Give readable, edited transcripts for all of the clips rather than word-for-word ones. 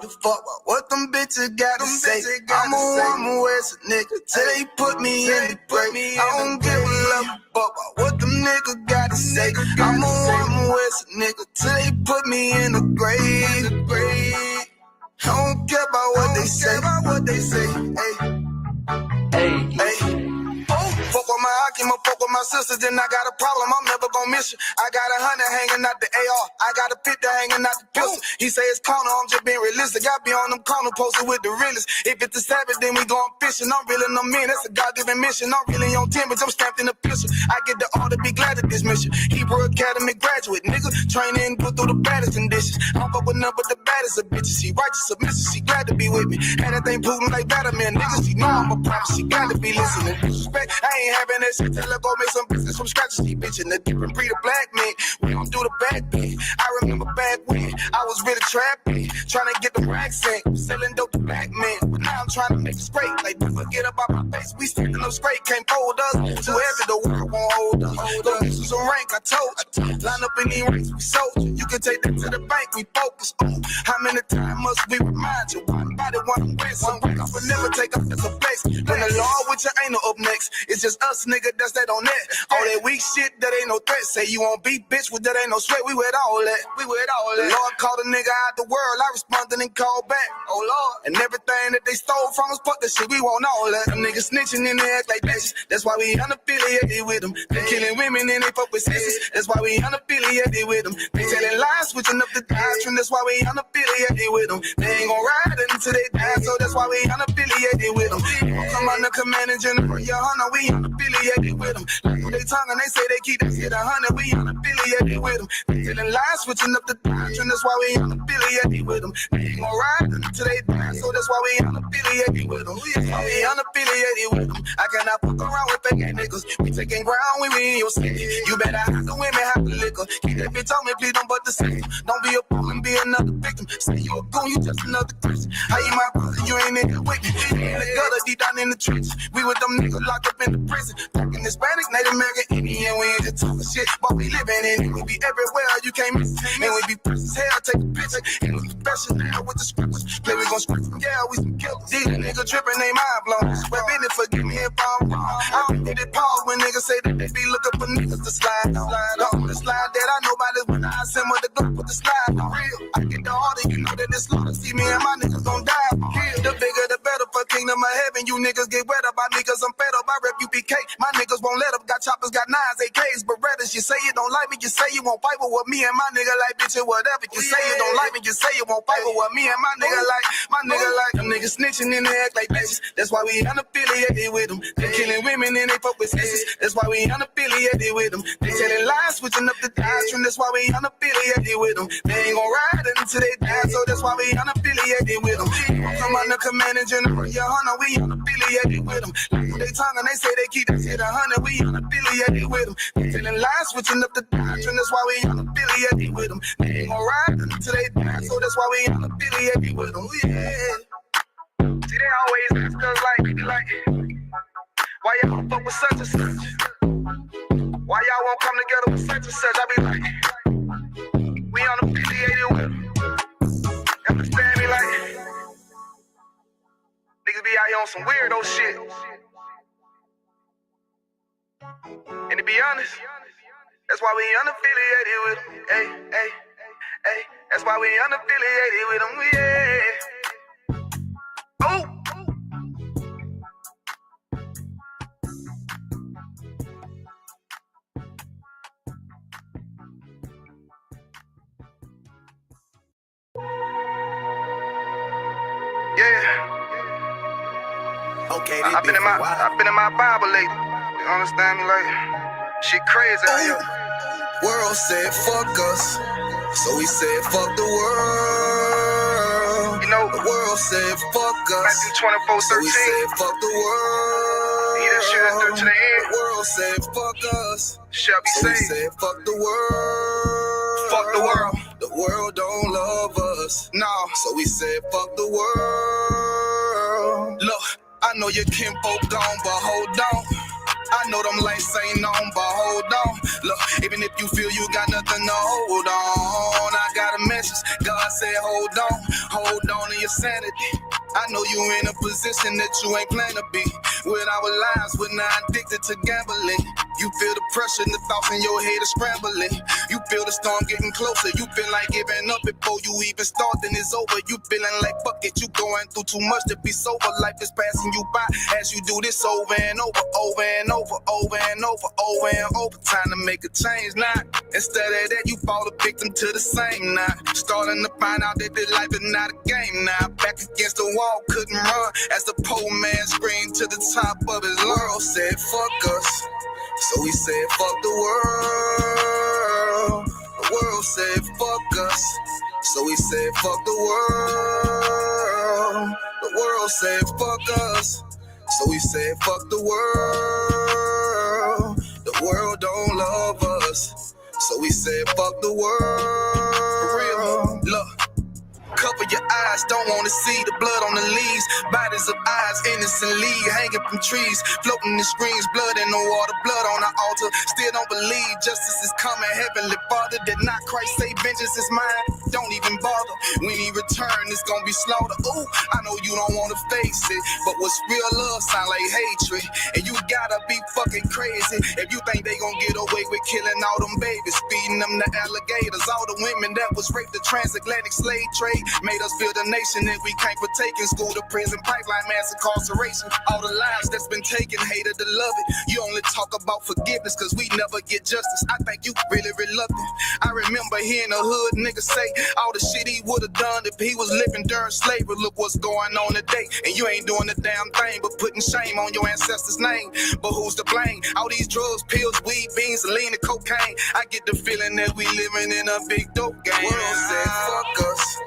a fuck about what them bitches gotta say. I'm a West nigga till they put me in the grave. I don't give a love fuck about what them niggas gotta say. I'm a West nigga till they put me in the grave. I don't care about what they say. Hey. Fuck with my Akima, fuck with my sisters, then I got a problem, I'm never gonna miss you. I got 100 hanging out the AR, I got a 50 hanging out the pistol. He say it's corner, I'm just being realistic. I be on them corner posted with the realest. If it's the Sabbath, then we going fishing. I'm really no man, that's a God-given mission. I'm really on 10, but I'm strapped in the pistol. I get the order, be glad of this mission. Hebrew Academy graduate, nigga. Training, go through the baddest conditions. I don't fuck with none but the baddest of bitches. She righteous, submissive, she glad to be with me. And that thing Putin like Batman, nigga. She know I'm a prophet, she glad to be listening. Disrespect, I ain't having that shit. Tell her go make some business from scratch. She bitchin' a different breed of black man. We don't do the back thing. I remember back when I was really trapping, trying to get the racks in, selling dope to black men. But now I'm trying to make it straight. Like, don't forget about my face. We standing up straight, can't fold us. Too heavy, the world won't hold us. Go get you some rank, I told you. Line up in these ranks, we soldier. You can take that to the bank, we focus on. How many times must we remind you? One body, one way, one way. I will never take up as a place. When the law with you ain't no up next. It's just us, nigga, that's that on that. All that weak shit, that ain't no threat. Say you won't beat, bitch, with that ain't no sweat. We with all that. The Lord called a nigga out the world. I responded and called back. Oh Lord. And everything that they stole from us, fuck the shit, we want all that. Them niggas snitching and they act like bitches. That's why we unaffiliated with them. They killing women and they fuck with sisters. That's why we unaffiliated with them. They telling lies, switching up the doctrine. That's why we unaffiliated with them. They ain't gon' ride until they die, so that's why we unaffiliated with them. Come on, the commanding general, Yahanna, we unaffiliated with them. Like they tongue and they say they keep that shit 100, we unaffiliated with them. They telling lies, switching up the doctrine. That's why we unaffiliated with them. They ain't gon' ride until they die, so that's why we unaffiliated with them. That's why we unaffiliated with them. I cannot fuck around with fake niggas. We taking ground when we in your city. You better have the women, have the liquor. Keep that bitch on me, please don't but the same. Don't be a fool and be another victim. Say you a goon, you just another Christian. How you my brother, you ain't in the wicked. In the gutter, deep down in the trenches. We with them niggas locked up in the prison. Talking Hispanic, Native American, Indian. We ain't just talking shit, but we living in it. We be everywhere, you can't miss it. And we be precious hell, take a picture. And we special now with the scriptures. Play, we gon' script them, yeah, we some killers. These niggas tripping, they mind blown. Swear business, forgive me if I'm wrong. I don't need it pause when niggas say that they be looking for niggas to slide on. The slide that I know about is when I send with the gun with the slide for real. I get the order, you know that it's slaughter. See me and my niggas gon' die for real. The bigger the better for kingdom of heaven. You niggas get wet up by niggas, I'm fed up. I rep UPK. My niggas won't let up. Got choppers, got nines, AKs, Berettas. You say you don't like me, you say you won't fight with me and my nigga like bitch or whatever. You say you don't like me, you say you won't fight with me and my nigga like. Them niggas snitching and they act like bitches. That's why we unaffiliated with them. They killing women and they fuck with sisters. That's why we unaffiliated with them. They telling lies, switching up the doctrine. That's why we unaffiliated with them. They ain't gon' ride until they die, so that's why we unaffiliated with them. Come on, the commanding general, Yahanna, we unaffiliated with them. Like they tongue and they say they keep that shit 100, we unaffiliated with them. They telling lies, switching up the doctrine. That's why we unaffiliated with them. They ain't gon' ride until they die, so that's why we unaffiliated with them. Yeah. See, they always ask us like, why y'all don't fuck with such and such? Why y'all won't come together with such and such? I be like, we unaffiliated with them. Understand me? Like, niggas be out here on some weirdo shit. And to be honest, that's why we unaffiliated with them. Hey. That's why we unaffiliated with them. Yeah. Oh. Yeah. Okay, I've been in my Bible lately. You understand me? Like, shit crazy out here. World said fuck us, so we said fuck the world. You know, the world said fuck us. Matthew 24:13. So we said fuck the world. He that shall endure to the end. The world said fuck us, shall be saved. So we said fuck the world. Fuck the world. The world don't love us. No, so we said fuck the world. Look, I know your kinfolk gone, but hold on. I know them lights ain't on, but hold on. Look, even if you feel you got nothing to hold on, I got a message. God said hold on to sanity. I know you in a position that you ain't plan to be. With our lives, we're not addicted to gambling. You feel the pressure and the thoughts in your head are scrambling. You feel the storm getting closer. You feel like giving up before you even start, then it's over. You feeling like fuck it, you going through too much to be sober. Life is passing you by as you do this over and over, over and over, over and over, over and over. Time to make a change now. Instead of that, you fall a victim to the same now. Starting to find out that this life is not a game now. Back against the wall, couldn't run as the poor man screamed to the top of his lungs. World said fuck us, so we said fuck the world. The world said fuck us, so we said fuck the world. The world said fuck us, so we said fuck the world. The world don't love us, so we said fuck the world. For real, look. Cover your eyes, don't wanna see the blood on the leaves. Bodies of eyes innocently hanging from trees, floating in screens, blood in the water, blood on the altar. Still don't believe justice is coming. Heavenly Father, did not Christ say vengeance is mine? Don't even bother. When he return, it's gonna be slaughter. Ooh, I know you don't wanna face it, but what's real love sound like hatred. And you gotta be fucking crazy if you think they gonna get away with killing all them babies, feeding them to alligators. All the women that was raped, the transatlantic slave trade made us build a nation that we can't partake in. School to prison, pipeline, mass incarceration. All the lives that's been taken, hated to love it. You only talk about forgiveness cause we never get justice. I think you really reluctant. I remember hearing a hood nigga say all the shit he would've done if he was living during slavery. Look what's going on today, and you ain't doing a damn thing but putting shame on your ancestors' name. But who's to blame? All these drugs, pills, weed, beans, lean, and cocaine. I get the feeling that we living in a big dope game. World said fuck us,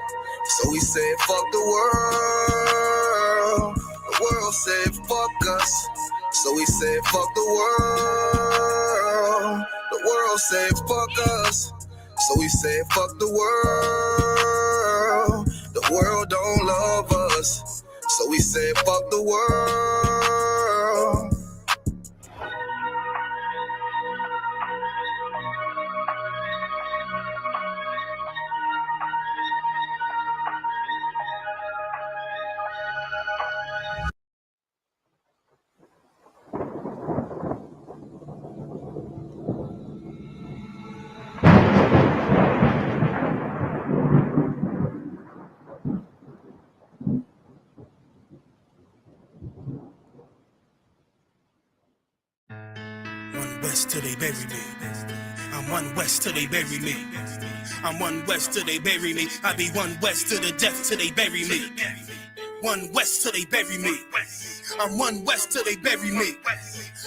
so we said fuck the world. The world said fuck us, so we said fuck the world. The world said fuck us, so we said fuck the world. The world don't love us, so we said fuck the world. One west till they bury me. I'm one west till they bury me. I'm one west till they bury me. I be one west to the death till they bury me. One west till they bury me. I'm one west till they bury me.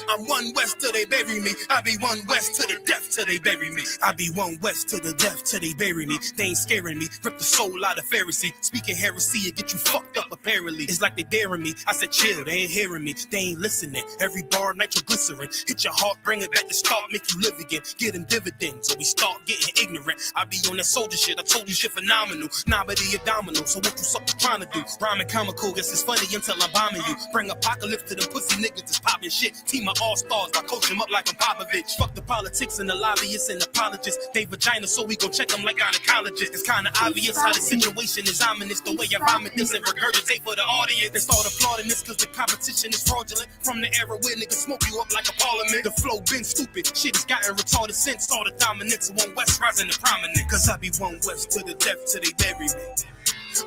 I'm one west till they bury me. I be one west to the death till they bury me. I be one west to the death till they bury me. They ain't scaring me. Rip the soul out of Pharisee. Speaking heresy and get you fucked up apparently. It's like they daring me. I said chill, they ain't hearing me. They ain't listening. Every bar nitroglycerin. Hit your heart, bring it back to start, make you live again. Getting dividends, so we start getting ignorant. I be on that soldier shit. I told you shit phenomenal. Nobody a domino. So what you sucker trying to do? Rhyming comical. Guess it's funny until I'm bombing you. Bring apocalypse to them pussy niggas that's popping shit. Team of all-stars, I coach them up like I'm Popovich. Fuck the politics and the lobbyists and apologists. They vagina, so we gon' check them like gynecologists. It's kinda obvious how the situation is ominous. The way I vomit this and regurgitate for the audience. They start applauding this cause the competition is fraudulent. From the era where niggas smoke you up like a parliament. The flow been stupid, shit has gotten retarded since all the dominance of one west rising to prominent. Cause I be one west to the death till they bury me.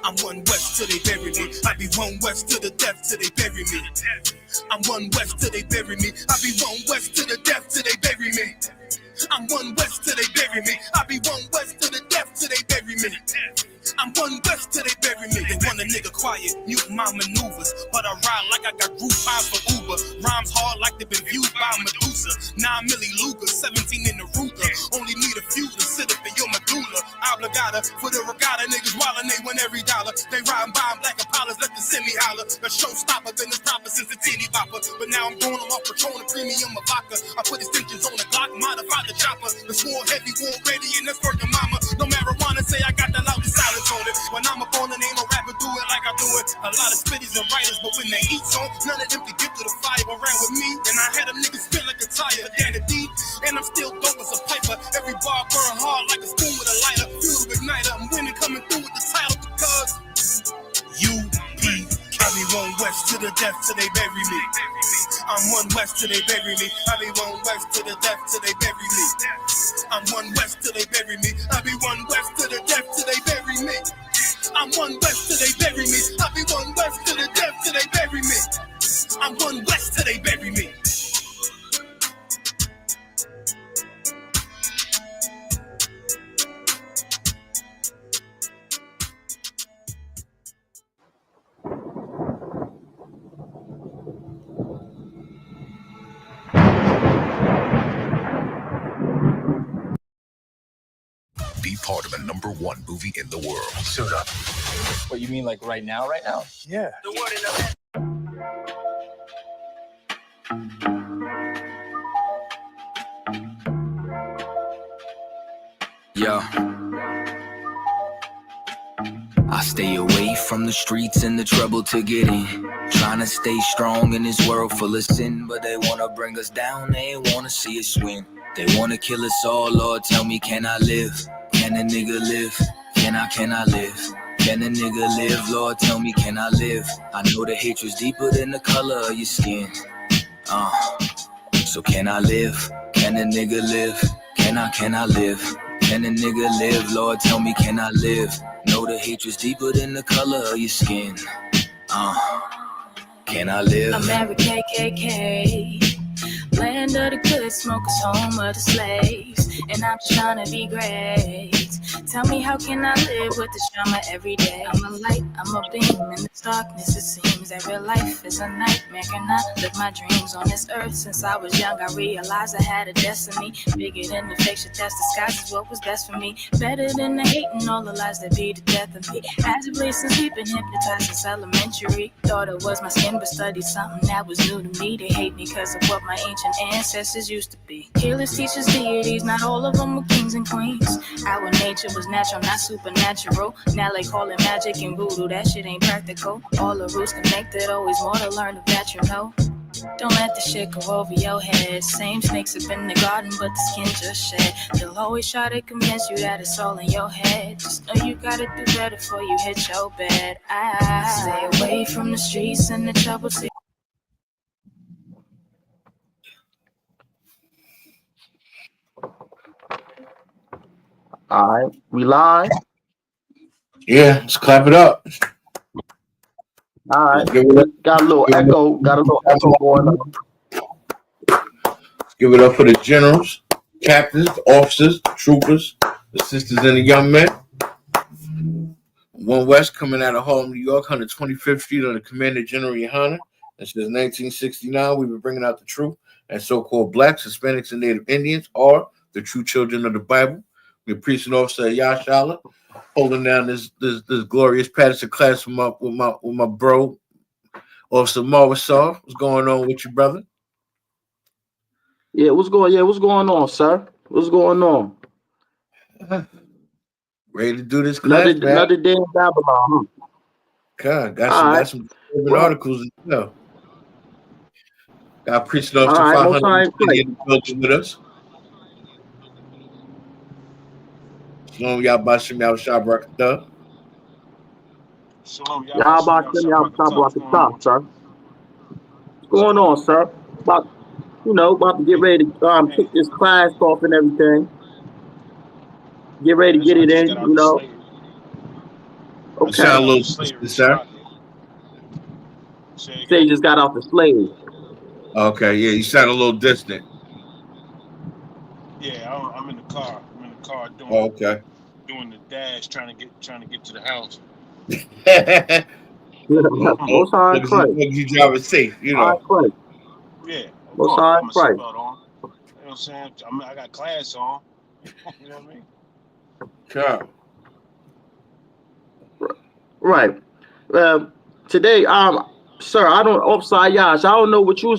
I'm one west till they bury me. I be one west to the death till they bury me. I'm one west till they bury me. I be one west to the death till they bury me. I'm one west till they bury me. I be one west to the death till they bury me. I'm one west till they bury me. They want a nigga quiet, mute my maneuvers, but I ride like I got group eyes for Uber. Rhymes hard like they've been viewed by Medusa. 9 milli Luger, 17 in the Ruger. Only need a few to sit up in your medulla. Obligata for the regatta, niggas wildin', they win every dollar. They riding by black Impalas, let the semi holler. The showstopper been the proper since the teeny bopper. But now I'm going off Patron, premium of vodka. I put extensions on the Glock, modify the chopper. The war heavy, war ready, and that's working mama. No marijuana, say I got the loudest silence on it. When I'm up on it, ain't no rapper do it like I do it. A lot of spitties and writers, but when they eat on, none of them can get to the fire around with me. And I had them niggas spin like a tire, down the deep. And I'm still dope as a piper. Every bar burn hard like a spoon with a lighter. Fuel igniter, I'm winning, coming through with the title because you death till they bury me. I'm one west till they bury me. I be one west to the death till they bury me. I'm one west till they bury me. I be one west to the death till they bury me. I'm one west till they bury me. I be one west to the death till they bury me. I'm one west till they bury me. Be part of the #1 movie in the world. Suit up. What, you mean like right now? Yeah. The word in the Yo, I stay away from the streets and the trouble to get in. Trying to stay strong in this world full of sin, but they wanna bring us down, they wanna see us win. They wanna kill us all, Lord, tell me, can I live? Can a nigga live? Can I live? Can a nigga live? Lord, tell me, can I live? I know the hatred's deeper than the color of your skin. So can I live? Can a nigga live? Can I live? Can a nigga live? Lord, tell me, can I live? Know the hatred's deeper than the color of your skin. Can I live? America KKK, land of the good smokers, home of the slaves, and I'm just trying to be great. Tell me, how can I live with this drama every day? I'm a light, I'm a beam in this darkness. It seems that real life is a nightmare. Can I live my dreams on this earth? Since I was young, I realized I had a destiny bigger than the fiction that disguises what was best for me. Better than the hate and all the lies that be the death of me. As of late, since we've been hypnotized since elementary, thought it was my skin, but studied something that was new to me. They hate me because of what my ancient ancestors used to be. Healers, teachers, deities, not all of them were kings and queens. Our nature was natural, not supernatural. Now they call it magic and voodoo, that shit ain't practical. All the roots connected, always more to learn of that, you know. Don't let the shit go over your head. Same snakes up in the garden, but the skin just shed. They'll always try to convince you that it's all in your head. Just know you gotta do better before you hit your bed. I stay away from the streets and the trouble. All right, we live. Yeah, let's clap it up. All right, got a little echo. Got a little echo going on. Give it up for the generals, captains, the officers, the troopers, the sisters, and the young men. One West coming out of Harlem, New York, 125th Street under Commander General YAHANNA. And since 1969, we've been bringing out the truth. And so-called blacks, Hispanics, and Native Indians are the true children of the Bible. We're priest and officer Yashala, holding down this glorious Paterson class with my bro, Officer Marvisar. What's going on with you, brother? Yeah, what's going on, sir? What's going on? Ready to do this class, another day in Babylon, huh? God, got some articles as well. Got priest and officer 500 in the building with us. Shalom, Yabashim, Yabashab, Rakatah. Shalom, Yabashim, Yabashab, Rakatah, sir. What's going on, sir? About to get ready to kick this class off and everything. Get ready to get it in, you know. Okay. Sound a little distant, sir. Say you just got off the slave. Okay, yeah, you sound a little distant. Yeah, I'm in the car. Doing the dash, trying to get to the house. Most high Christ. You drive it safe, you know. Yeah, most high Christ. You know what I'm saying? I got class on. You know what I mean? Sure. Right. Today, sir, Officer Yash, I don't know what you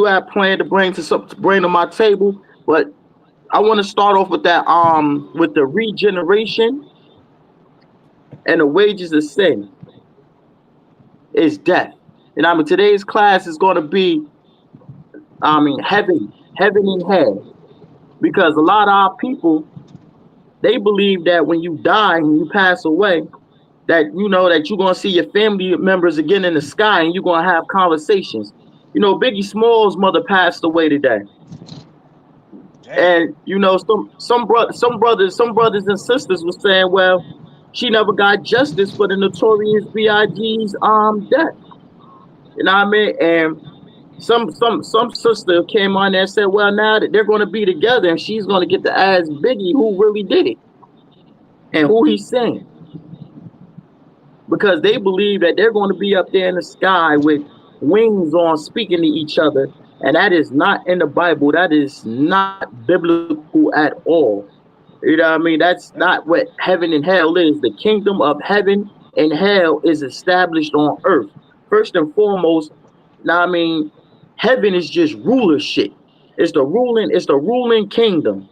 had planned to bring to my table, but I want to start off with that, with the regeneration and the wages of sin is death. And today's class is going to be, heaven and hell, because a lot of our people, they believe that when you die and you pass away, that that you're gonna see your family members again in the sky, and you're gonna have conversations. Biggie Smalls' mother passed away today, Damn. and some brothers and sisters were saying, well, she never got justice for the Notorious B.I.G.'s death. You know what I mean? And some sister came on there and said, well, now that they're going to be together, and she's going to get to ask Biggie who really did it and who he's saying, because they believe that they're going to be up there in the sky with wings on, speaking to each other, and that is not in the Bible. That is not biblical at all. You know what I mean? That's not what heaven and hell is. The kingdom of heaven and hell is established on earth. First and foremost, now I mean, heaven is just rulership. It's the ruling kingdom.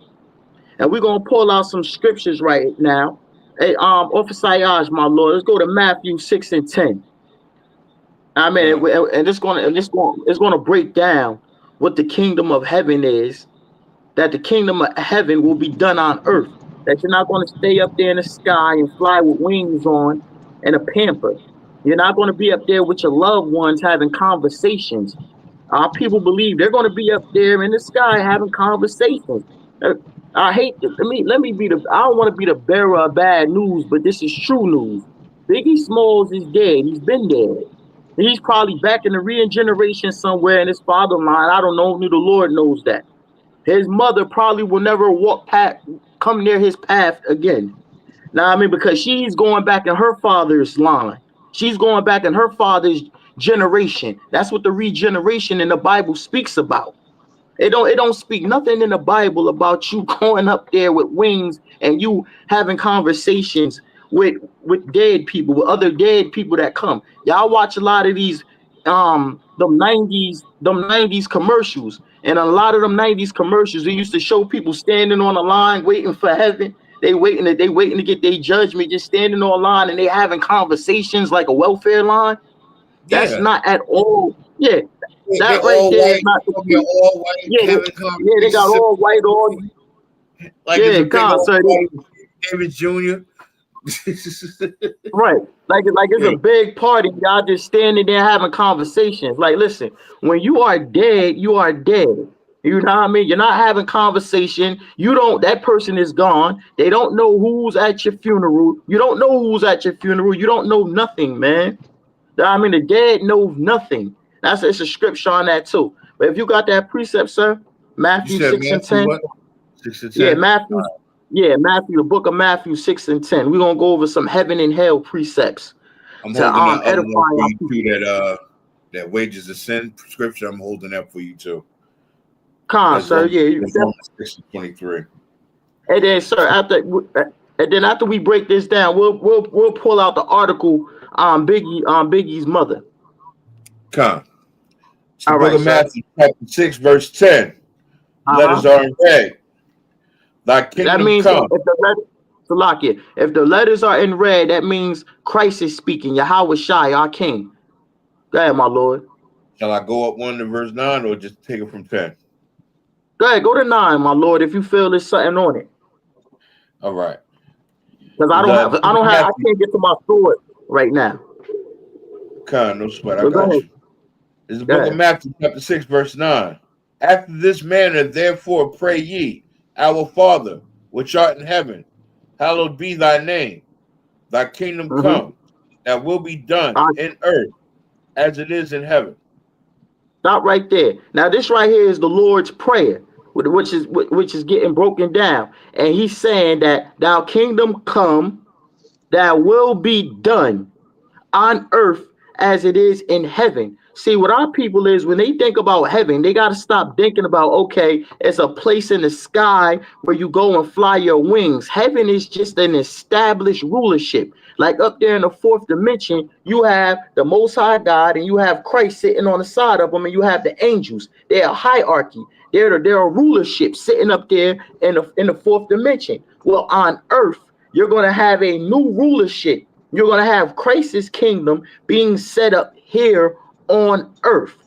And we're gonna pull out some scriptures right now. Hey, Officer Ayaj, my lord, let's go to Matthew 6 and 10. I mean, and it's gonna break down what the kingdom of heaven is, that the kingdom of heaven will be done on earth, that you're not going to stay up there in the sky and fly with wings on and a pamper. You're not going to be up there with your loved ones having conversations. Our people believe they're going to be up there in the sky having conversations. I hate to, let me be I don't want to be the bearer of bad news, but this is true news. Biggie Smalls is dead. He's been dead. He's probably back in the regeneration somewhere in his father line. I don't know. Only the Lord knows that. His mother probably will never come near his path again. Now, I mean, because she's going back in her father's line. She's going back in her father's generation. That's what the regeneration in the Bible speaks about. It don't speak nothing in the Bible about you going up there with wings and you having conversations with dead people, with other dead people that come. Y'all watch a lot of these them 90s commercials, and a lot of them 90s commercials, they used to show people standing on a line waiting for heaven. They waiting to get their judgment, just standing on a line, and they having conversations like a welfare line. That's not at all. Yeah, that right there is not the truth. All white. Yeah, they got all white on. Like yeah, it's a big old David Jr. Right, like it's a big party. Y'all just standing there having conversations. Like, listen, when you are dead, you are dead. You know what I mean? You're not having conversation. You don't. That person is gone. They don't know who's at your funeral. You don't know who's at your funeral. You don't know nothing, man. I mean, the dead know nothing. It's a scripture on that too. But if you got that precept, sir, Matthew 6 and 10. What? 6 and 10. Yeah, Matthew. Yeah, Matthew, the book of Matthew 6 and 10. We're gonna go over some heaven and hell precepts. I'm holding that edify for you too, that wages of sin scripture. I'm holding that for you too. Sir, yeah, 23. And then, sir, after we break this down, we'll pull out the article on Biggie's mother. It's the book of Matthew, chapter 6, verse 10. Letters are in red. Thy kingdom that means come. If the letters are in red, that means Christ is speaking. Yahweh Shai, our King. Go ahead, my Lord. Shall I go up 1 to verse 9 or just take it from 10? Go ahead, go to 9, my Lord, if you feel there's something on it. All right. Because I can't get to my sword right now. No sweat, I got you. It's the book of Matthew, chapter 6, verse 9. After this manner, therefore, pray ye, Our Father, which art in heaven, hallowed be thy name. Thy kingdom come, that will be done in earth as it is in heaven. Stop right there. Now, this right here is the Lord's Prayer, which is getting broken down. And he's saying that thou kingdom come, that will be done on earth as it is in heaven. See, what our people is, when they think about heaven, they got to stop thinking about, okay, it's a place in the sky where you go and fly your wings. Heaven is just an established rulership. Like up there in the fourth dimension, you have the Most High God and you have Christ sitting on the side of them, and you have the angels. They're a hierarchy. They're a rulership sitting up there in the fourth dimension. Well, on earth, you're going to have a new rulership. You're going to have Christ's kingdom being set up here on earth.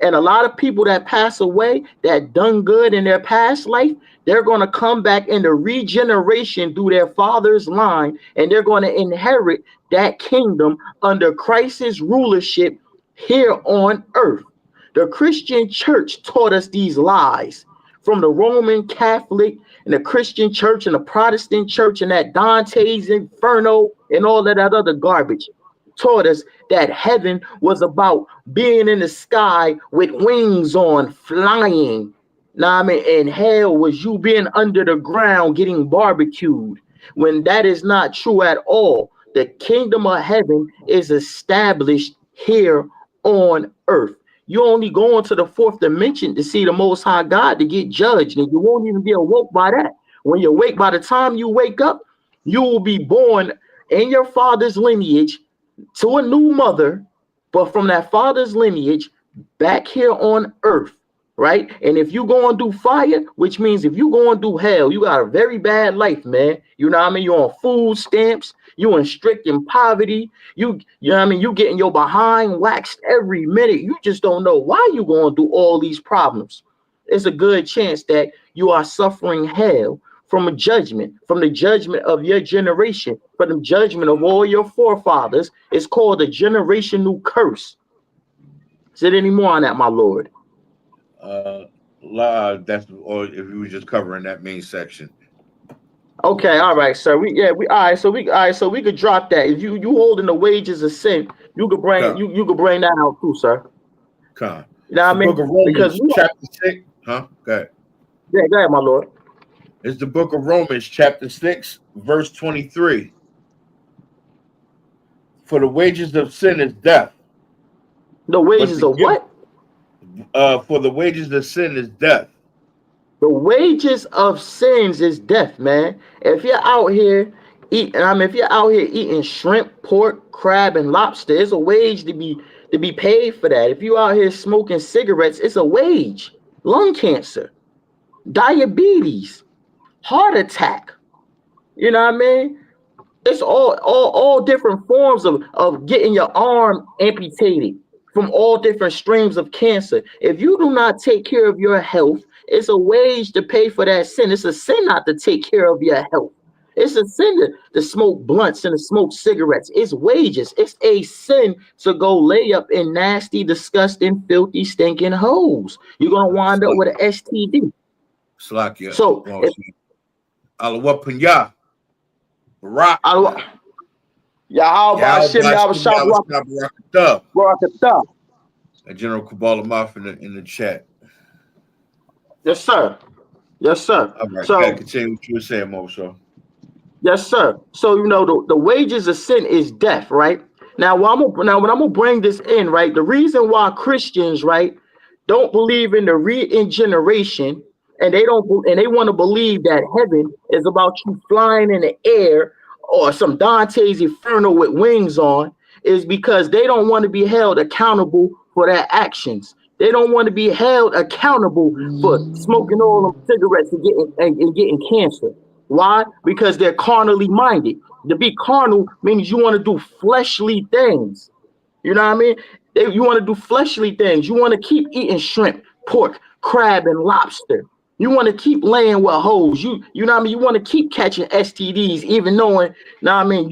And a lot of people that pass away, that done good in their past life, they're going to come back in the regeneration through their father's line, and they're going to inherit that kingdom under Christ's rulership here on earth. The Christian church taught us these lies from the Roman Catholic and the Christian church and the Protestant church and that Dante's Inferno and all of that other garbage. Taught us that heaven was about being in the sky with wings on, flying. Now, I mean, and hell was you being under the ground getting barbecued, when that is not true at all. The kingdom of heaven is established here on earth. You only go into the fourth dimension to see the Most High God to get judged, and you won't even be awoke by that. When you wake, by the time you wake up, you will be born in your father's lineage to a new mother, but from that father's lineage back here on earth, right? And if you go and do fire, which means if you go and do hell, you got a very bad life, man. You know what I mean? You're on food stamps, you in strict in poverty, you know what I mean? You getting your behind waxed every minute. You just don't know why you going through all these problems. It's a good chance that you are suffering hell from a judgment, from the judgment of your generation, from the judgment of all your forefathers. It's called a generational curse. Is it any more on that, my lord? That's, or if you were just covering that main section. Okay, all right, sir. All right, so we could drop that. If you holding the wages of sin, you could bring you could bring that out too, sir. Come. You know what I mean? Book of Romans, because chapter 6, huh? Go ahead. Yeah, go ahead, my lord. It's the book of Romans, chapter 6, verse 23. For the wages of sin is death. The wages of what? For the wages of sin is death. The wages of sins is death, man. If you're out here eating shrimp, pork, crab, and lobster, it's a wage to be paid for that. If you out here smoking cigarettes, it's a wage. Lung cancer, diabetes, heart attack. You know what I mean? It's all different forms of getting your arm amputated from all different streams of cancer. If you do not take care of your health, it's a wage to pay for that sin. It's a sin not to take care of your health. It's a sin to smoke blunts and to smoke cigarettes. It's wages. It's a sin to go lay up in nasty, disgusting, filthy, stinking holes. You're going to wind up with an STD. Slakia. So, Alawat Punya. Barak. General Kabbalah Maf in the chat. Yes, sir. Yes, sir. All right, so continue what you were saying, Moshe. Yes, sir. So you know the wages of sin is death, right? Now, when I'm gonna bring this in, right? The reason why Christians, right, don't believe in the regeneration, and they want to believe that heaven is about you flying in the air or some Dante's Inferno with wings on, is because they don't want to be held accountable for their actions. They don't want to be held accountable for smoking all them cigarettes and getting cancer. Why? Because they're carnally minded. To be carnal means you want to do fleshly things. You know what I mean? You want to do fleshly things. You want to keep eating shrimp, pork, crab, and lobster. You want to keep laying with hoes. You know what I mean? You want to keep catching STDs, even knowing, you know what I mean,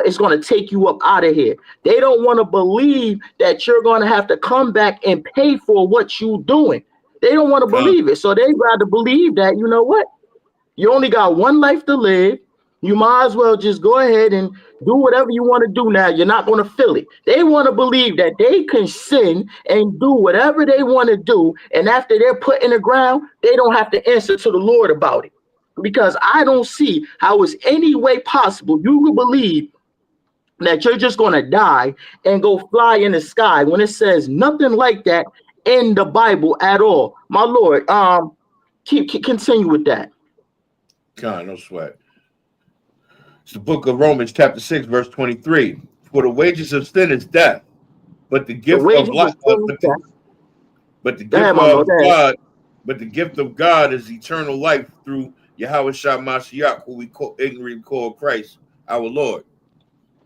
it's going to take you up out of here. They don't want to believe that you're going to have to come back and pay for what you're doing. They don't want to believe it. So they rather believe that, you know what? You only got one life to live. You might as well just go ahead and do whatever you want to do now. You're not going to feel it. They want to believe that they can sin and do whatever they want to do. And after they're put in the ground, they don't have to answer to the Lord about it. Because I don't see how it's any way possible you will believe that you're just going to die and go fly in the sky when it says nothing like that in the Bible at all. My Lord, continue with that. God, no sweat. It's the book of Romans, chapter 6, verse 23. For the wages of sin is death, but the gift of life, but the gift of God is eternal life through Yahweh Shah Mashiach, who we ignorantly call Christ, our Lord.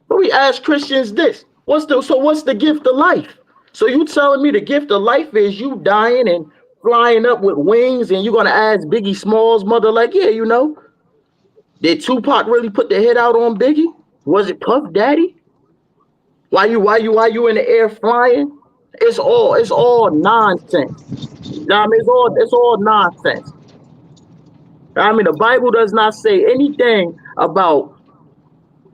But we ask Christians this: what's the gift of life? So you telling me the gift of life is you dying and flying up with wings, and you're gonna ask Biggie Smalls' mother, like, yeah, you know, did Tupac really put the hit out on Biggie? Was it Puff Daddy? Why you in the air flying? It's all nonsense. I mean, it's all nonsense. I mean, the Bible does not say anything about.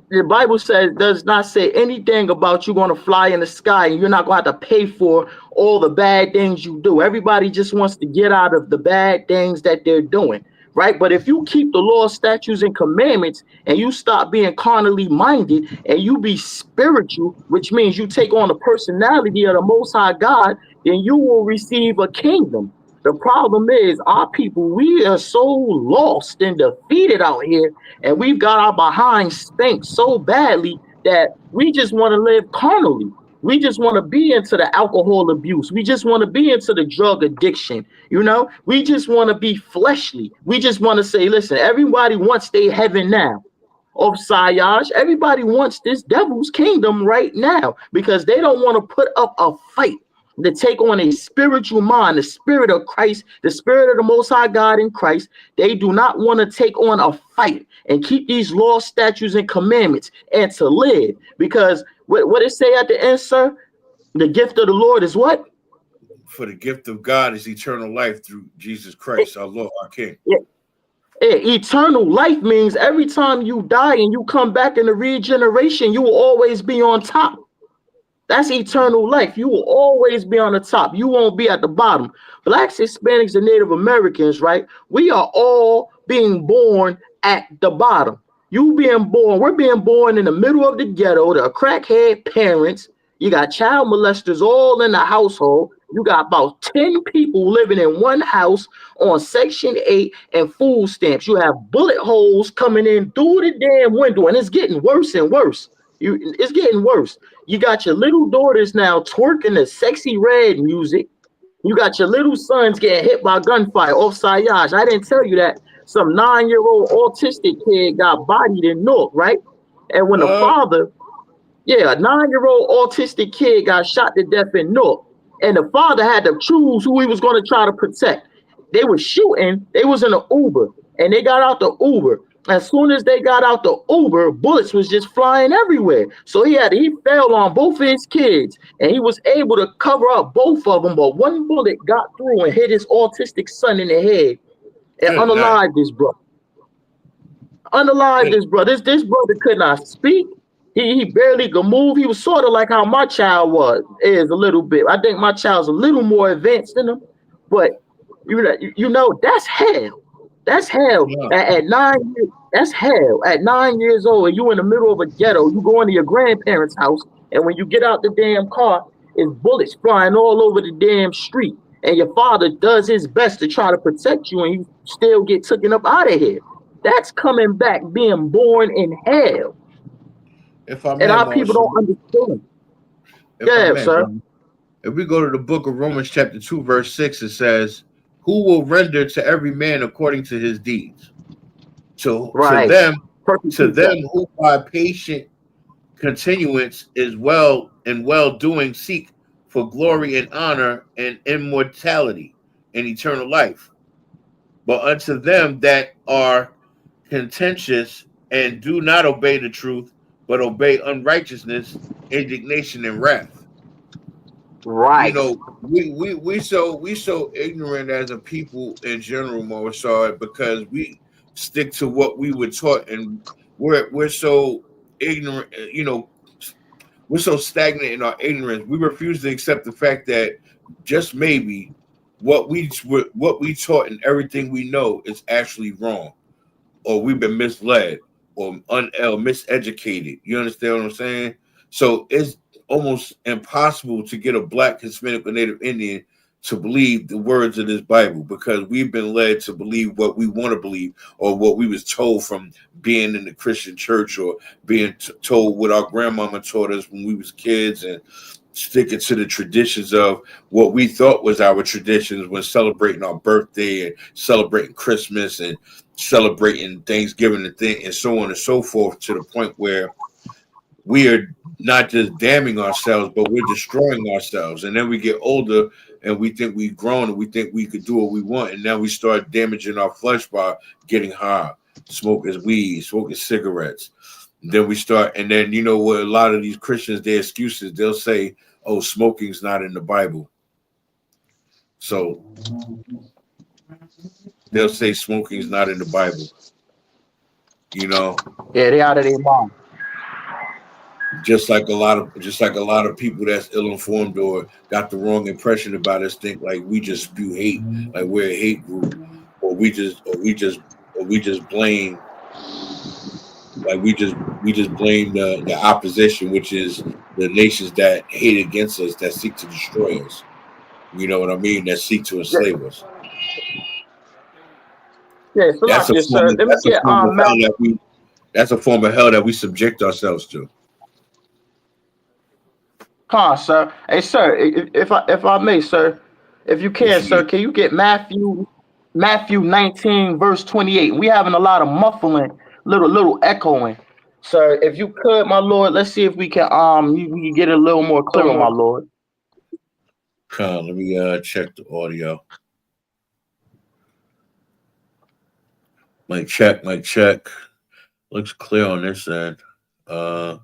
The Bible does not say anything about you going to fly in the sky and you're not going to have to pay for all the bad things you do. Everybody just wants to get out of the bad things that they're doing, right? But if you keep the law, statutes, and commandments, and you stop being carnally minded and you be spiritual, which means you take on the personality of the Most High God, then you will receive a kingdom. The problem is our people, we are so lost and defeated out here, and we've got our behind spanked so badly that we just want to live carnally. We just want to be into the alcohol abuse. We just want to be into the drug addiction. You know, we just want to be fleshly. We just want to say, listen, everybody wants their heaven now. Of Sayash, everybody wants this devil's kingdom right now because they don't want to put up a fight to take on a spiritual mind, the spirit of Christ, the spirit of the Most High God in Christ. They do not want to take on a fight and keep these laws, statutes, and commandments and to live. Because what it say at the end, sir? The gift of the Lord is what? For the gift of God is eternal life through Jesus Christ, our Lord, our King. Yeah. Eternal life means every time you die and you come back in the regeneration, you will always be on top. That's eternal life. You will always be on the top. You won't be at the bottom. Blacks, Hispanics, and Native Americans, right? We are all being born at the bottom. We're being born in the middle of the ghetto, the crackhead parents. You got child molesters all in the household. You got about 10 people living in one house on Section 8 and food stamps. You have bullet holes coming in through the damn window, and it's getting worse and worse. It's getting worse. You got your little daughters now twerking the sexy red music. You got your little sons getting hit by gunfire off Sayash. I didn't tell you that some 9-year-old autistic kid got bodied in Newark, right? And when the father, a 9-year-old autistic kid got shot to death in Newark, and the father had to choose who he was going to try to protect. They were shooting. They was in an Uber, and they got out the Uber. As soon as they got out the Uber, bullets was just flying everywhere. So he fell on both of his kids, and he was able to cover up both of them. But one bullet got through and hit his autistic son in the head and unalived this brother. This brother could not speak. He barely could move. He was sort of like how my child is a little bit. I think my child's a little more advanced than him, but you know that's hell. That's hell. Yeah. At 9 years, that's hell. At 9 years old, and you in the middle of a ghetto, you go into your grandparents' house, and when you get out the damn car, it's bullets flying all over the damn street. And your father does his best to try to protect you, and you still get taken up out of here. That's coming back being born in hell. And our people don't understand. Yeah, sir. If we go to the book of Romans chapter 2, verse 6, it says, who will render to every man according to his deeds? So to them who by patient continuance is well doing seek for glory and honor and immortality and eternal life. But unto them that are contentious and do not obey the truth, but obey unrighteousness, indignation, and wrath. Right. You know, we so ignorant as a people in general, Mossad, because we stick to what we were taught, and we're so ignorant. You know, we're so stagnant in our ignorance. We refuse to accept the fact that just maybe what we taught and everything we know is actually wrong, or we've been misled or miseducated. You understand what I'm saying? So it's almost impossible to get a Black, Hispanic, or Native Indian to believe the words of this Bible, because we've been led to believe what we want to believe, or what we was told from being in the Christian church, or being told what our grandmama taught us when we was kids, and sticking to the traditions of what we thought was our traditions when celebrating our birthday and celebrating Christmas and celebrating Thanksgiving and so on and so forth, to the point where we are not just damning ourselves, but we're destroying ourselves. And then we get older and we think we've grown and we think we could do what we want. And now we start damaging our flesh by getting high, smoking weed, smoking cigarettes. And then we start, and then you know what, a lot of these Christians, their excuses, they'll say, oh, smoking's not in the Bible. So they'll say smoking's not in the Bible. You know? Yeah, they out of their mind. Just like a lot of people that's ill-informed or got the wrong impression about us think like we just spew hate, like we're a hate group, or we just blame, like we just blame the opposition, which is the nations that hate against us, that seek to destroy us. You know what I mean? That seek to enslave us. Yeah, so That's like a this, sir. Let me get that's a form of hell that we subject ourselves to. Come on, sir. Hey, sir, if I may, sir, if you can, sir, can you get Matthew 19, verse 28? We having a lot of muffling, little echoing. Sir, if you could, my Lord, let's see if we can we can get it a little more clear, my Lord. Let me check the audio. Mic check. Looks clear on this end. Do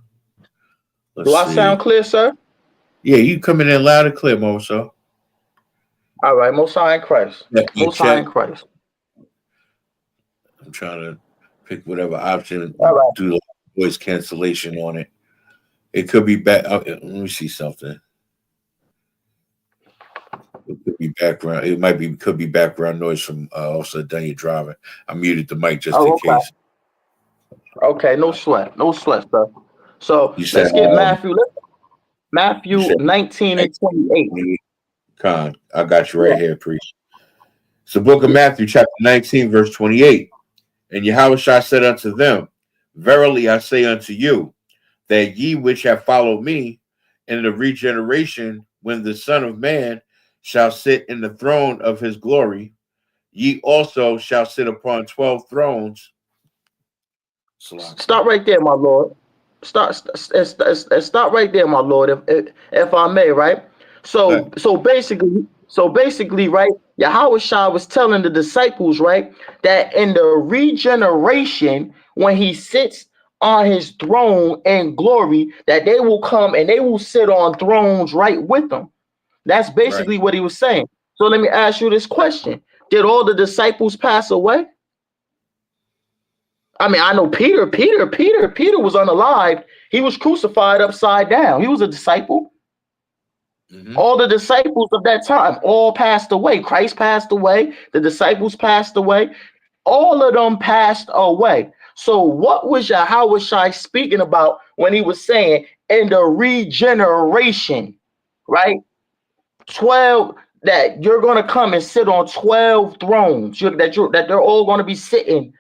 I sound clear, sir? Yeah, you coming in loud and clear, Moso. All right, Most High in Christ. Most High in Christ. I'm trying to pick whatever option, right. Do voice cancellation on it. It could be back. Let me see something. It could be background. It could be background noise from also done your driving. I muted the mic just in case. Okay, no sweat, sir. So let's get Matthew 19 and 28. Con, I got you right here, priest. It's the book of Matthew, chapter 19, verse 28. And Yahushua said unto them, verily I say unto you, that ye which have followed me in the regeneration, when the Son of Man shall sit in the throne of his glory, ye also shall sit upon 12 thrones. Stop right there, my Lord. Stop right there, my Lord, if I may, right? So basically, right, Yahushua was telling the disciples, right, that in the regeneration, when he sits on his throne in glory, that they will come and they will sit on thrones right with them. That's basically what he was saying. So let me ask you this question. Did all the disciples pass away? I mean, I know Peter was unalive. He was crucified upside down. He was a disciple. Mm-hmm. All the disciples of that time all passed away. Christ passed away. The disciples passed away. All of them passed away. So what was Yahushua speaking about when he was saying in the regeneration, right? 12, that you're going to come and sit on 12 thrones, that they're all going to be sitting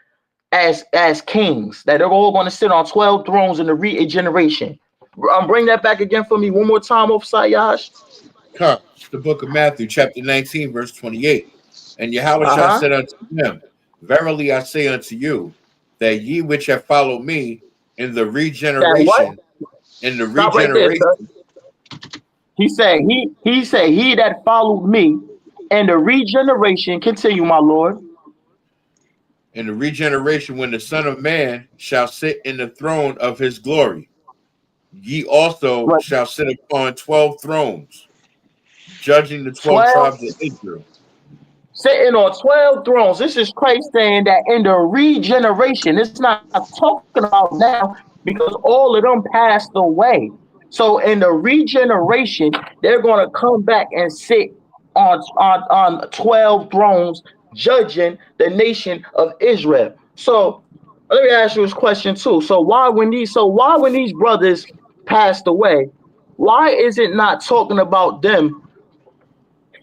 as kings, that they're all going to sit on 12 thrones in the regeneration. Bring that back again for me one more time, Yash. The book of Matthew, chapter 19, verse 28. And Yahushua said unto them, verily I say unto you, that ye which have followed me in the regeneration, He said, he that followed me in the regeneration, continue, my Lord. In the regeneration, when the Son of Man shall sit in the throne of his glory, ye also shall sit upon 12 thrones, judging the 12 tribes of Israel. Sitting on 12 thrones. This is Christ saying that in the regeneration, it's not talking about now, because all of them passed away. So in the regeneration, they're going to come back and sit on 12 thrones, judging the nation of Israel. So let me ask you this question too. So why when these brothers passed away, why is it not talking about them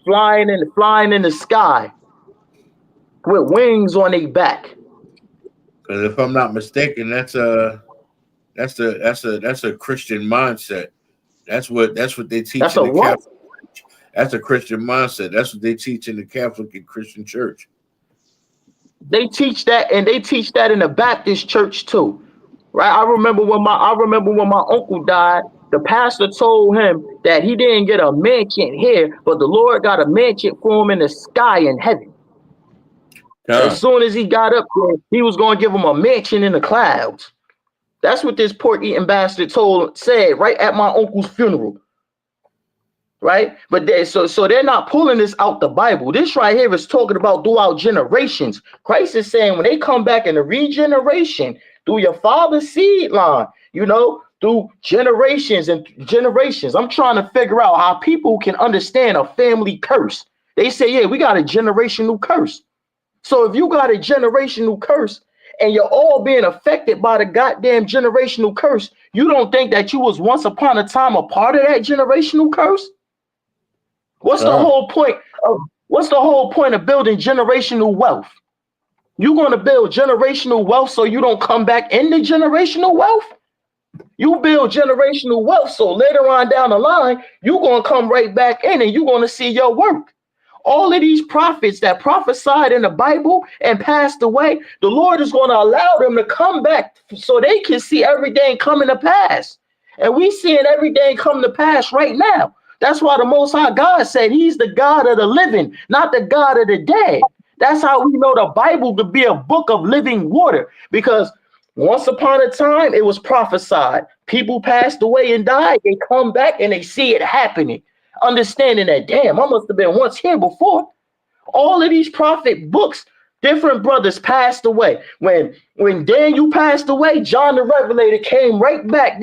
flying in the sky with wings on their back? Because if I'm not mistaken, that's a Christian mindset. That's what they teach in the Catholic Church. That's a Christian mindset. That's what they teach in the Catholic and Christian Church. They teach that, and they teach that in the Baptist church too, right? I remember when my uncle died. The pastor told him that he didn't get a mansion here, but the Lord got a mansion for him in the sky in heaven. As soon as he got up there, he was going to give him a mansion in the clouds. That's what this pork eating bastard said right at my uncle's funeral. Right? But so they're not pulling this out the Bible. This right here is talking about throughout generations. Christ is saying when they come back in the regeneration through your father's seed line, through generations and generations. I'm trying to figure out how people can understand a family curse. They say, yeah, we got a generational curse. So if you got a generational curse and you're all being affected by the goddamn generational curse, you don't think that you was once upon a time a part of that generational curse? What's the whole point of building generational wealth? You're going to build generational wealth so you don't come back into generational wealth? You build generational wealth so later on down the line, you're going to come right back in and you're going to see your work. All of these prophets that prophesied in the Bible and passed away, the Lord is going to allow them to come back so they can see everything coming to pass. And we seeing everything come to pass right now. That's why the Most High God said he's the God of the living, not the God of the dead. That's how we know the Bible to be a book of living water, because once upon a time it was prophesied. People passed away and died. They come back and they see it happening, understanding that, damn, I must have been once here before. All of these prophet books, different brothers passed away. When Daniel passed away, John the Revelator came right back.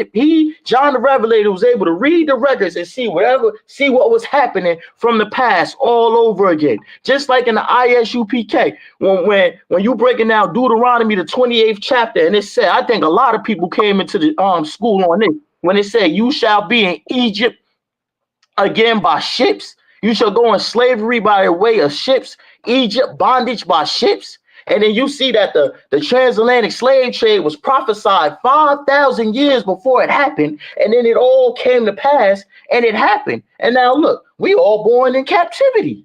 John the Revelator was able to read the records and see what was happening from the past all over again. Just like in the ISUPK, when you breaking down Deuteronomy, the 28th chapter, and it said, I think a lot of people came into the school on this, when it said, you shall be in Egypt again by ships. You shall go in slavery by way of ships, Egypt, bondage by ships. And then you see that the transatlantic slave trade was prophesied 5,000 years before it happened. And then it all came to pass and it happened. And now look, we all born in captivity.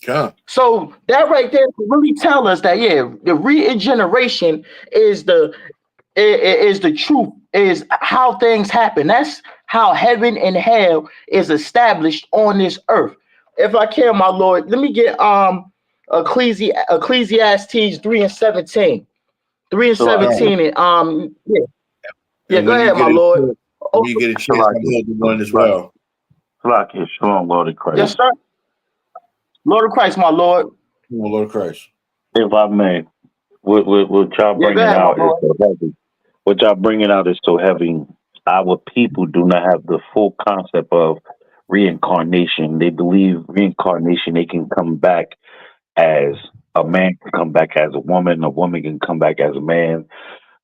Yeah. So that right there can really tell us that, yeah, the regeneration is the truth, is how things happen. That's how heaven and hell is established on this earth. If I can, my Lord, let me get Ecclesiastes 3:17. 3:17 and go ahead, my Lord. You get a chance to hold the one as well. Shalom, Lord of Christ. Yes, sir. Lord of Christ, my Lord. Lord of Christ. If I may, what y'all bringing out is so heavy. What y'all bringing out is so heavy. Our people do not have the full concept of reincarnation. They believe reincarnation, they can come back as a man, can come back as a woman can come back as a man.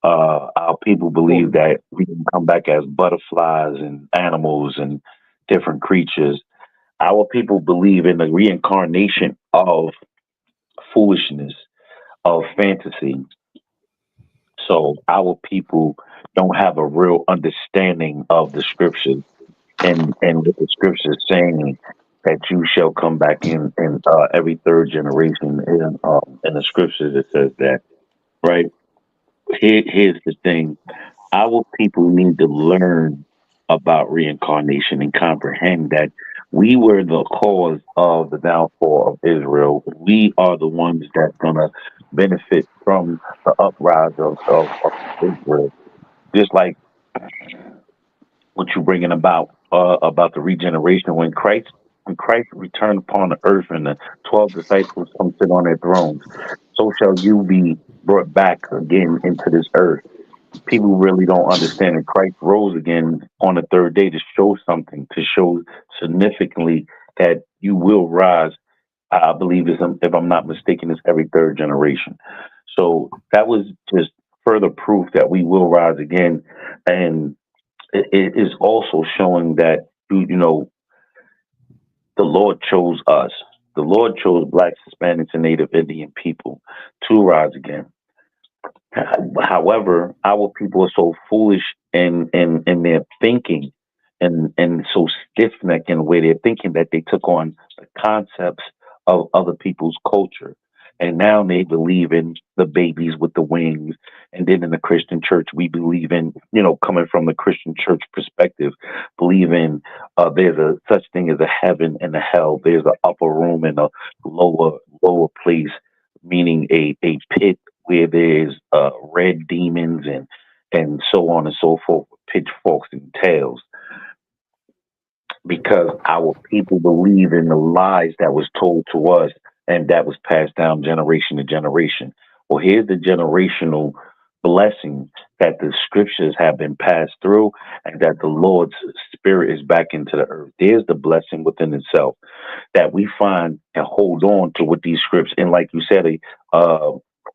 Our people believe that we can come back as butterflies and animals and different creatures. Our people believe in the reincarnation of foolishness, of fantasy. So our people don't have a real understanding of the scriptures and what the scriptures saying, that you shall come back in every third generation. In the scriptures it says that, right? Here's the thing. Our people need to learn about reincarnation and comprehend that we were the cause of the downfall of Israel. We are the ones that's gonna benefit from the uprise of Israel. Just like what you're bringing about the regeneration. When Christ returned upon the earth and the 12 disciples come sit on their thrones, so shall you be brought back again into this earth. People really don't understand that Christ rose again on the third day to show something, to show significantly that you will rise. I believe this, if I'm not mistaken, it's every third generation. So that was just further proof that we will rise again. And it is also showing that, you know, the Lord chose us. The Lord chose Blacks, Hispanics, and Native Indian people to rise again. However, our people are so foolish in their thinking and so stiff-necked in the way they're thinking that they took on the concepts of other people's culture. And now they believe in the babies with the wings. And then in the Christian church, we believe in, coming from the Christian church perspective, believe in there's a such thing as a heaven and a hell. There's an upper room and a lower place, meaning a pit where there's red demons and so on and so forth, pitchforks and tails. Because our people believe in the lies that was told to us and that was passed down generation to generation. Well, here's the generational blessing that the scriptures have been passed through and that the Lord's spirit is back into the earth. There's the blessing within itself that we find and hold on to with these scripts. And like you said,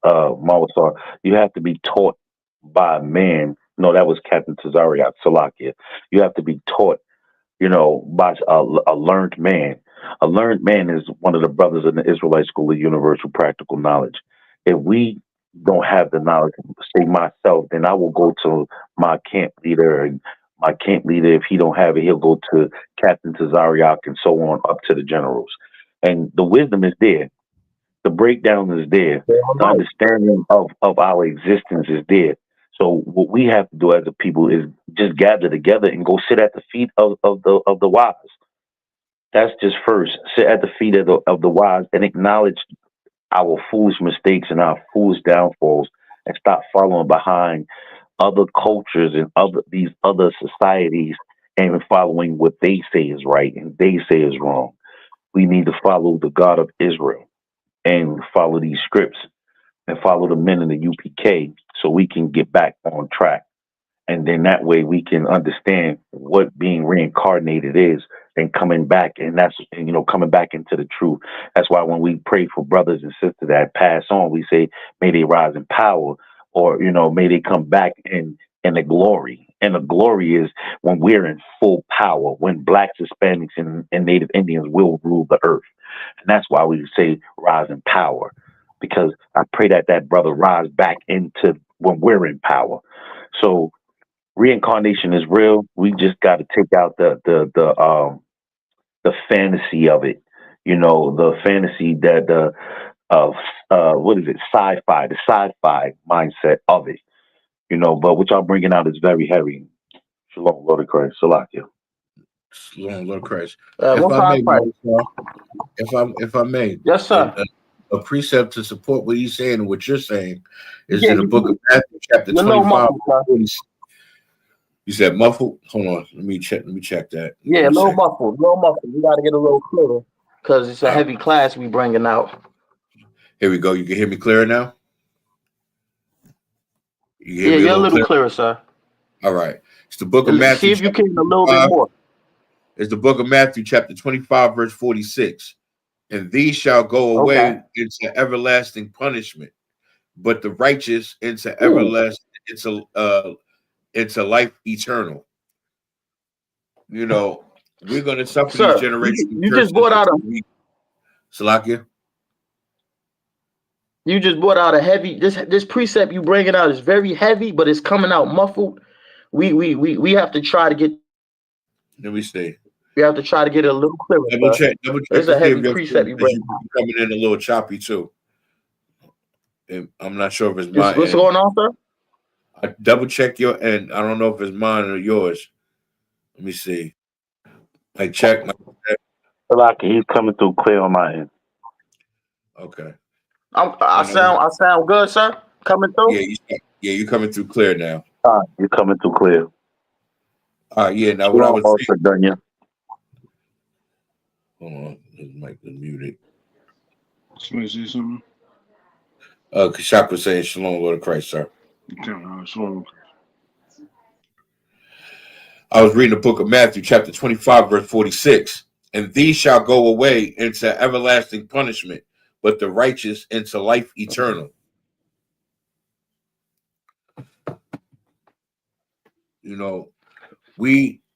Mawasar, you have to be taught by man. No, that was Captain Tazariak Salakia. You have to be taught by a learned man. A learned man is one of the brothers in the Israelite School of Universal Practical Knowledge. If we don't have the knowledge, say myself, then I will go to my camp leader, and my camp leader, if he don't have it, he'll go to Captain Tazariak and so on up to the generals. And the wisdom is there. The breakdown is there. The understanding of our existence is there. So what we have to do as a people is just gather together and go sit at the feet of the wise. That's just first. Sit at the feet of the wise and acknowledge our foolish mistakes and our foolish downfalls, and stop following behind other cultures and these other societies and following what they say is right and they say is wrong. We need to follow the God of Israel and follow these scripts and follow the men in the UPK so we can get back on track. And then that way we can understand what being reincarnated is and coming back. And that's, coming back into the truth. That's why when we pray for brothers and sisters that pass on, we say, may they rise in power, or, may they come back in the glory. And the glory is when we're in full power, when blacks, Hispanics, and Native Indians will rule the earth. And that's why we say rise in power, because I pray that brother rise back into when we're in power. So reincarnation is real. We just got to take out the fantasy of it, the fantasy that what is it, sci-fi, the sci-fi mindset of it, but what y'all bringing out is very heavy. Shalom, Lord of Christ, Salakia. Shalom, Lord of Christ. If I may, yes, sir. A precept to support what he's saying and what you're saying is in the book of Matthew, chapter 25. Muffled, you said muffled? Hold on, let me check that. Yeah, a little muffled. We got to get a little clearer because it's a heavy class we bringing out. Here we go. You can hear me clearer now? You're a little clearer, sir. All right. It's the book of Matthew. See if you can a little bit more. It's the book of Matthew, chapter 25, verse 46. And these shall go away into everlasting punishment, but the righteous into everlasting, into life eternal. We're going to suffer these generations. You just brought out Salakia. You just brought out a heavy. This precept you bringing out is very heavy, but it's coming out muffled. We have to try to get. Let me see. We have to try to get it a little clearer. Double check. It's a heavy precept you bring. Coming in a little choppy too. And I'm not sure if it's mine. What's going on, sir? I double check your end. I don't know if it's mine or yours. Let me see. I check my. He's coming through clear on my end. Okay. I sound good, sir. Coming through. Yeah, you're coming through clear now. You're coming through clear. Yeah. Now what I was saying. Hold on, his mic is muted. Somebody say something? Kashak was saying shalom, Lord of Christ, sir. Shalom. I was reading the book of Matthew, chapter 25, verse 46. And these shall go away into everlasting punishment, but the righteous into life eternal.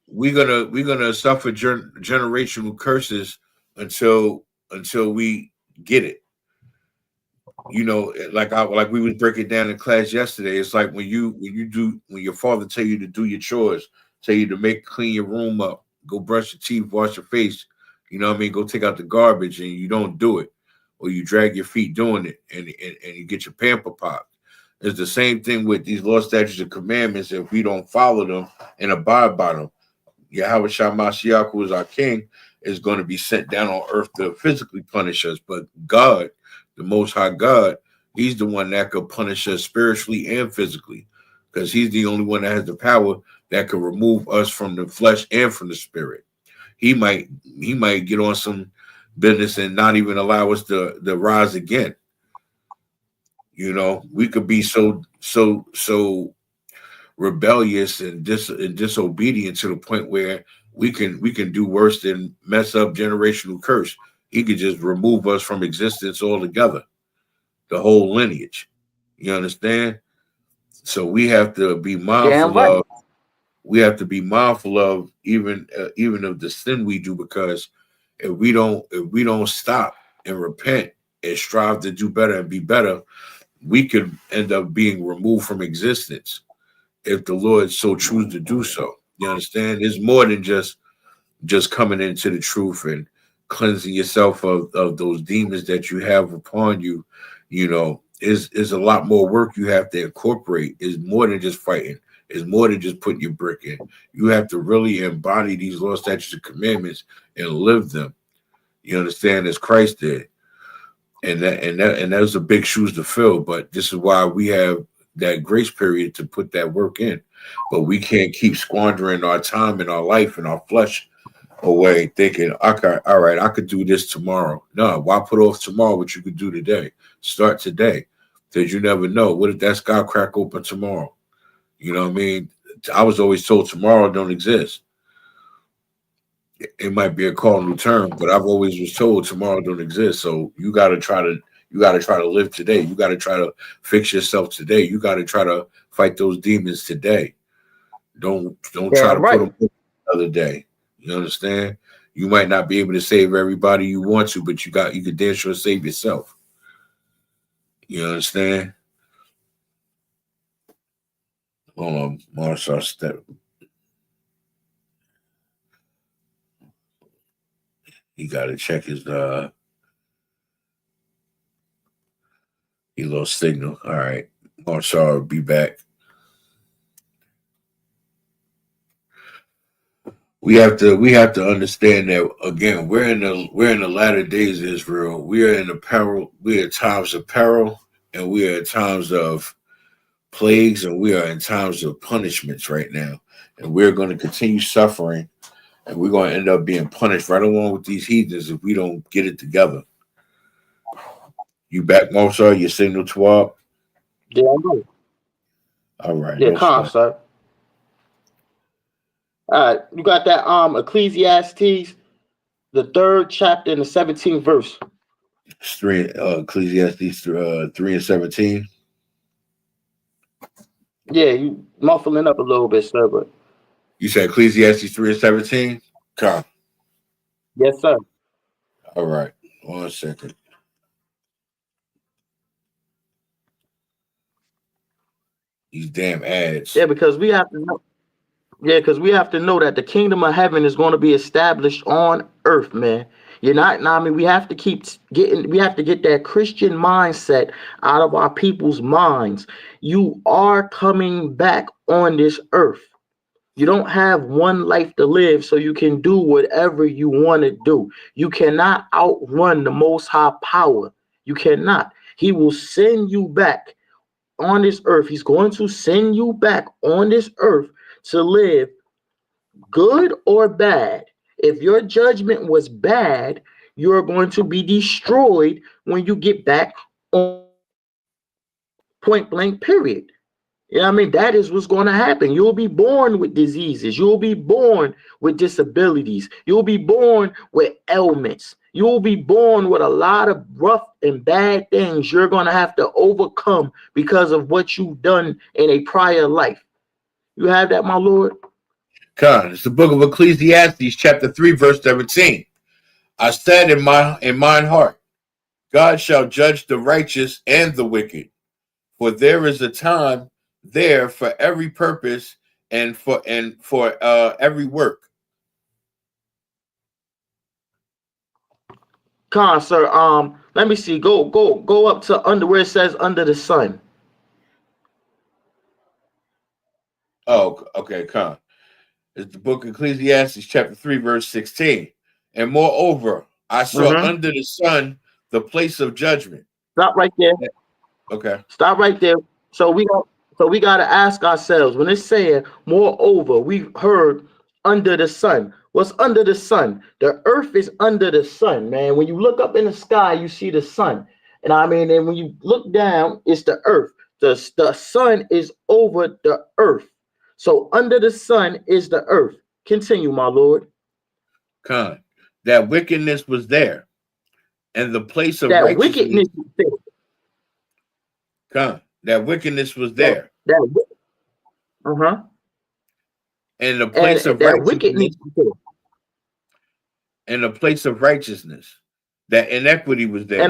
We're gonna suffer generational curses until we get it. Like we was breaking down in class yesterday. It's like when your father tell you to do your chores, tell you to clean your room up, go brush your teeth, wash your face, go take out the garbage, and you don't do it. or you drag your feet doing it, and you get your pamper popped. It's the same thing with these law, statutes, and commandments. If we don't follow them and abide by them, Yahweh Shah Mashiach, who is our king, is going to be sent down on earth to physically punish us. But God, the Most High God, he's the one that could punish us spiritually and physically, because he's the only one that has the power that could remove us from the flesh and from the spirit. He might get on some business and not even allow us to rise again. You know, we could be so rebellious and disobedient to the point where we can do worse than mess up generational curse. He could just remove us from existence altogether, the whole lineage. You understand? So we have to be mindful of. We have to be mindful of even of the sin we do, because if we don't stop and repent and strive to do better and be better, we could end up being removed from existence if the Lord so chooses to do so. You understand? It's more than just coming into the truth and cleansing yourself of those demons that you have upon you. You know, is a lot more work you have to incorporate. It's more than just fighting. It's more than just putting your brick in. You have to really embody these law, statutes, and commandments and live them. You understand, as Christ did. And those are big shoes to fill. But this is why we have that grace period to put that work in. But we can't keep squandering our time and our life and our flesh away thinking, okay, all right, I could do this tomorrow. No, why put off tomorrow what you could do today? Start today, because you never know. What if that sky crack open tomorrow? You know what I mean? I was always told tomorrow don't exist. It might be a call new term, but I've always was told tomorrow don't exist. So you got to try to live today. You got to try to fix yourself today. You got to try to fight those demons today. Don't try to put them another day. You understand? You might not be able to save everybody you want to, but you can damn sure save yourself. You understand? Hold on, Marshall step. He got to check his little signal. All right, Marshall will be back. We have to understand that again. We're in the latter days of Israel. We are in peril. We are at times of peril, and we are at times of plagues, and we are in times of punishments right now. And we're going to continue suffering, and we're going to end up being punished right along with these heathens if we don't get it together. You back, Marshall? Your signal 12? Yeah, I'm good. All right. Yeah, calm, sir. All right, you got that Ecclesiastes, the 3rd chapter and the 17th verse. It's Ecclesiastes 3 and 17. Yeah, you muffling up a little bit, sir, but you said Ecclesiastes 3 and 17? Come. Yes, sir. All right. 1 second. These damn ads. Yeah, because we have to know. Yeah, because we have to know that the kingdom of heaven is going to be established on earth, man. You're not. I mean, we have to get that Christian mindset out of our people's minds. You are coming back on this earth. You don't have one life to live, so you can do whatever you want to do. You cannot outrun the Most High power. You cannot. He will send you back on this earth. He's going to send you back on this earth to live, good or bad. If your judgment was bad, you're going to be destroyed when you get back on point blank, period. You know what I mean? That is what's going to happen. You'll be born with diseases. You'll be born with disabilities. You'll be born with ailments. You'll be born with a lot of rough and bad things you're going to have to overcome because of what you've done in a prior life. You have that, my Lord? God, it's the book of Ecclesiastes, chapter 3, verse 17. I said in mine heart, God shall judge the righteous and the wicked, for there is a time there for every purpose and for every work. Con, sir. Let me see. Go up to under where it says under the sun. Oh, okay, con. It's the book of Ecclesiastes, chapter 3, verse 16. And moreover, I saw under the sun the place of judgment. Stop right there. Okay. Stop right there. So we got to ask ourselves, when it's saying, moreover, we've heard under the sun. What's under the sun? The earth is under the sun, man. When you look up in the sky, you see the sun. And I mean, and when you look down, it's the earth. The sun is over the earth. So under the sun is the earth. Continue, my Lord. Con, that wickedness was there, and the place of that righteousness. Wickedness was there. Con, that wickedness was there. And the place of that righteousness. Wickedness was there. And the place of righteousness. That inequity was there.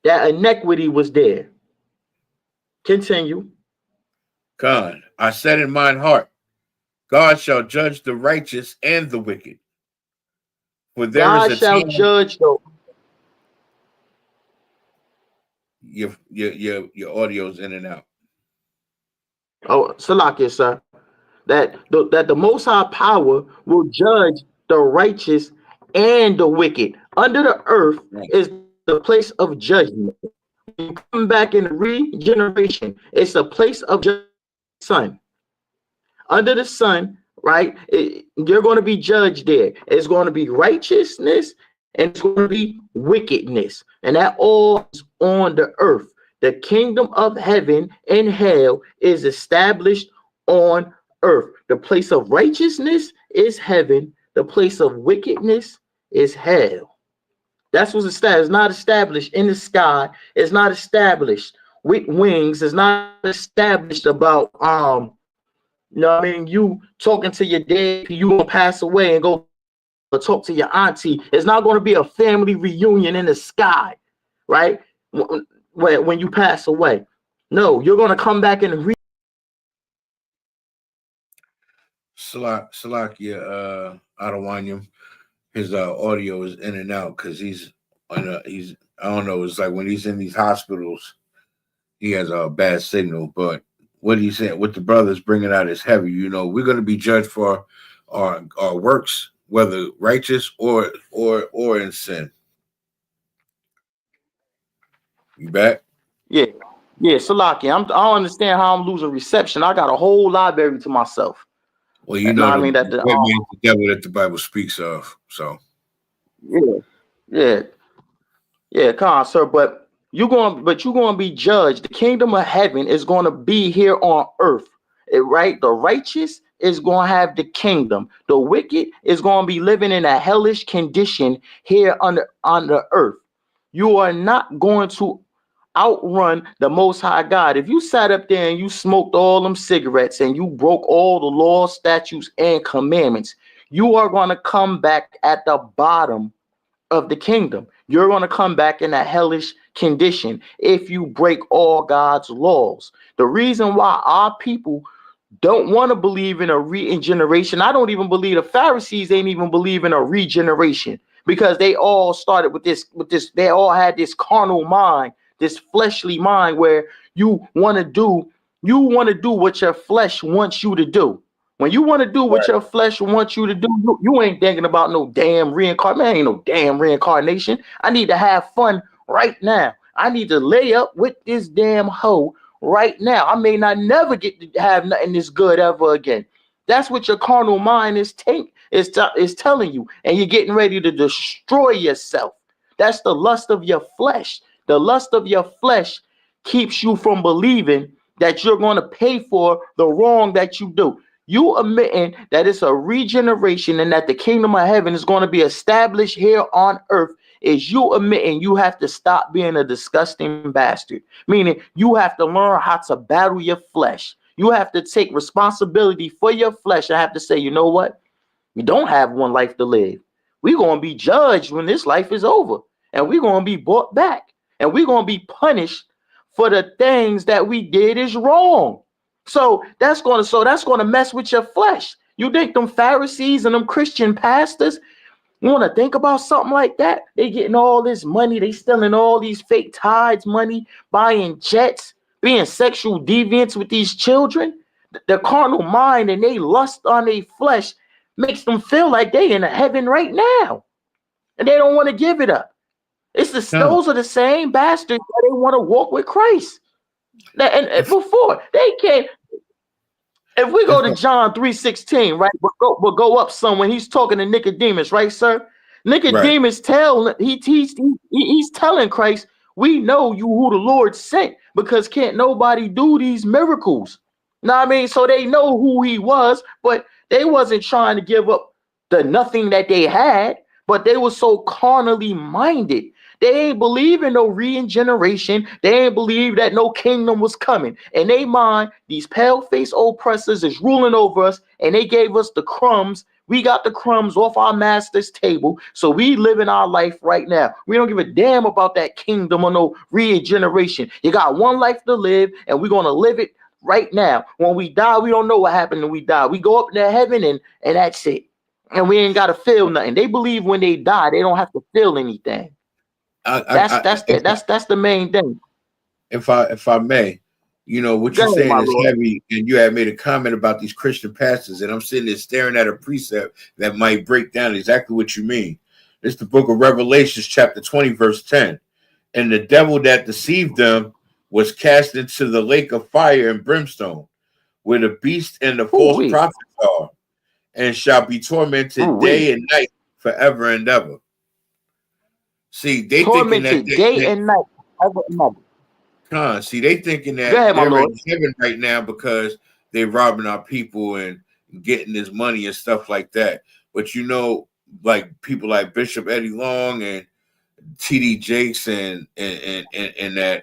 That inequity was there. Continue. Con, I said in mine heart, God shall judge the righteous and the wicked. For there God is a shall time, judge the. Your audio's in and out. Oh, Salakia, sir. That the Most High Power will judge the righteous and the wicked. Under the earth is the place of judgment. You come back in regeneration. It's a place of judgment. Sun. Under the sun, right? You're going to be judged there. It's going to be righteousness and it's going to be wickedness. And that all is on the earth. The kingdom of heaven and hell is established on earth. The place of righteousness is heaven. The place of wickedness is hell. That's what's established. It's not established in the sky. It's not established with wings. It's not established about you know what I mean, you talking to your dad, you gonna pass away and go talk to your auntie. It's not going to be a family reunion in the sky, right? When you pass away. No, you're going to come back and Salakia Adewanyum, his audio is in and out because he's I don't know, it's like when he's in these hospitals, he has a bad signal. But what he's saying, what the brother's bringing out is heavy. You know, we're going to be judged for our works, whether righteous or in sin. You back? Yeah, Salaki. I don't understand how I'm losing reception. I got a whole library to myself. Well, you know, I mean that the devil that the Bible speaks of. So, yeah, come on, sir. But you're going to be judged. The kingdom of heaven is going to be here on earth, right? The righteous is going to have the kingdom. The wicked is going to be living in a hellish condition here on the earth. You are not going to outrun the Most High God. If you sat up there and you smoked all them cigarettes and you broke all the laws, statutes, and commandments, you are going to come back at the bottom of the kingdom. You're going to come back in a hellish condition if you break all God's laws. The reason why our people don't want to believe in a regeneration, I don't even believe the Pharisees ain't even believe in a regeneration, because they all started with this, they all had this carnal mind, this fleshly mind, where you want to do what your flesh wants you to do. When you want to do what your flesh wants you to do, you ain't thinking about no damn reincarnation. Man, ain't no damn reincarnation. I need to have fun right now. I need to lay up with this damn hoe right now. I may not never get to have nothing this good ever again. That's what your carnal mind is telling you, and you're getting ready to destroy yourself. That's the lust of your flesh. The lust of your flesh keeps you from believing that you're going to pay for the wrong that you do. You admitting that it's a regeneration and that the kingdom of heaven is going to be established here on earth is you admitting you have to stop being a disgusting bastard. Meaning you have to learn how to battle your flesh. You have to take responsibility for your flesh and have to say, you know what? We don't have one life to live. We're going to be judged when this life is over. And we're going to be brought back. And we're going to be punished for the things that we did is wrong. So that's going to mess with your flesh. You think them Pharisees and them Christian pastors, You want to think about something like that? They getting all this money. They stealing all these fake tides money, buying jets, being sexual deviants with these children. The carnal mind and they lust on their flesh makes them feel like they in a heaven right now. And they don't want to give it up. Those are the same bastards that they want to walk with Christ. And before they can't. If we go to John 3:16, right, we'll go up some when he's talking to Nicodemus, right, sir? Nicodemus he's telling Christ, we know you who the Lord sent because can't nobody do these miracles. Know what I mean? So they know who he was, but they wasn't trying to give up the nothing that they had, but they were so carnally minded. They ain't believe in no regeneration. They ain't believe that no kingdom was coming. And they mind these pale-faced oppressors is ruling over us, and they gave us the crumbs. We got the crumbs off our master's table, so we live in our life right now. We don't give a damn about that kingdom or no regeneration. You got one life to live, and we're going to live it right now. When we die, we don't know what happened when we die. We go up to heaven, and that's it. And we ain't got to feel nothing. They believe when they die, they don't have to feel anything. That's the main thing. If I may, you know what you're saying is heavy, and you had made a comment about these Christian pastors, and I'm sitting there staring at a precept that might break down exactly what you mean. It's the book of Revelations, chapter 20, verse 10. And the devil that deceived them was cast into the lake of fire and brimstone, where the beast and the false prophets are, and shall be tormented day and night forever and ever. See, they thinking that day and night. See, they thinking that they're in heaven right now because they're robbing our people and getting this money and stuff like that. But you know, like people like Bishop Eddie Long and T.D. Jakes and that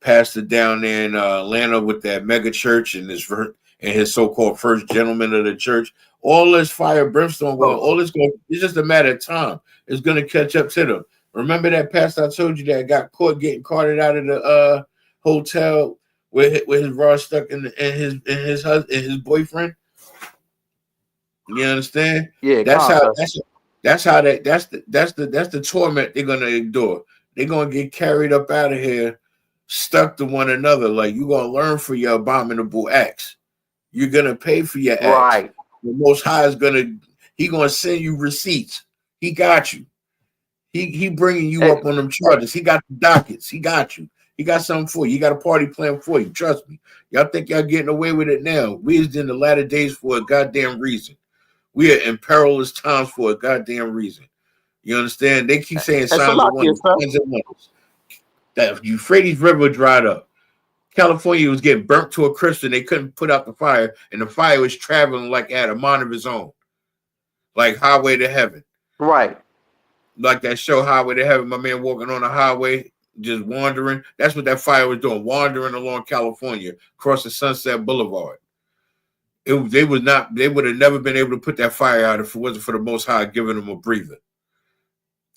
pastor down there in Atlanta with that mega church and his so-called first gentleman of the church, all this fire, brimstone, all this going. It's just a matter of time. It's going to catch up to them. Remember that pastor I told you that got caught getting carted out of the hotel with his rod stuck in his boyfriend. You understand? Yeah, that's the torment they're gonna endure. They're gonna get carried up out of here, stuck to one another. Like you're gonna learn for your abominable acts. You're gonna pay for your acts. Right. The Most High is gonna send you receipts. He got you. He bringing you up on them charges. He got the dockets. He got you. He got something for you. He got a party plan for you. Trust me. Y'all think y'all getting away with it now. We is in the latter days for a goddamn reason. We are in perilous times for a goddamn reason. You understand? They keep saying signs of wonders. That Euphrates River dried up. California was getting burnt to a crisp and they couldn't put out the fire, and the fire was traveling like at a mind of its own. Like Highway to Heaven. Right. Like that show Highway to Heaven, my man walking on the highway, just wandering. That's what that fire was doing, wandering along California, across the Sunset Boulevard. They would have never been able to put that fire out if it wasn't for the Most High giving them a breather.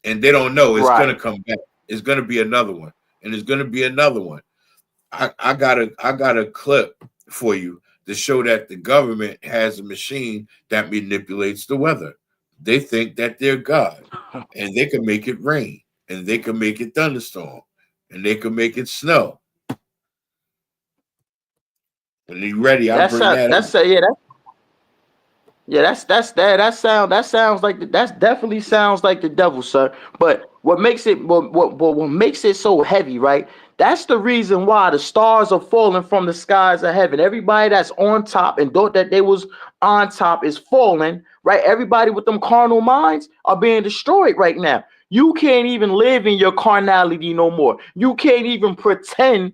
And they don't know it's gonna come back. It's gonna be another one, and it's gonna be another one. I got a clip for you to show that the government has a machine that manipulates the weather. They think that they're God, and they can make it rain, and they can make it thunderstorm, and they can make it snow. When you're ready, I'll bring that up. That sounds like that definitely sounds like the devil, sir. But what makes it so heavy, right? That's the reason why the stars are falling from the skies of heaven. Everybody that's on top and thought that they was on top is falling, right? Everybody with them carnal minds are being destroyed right now. You can't even live in your carnality no more. You can't even pretend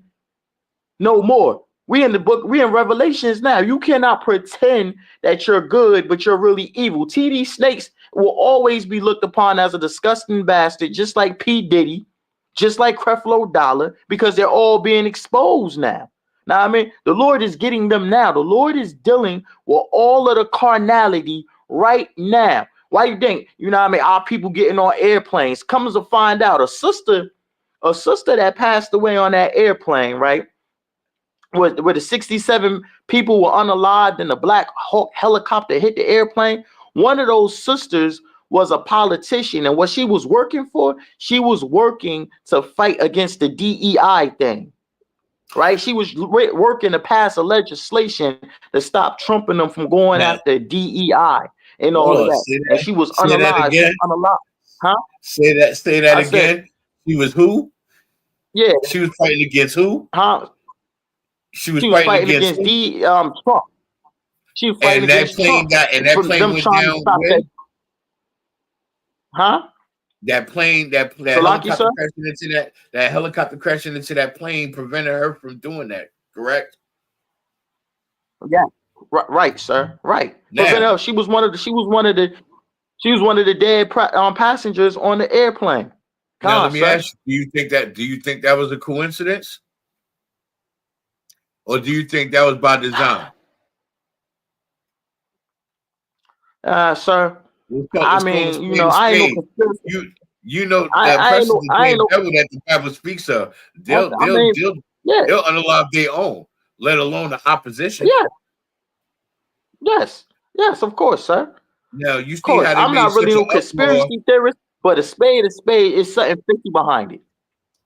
no more. We in Revelations now. You cannot pretend that you're good, but you're really evil. TD Snakes will always be looked upon as a disgusting bastard, just like P. Diddy, just like Creflo Dollar, because they're all being exposed now. Now, I mean, the Lord is getting them now. The Lord is dealing with all of the carnality right now. Why you think, you know what I mean, our people getting on airplanes? Comes to find out, a sister that passed away on that airplane, right? Where the 67 people were unalived and the Black Hawk helicopter hit the airplane. One of those sisters was a politician, and what she was working for, she was working to fight against the DEI thing, right? She was working to pass a legislation to stop Trump and them from going Now, after DEI and all hold of on, that. And she was say that unalive. She was again. unalive. Huh? Say that I again. said, She was who? yeah. She was fighting against who? Huh? She was She was fighting fighting against against Trump. She was fighting and that against plane Trump that from plane them went trying to down stop where? that. Huh? That plane, that Salaki, sir? helicopter crashing into that helicopter crashing into that plane prevented her from doing that, correct? Yeah. Right, sir. Right. Now, She was one of the dead passengers on the airplane. now let me Sir. ask you, do you think that was a coincidence? Or do you think that was by design? Sir. I mean, you know, I ain't no conspiracy. You know that I ain't person no, the I ain't same no. devil that the Bible speaks of. They'll I mean, yeah, unalive their own, let alone the opposition. yeah, yes, of course, sir. Now you Of see course, how they I'm made not really such an no uproar. conspiracy theorist, but a spade is something fishy behind it.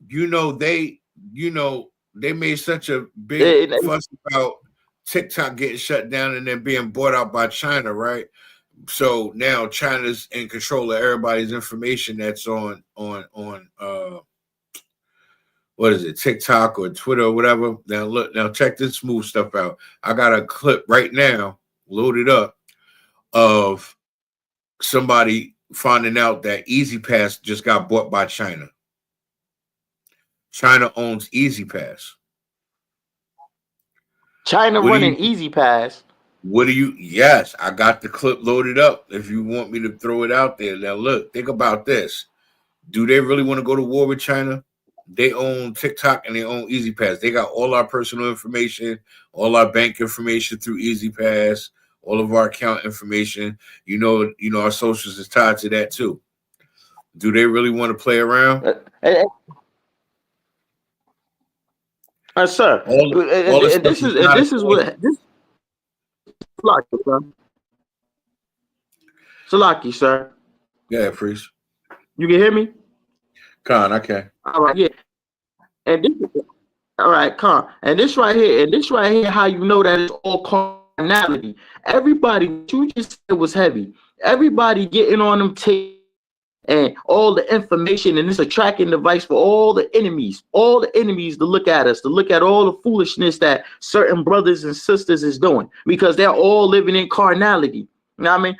You know they made such a big fuss about TikTok getting shut down and then being bought out by China, right? So now China's in control of everybody's information that's on what is it, TikTok or Twitter or whatever. Now check this smooth stuff out. I got a clip right now loaded up of somebody finding out that Easy Pass just got bought by China. China owns Easy Pass. China running Easy Pass. Yes, I got the clip loaded up. If you want me to throw it out there. Now look, think about this. Do they really want to go to war with China? They own TikTok and they own Easy Pass. They got all our personal information, all our bank information through Easy Pass, all of our account information. You know, our socials is tied to that too. Do they really want to play around? Sir. This is what Salaki, sir. Yeah, priest. You can hear me? Khan, I can. All right, yeah. And this, all right, Con. And this right here, how you know that it's all carnality. Everybody, what you just said was heavy. Everybody getting on them tapes and all the information, and it's a tracking device for all the enemies to look at us, to look at all the foolishness that certain brothers and sisters is doing, because they're all living in carnality. You know what I mean?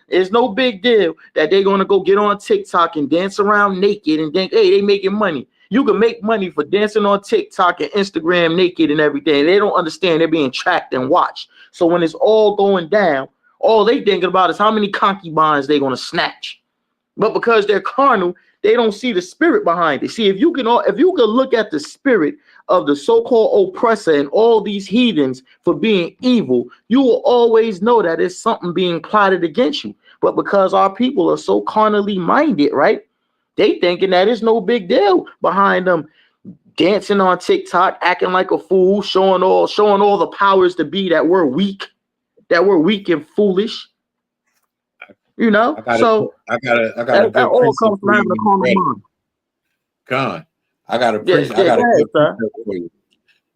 It's no big deal that they're gonna go get on TikTok and dance around naked and think, hey, they making money. You can make money for dancing on TikTok and Instagram naked and everything. They don't understand they're being tracked and watched. So when it's all going down, all they thinking about is how many concubines they're gonna snatch. But because they're carnal, they don't see the spirit behind it. See, if you can look at the spirit of the so-called oppressor and all these heathens for being evil, you will always know that it's something being plotted against you. But because our people are so carnally minded, right? They thinking that it's no big deal behind them dancing on TikTok, acting like a fool, showing all the powers to be that we're weak and foolish. You know, I got a good all comes from having a carnal mind. God, I got a good precept for you.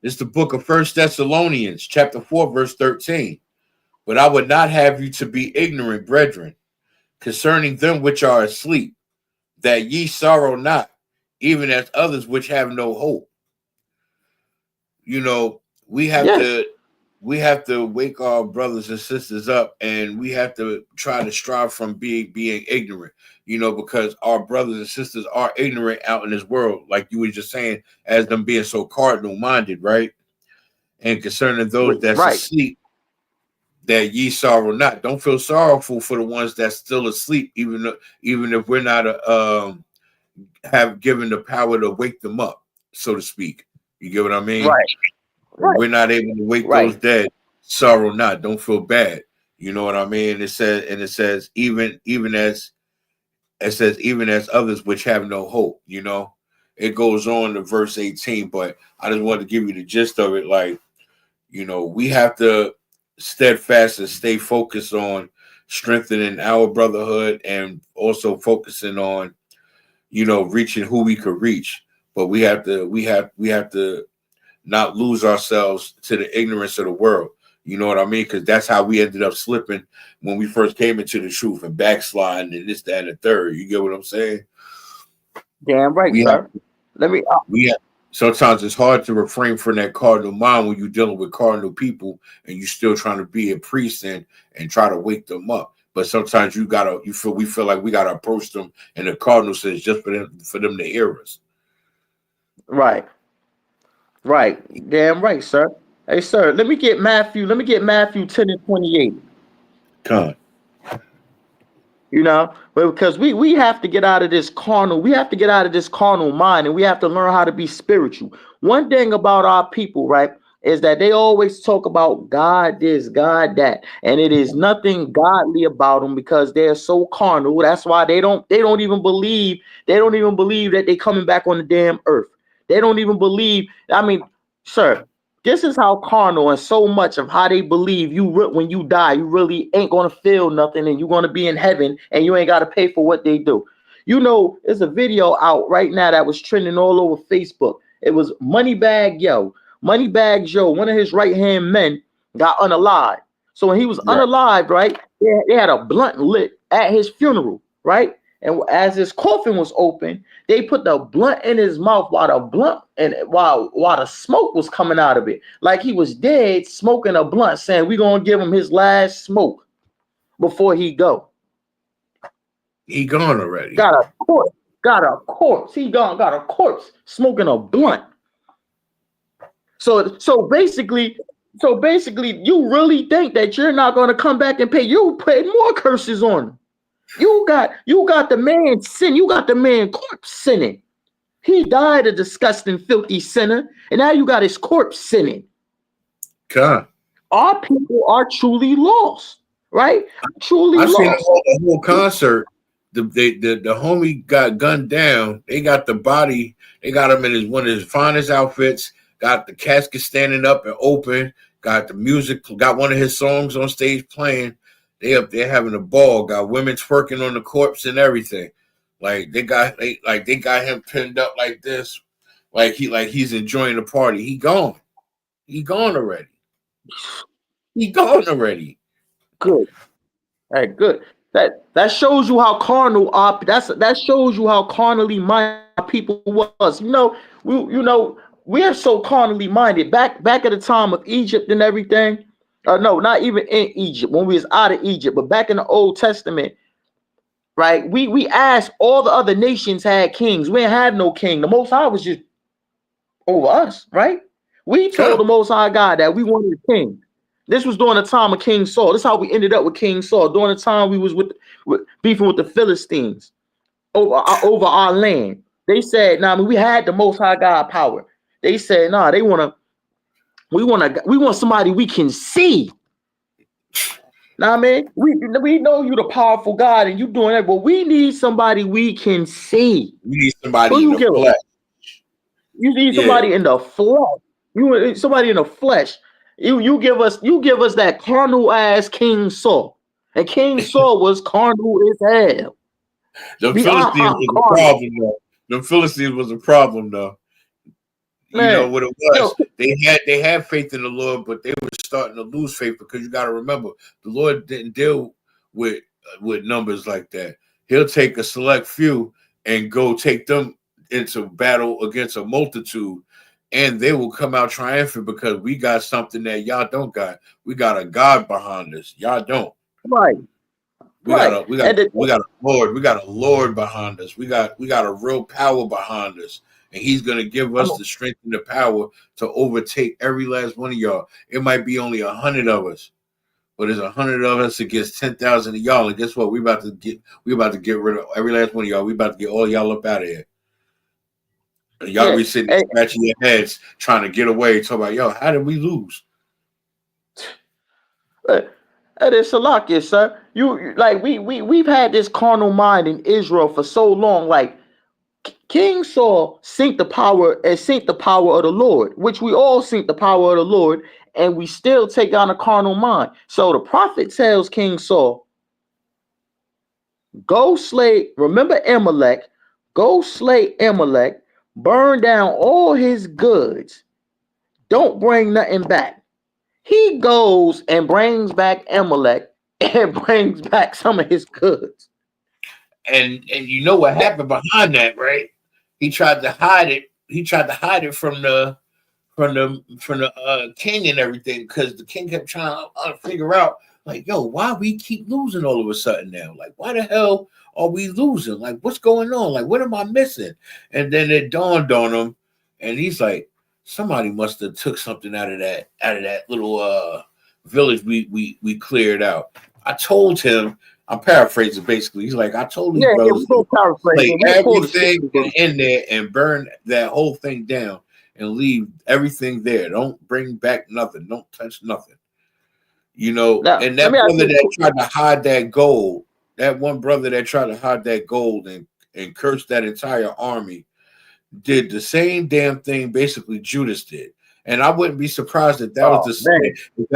It's the book of 1 Thessalonians, chapter 4, verse 13. But I would not have you to be ignorant, brethren, concerning them which are asleep, that ye sorrow not, even as others which have no hope. You know, we have to wake our brothers and sisters up, and we have to try to strive from being ignorant, you know, because our brothers and sisters are ignorant out in this world, like you were just saying, as them being so cardinal minded, right? And concerning those that's asleep, that ye sorrow not. Don't feel sorrowful for the ones that's still asleep, even if we're not have given the power to wake them up, so to speak. You get what I mean? Right. We're not able to wake those dead. Sorrow not. Don't feel bad. You know what I mean? It says even as others which have no hope. You know, it goes on to verse 18. But I just wanted to give you the gist of it. Like, you know, we have to steadfast and stay focused on, strengthening our brotherhood and also focusing on, reaching who we could reach. But we have to not lose ourselves to the ignorance of the world. You know what I mean? Because that's how we ended up slipping when we first came into the truth and backsliding and this, that, and the third. You get what I'm saying? Damn right, sir. Sometimes it's hard to refrain from that cardinal mind when you're dealing with cardinal people and you're still trying to be a priest and try to wake them up. But sometimes we feel like we gotta approach them in the cardinal sense just for them to hear us. Right. Damn right, sir. Hey, sir, let me get Matthew 10 and 28. Come. Because we have to get out of this carnal, mind, and we have to learn how to be spiritual. One thing about our people, right, is that they always talk about God this, God that, and it is nothing godly about them because they're so carnal. That's why they don't even believe that they're coming back on the damn earth. They don't even believe. I mean, sir, this is how carnal and so much of how they believe when you die, you really ain't going to feel nothing and you're going to be in heaven and you ain't got to pay for what they do. There's a video out right now that was trending all over Facebook. It was Moneybag Yo, one of his right-hand men got unalived. So when he was unalived, right, they had a blunt lit at his funeral, right? And as his coffin was open, they put the blunt in his mouth while the smoke was coming out of it. Like he was dead, smoking a blunt, saying, we're going to give him his last smoke before he go. He gone already. Got a corpse. He gone, got a corpse, smoking a blunt. So basically, you really think that you're not going to come back and pay? You put more curses on him. You got the man sin. You got the man corpse sinning. He died a disgusting, filthy sinner, and now you got his corpse sinning. God, our people are truly lost, right? Truly lost. I've seen the whole concert. The homie got gunned down. They got the body. They got him in one of his finest outfits. Got the casket standing up and open. Got the music. Got one of his songs on stage playing. They up there having a ball. Got women twerking on the corpse and everything. Like they got him pinned up like this, like he's enjoying the party. He gone. He gone already. Good. Hey, good. That shows you how carnal that shows you how carnally minded people was. We are so carnally minded. Back at the time of Egypt and everything. No, not even in Egypt, when we was out of Egypt, but back in the Old Testament, right? We asked, all the other nations had kings. We didn't have no king. The Most High was just over us, right? We told the Most High God that we wanted a king. This was during the time of King Saul. This is how we ended up with King Saul. During the time we was with beefing with the Philistines over our land. They said, we had the Most High God power. They said, we want somebody we can see. We know you the powerful God and you doing that, but we need somebody we can see. We need somebody in the flesh. You need somebody in the flesh. You need somebody in the flesh. You give us that carnal ass King Saul. And King Saul was carnal as hell. The Philistines was a problem though. Man, you know what it was? They had faith in the Lord, but they were starting to lose faith because you got to remember the Lord didn't deal with numbers like that. He'll take a select few and go take them into battle against a multitude, and they will come out triumphant because we got something that y'all don't got. We got a God behind us. Y'all don't. Right. We got a Lord. We got a Lord behind us. We got a real power behind us. And he's going to give us the strength and the power to overtake every last one of y'all. It might be only 100 of us, but there's 100 of us against 10,000 of y'all. And guess what? We about to get rid of every last one of y'all. We about to get all y'all up out of here. And y'all be sitting scratching your heads trying to get away. Talking about, yo, how did we lose? That is Salakia, sir. We've had this carnal mind in Israel for so long. Like, King Saul synced the power of the Lord, which we all sync the power of the Lord, and we still take on a carnal mind. So the prophet tells King Saul, Go slay, remember Amalek, go slay Amalek, burn down all his goods. Don't bring nothing back. He goes and brings back Amalek and brings back some of his goods. And you know what happened behind that, right? He tried to hide it. He tried to hide it from the king and everything, because the king kept trying to figure out, like, yo, why we keep losing all of a sudden now? Like, why the hell are we losing? Like, what's going on? Like, what am I missing? And then it dawned on him, and he's like, somebody must have took something out of that little village we cleared out. I told him, I'm paraphrasing basically. He's like, I told these brothers, like, everything in there and burn that whole thing down and leave everything there. Don't bring back nothing. Don't touch nothing. You know, now, and that brother that tried to hide that gold, that one brother that tried to hide that gold and cursed that entire army, did the same damn thing basically Judas did. And I wouldn't be surprised if that was the same.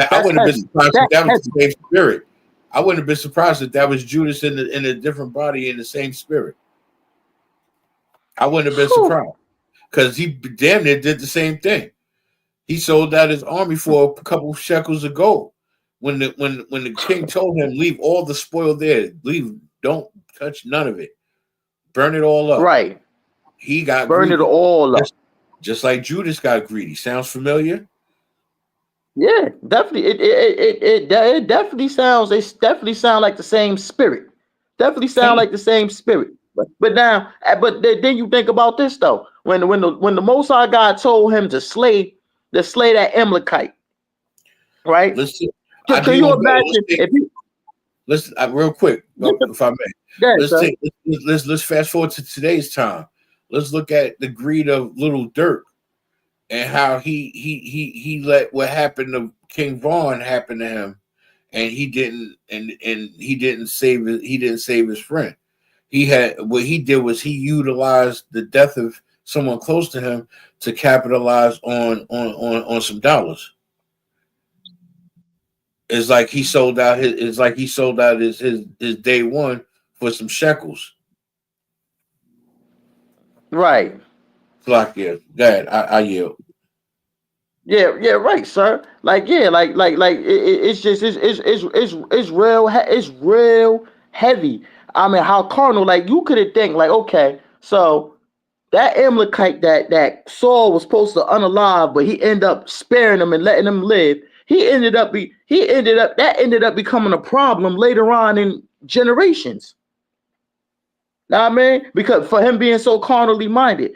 I wouldn't have been surprised if that was the same spirit. I wouldn't have been surprised if that was Judas in a different body in the same spirit. I wouldn't have been surprised, because he damn near did the same thing. He sold out his army for a couple shekels of gold. When the king told him, leave all the spoil there, leave, don't touch none of it, burn it all up. Right. He got burn greedy. It all up. Just like Judas got greedy. Sounds familiar? Yeah, definitely. It definitely sounds. It definitely sound like the same spirit. Definitely sound like the same spirit. But then you think about this though. When the Most High God told him to slay that Amalekite, right? Listen, can you imagine if he? Listen, real quick, if I may. Let's fast forward to today's time. Let's look at the greed of Little Dirk and how he let what happened to King Vaughn happen to him, and he didn't save his friend. What he did was he utilized the death of someone close to him to capitalize on some dollars. It's like he sold out his day one for some shekels. Right. Like, yeah, go ahead. I yield. Yeah, right, sir. It's just it's real heavy. I mean, how carnal. Like, you could think, like, okay, so that Amalekite that Saul was supposed to unalive, but he ended up sparing him and letting him live. That ended up becoming a problem later on in generations. Know what I mean? Because for him being so carnally minded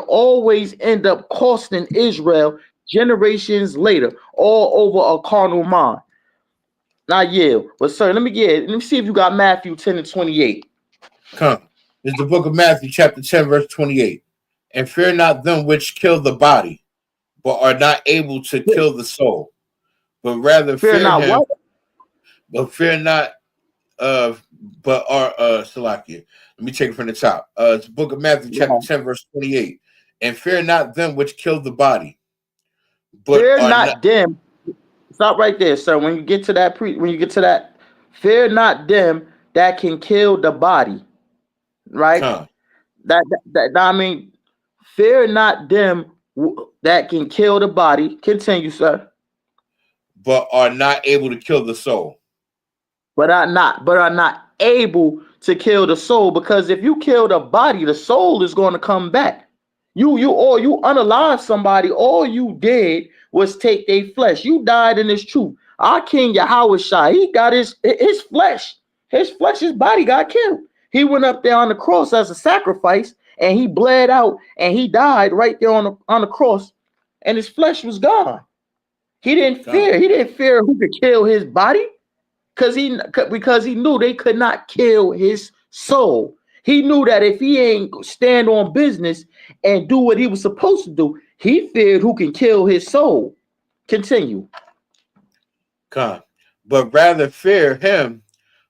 always end up costing Israel generations later, all over a carnal mind. Now, yeah, but sir, let me see if you got Matthew 10 and 28. Come. It's the book of Matthew, chapter 10, verse 28. And fear not them which kill the body, but are not able to kill the soul, but rather fear not him. What? But fear not. But are Salakia. Let me take it from the top. It's the book of Matthew, chapter 10, verse 28. And fear not them which kill the body, but fear not them. Stop right there, sir. When you get to that, fear not them that can kill the body. Right? That I mean, fear not them that can kill the body. Continue, sir. But are not able to kill the soul. But are not able to kill the soul, because if you kill the body, the soul is going to come back. You unalive somebody, all you did was take their flesh. You died in this truth. Our King Yahawashi, he got his flesh. His body got killed. He went up there on the cross as a sacrifice, and he bled out, and he died right there on the cross, and his flesh was gone. He didn't fear who could kill his body. Because he knew they could not kill his soul. He knew that if he ain't stand on business and do what he was supposed to do, he feared who can kill his soul. Continue. But rather fear him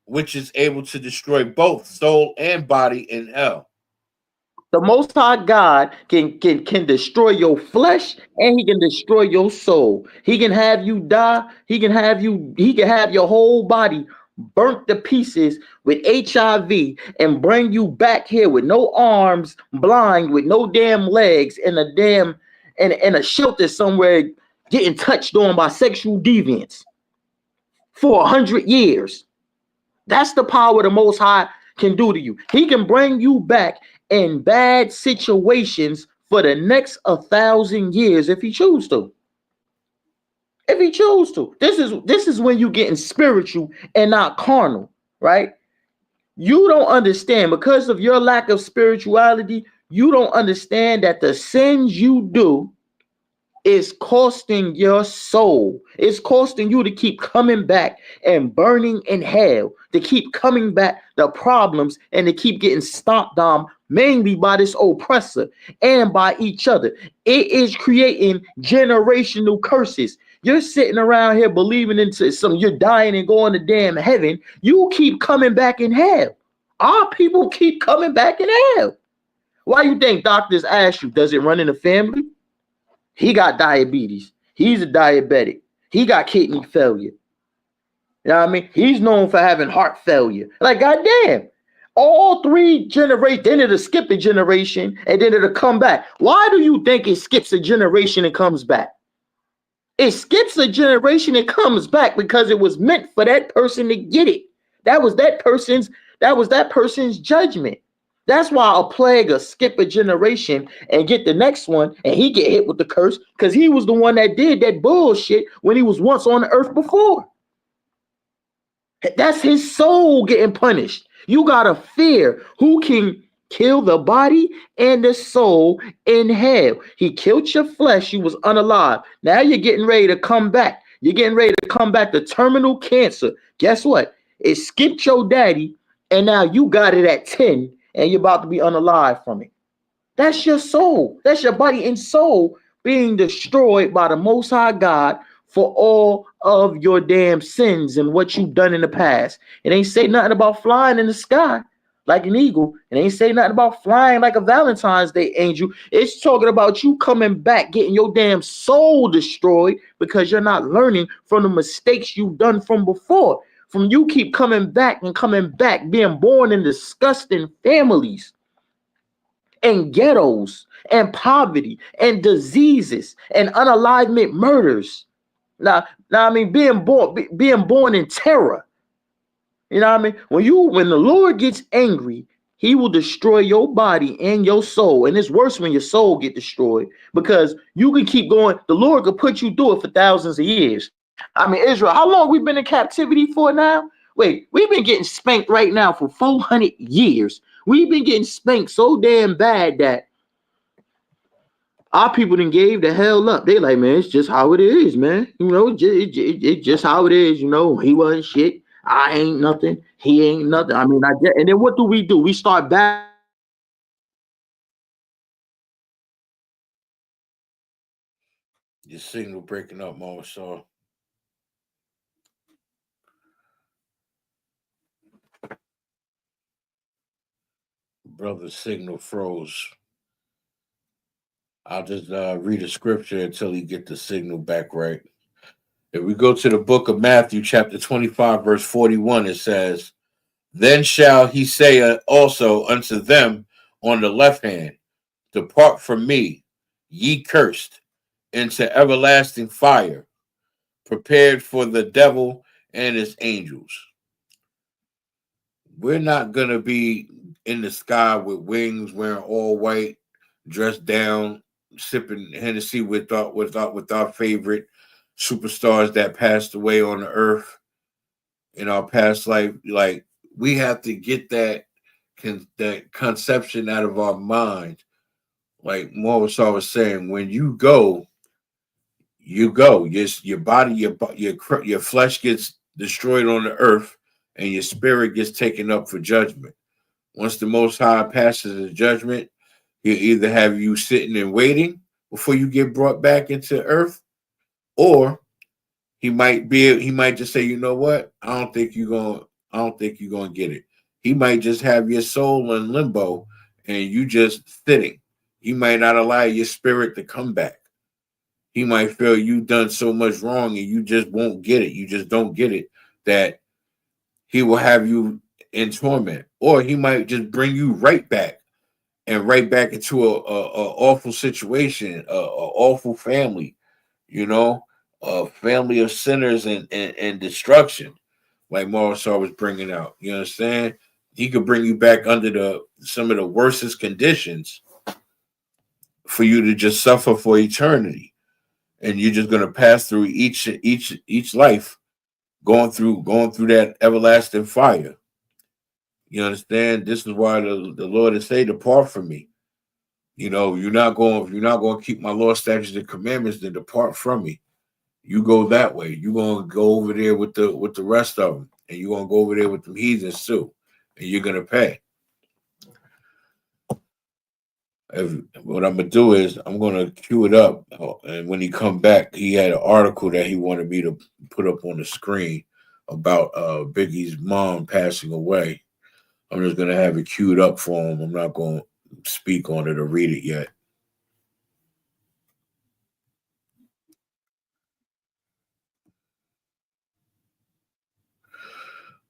which is able to destroy both soul and body in hell. The Most High God can destroy your flesh, and he can destroy your soul. He can have you die. He can have your whole body burnt to pieces with HIV and bring you back here with no arms, blind, with no damn legs, in a damn in a shelter somewhere getting touched on by sexual deviants for 100 years. That's the power the Most High can do to you. He can bring you back in bad situations for the next 1,000 years if he chooses to. If he chooses to. This is when you getting spiritual and not carnal, right? You don't understand because of your lack of spirituality. You don't understand that the sins you do is costing your soul. It's costing you to keep coming back and burning in hell, to keep coming back the problems and to keep getting stomped on mainly by this oppressor and by each other. It is creating generational curses. You're sitting around here believing into some, you're dying and going to damn heaven. You keep coming back in hell. Our people keep coming back in hell. Why you think doctors ask you, does it run in the family? He got diabetes. He's a diabetic. He got kidney failure. You know what I mean? He's known for having heart failure. Like, goddamn. All 3 generations, then it'll skip a generation and then it'll come back. Why do you think it skips a generation and comes back? It skips a generation and comes back because it was meant for that person to get it. That was that person's judgment. That's why a plague will skip a generation and get the next one, and he get hit with the curse because he was the one that did that bullshit when he was once on the earth before. That's his soul getting punished. You gotta fear who can kill the body and the soul in hell. He killed your flesh, you was unalive. Now you're getting ready to come back. You're getting ready to come back to terminal cancer. Guess what? It skipped your daddy, and now you got it at 10. And you're about to be unalive from it. That's your soul. That's your body and soul being destroyed by the Most High God for all of your damn sins and what you've done in the past. It ain't say nothing about flying in the sky like an eagle. It ain't say nothing about flying like a Valentine's Day angel. It's talking about you coming back, getting your damn soul destroyed because you're not learning from the mistakes you've done from before. From you keep coming back and coming back, being born in disgusting families and ghettos and poverty and diseases and unalivement murders. Now I mean, being born in terror. You know what I mean? When the Lord gets angry, he will destroy your body and your soul. And it's worse when your soul get destroyed because you can keep going. The Lord could put you through it for thousands of years. I mean, Israel, how long we been in captivity for now? Wait, we've been getting spanked right now for 400 years. We've been getting spanked so damn bad that our people done gave the hell up. They like, man, it's just how it is, man. You know, it's just how it is. You know, he wasn't shit. I ain't nothing. He ain't nothing. I mean, and then what do? We start back. Your signal breaking up, Marshall. Brother's signal froze. I'll just read a scripture until he get the signal back right. If we go to the book of Matthew, chapter 25, verse 41, it says, "Then shall he say also unto them on the left hand, Depart from me, ye cursed, into everlasting fire, prepared for the devil and his angels." We're not going to be in the sky with wings, wearing all white, dressed down, sipping Hennessy with our favorite superstars that passed away on the earth in our past life. Like, we have to get that conception out of our mind. Like Morrisall was saying, when you go, you go. Your body, your flesh gets destroyed on the earth, and your spirit gets taken up for judgment. Once the Most High passes the judgment, he'll either have you sitting and waiting before you get brought back into earth, or he might just say, you know what? I don't think you're gonna get it. He might just have your soul in limbo and you just sitting. He might not allow your spirit to come back. He might feel you done so much wrong and you just won't get it. You just don't get it, that he will have you in torment, or he might just bring you right back and right back into a awful situation, a awful family, you know, a family of sinners and destruction, like Marisol was bringing out. You understand? He could bring you back under some of the worstest conditions for you to just suffer for eternity, and you're just gonna pass through each life going through that everlasting fire. You understand? This is why the Lord has said, "Depart from me." You know, you're not going to keep my law, statutes, and commandments. Then depart from me. You go that way. You're gonna go over there with the rest of them, and you're gonna go over there with the heathens too, and you're gonna pay. What I'm gonna do is I'm gonna cue it up, and when he come back, he had an article that he wanted me to put up on the screen about Biggie's mom passing away. I'm just gonna have it queued up for him. I'm not gonna speak on it or read it yet.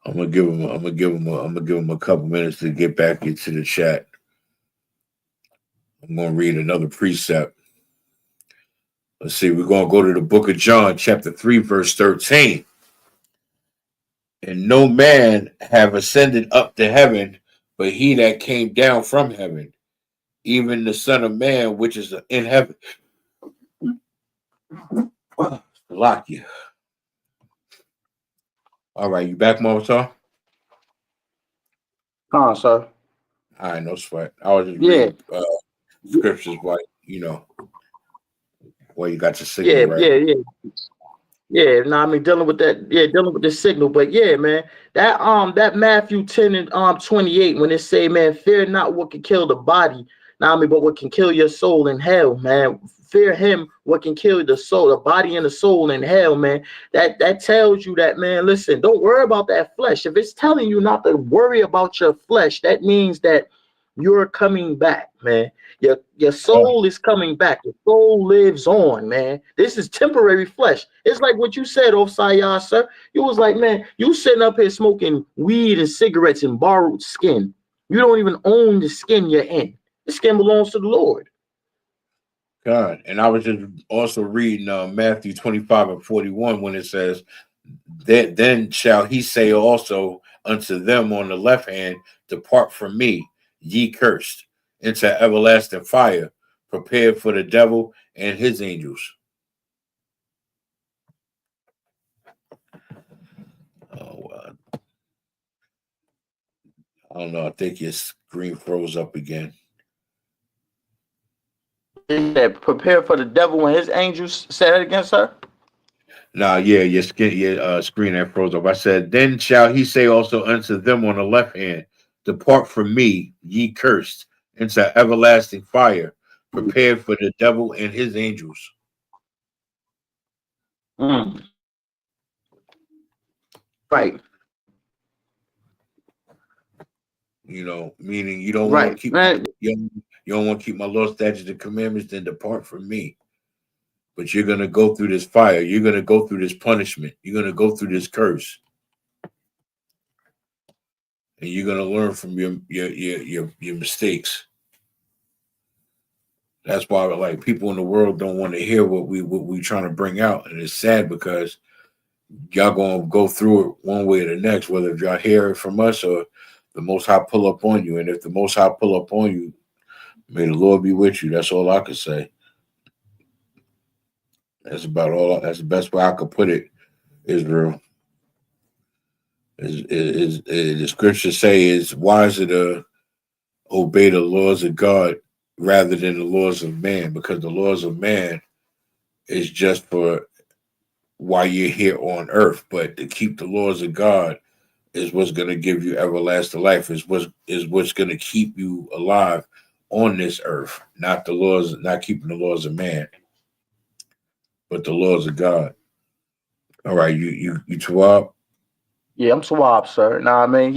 I'm gonna give him a couple minutes to get back into the chat. I'm gonna read another precept. Let's see, we're gonna go to the book of John, chapter 3, verse 13. And no man have ascended up to heaven, but he that came down from heaven, even the Son of Man, which is in heaven. Lock you. All right, you back, Mama? Sir. All right, no sweat. I was just reading scriptures while you got your signal right. Yeah, no, I mean dealing with the signal, but yeah, man, that Matthew 10 and 28, when it say, man, fear not what can kill the body, now I mean, but what can kill your soul in hell, man. Fear him what can kill the soul, the body and the soul in hell, man. That tells you that, man, listen, don't worry about that flesh. If it's telling you not to worry about your flesh, that means that you're coming back, man. Your soul is coming back. Your soul lives on, man. This is temporary flesh. It's like what you said, Osaya, sir. You was like, man, you sitting up here smoking weed and cigarettes and borrowed skin. You don't even own the skin you're in. The skin belongs to the Lord. God. And I was just also reading Matthew 25 and 41 when it says, that then shall he say also unto them on the left hand, depart from me, ye cursed, into everlasting fire, prepared for the devil and his angels. Oh, I don't know. I think your screen froze up again. That prepare for the devil and his angels. Say that again, sir. Nah, yeah, your screen that froze up. I said, then shall he say also unto them on the left hand, depart from me, ye cursed, into everlasting fire, prepared for the devil and his angels. Right. You know, meaning you don't want to keep you don't want to keep my law, statutes, and commandments, then depart from me. But you're gonna go through this fire. You're gonna go through this punishment. You're gonna go through this curse, and you're gonna learn from your mistakes. That's why, like, people in the world don't want to hear what we trying to bring out, and it's sad because y'all gonna go through it one way or the next, whether y'all hear it from us or the Most High pull up on you. And if the Most High pull up on you, may the Lord be with you. That's all I could say. That's about all. That's the best way I could put it. Israel. Is the scriptures say is wiser to obey the laws of God rather than the laws of man, because the laws of man is just for while you're here on earth, but to keep the laws of God is what's going to give you everlasting life, is what's going to keep you alive on this earth, not the laws, not keeping the laws of man, but the laws of God. All right, you Tawab? Yeah, I'm Swab, sir. Nah, man,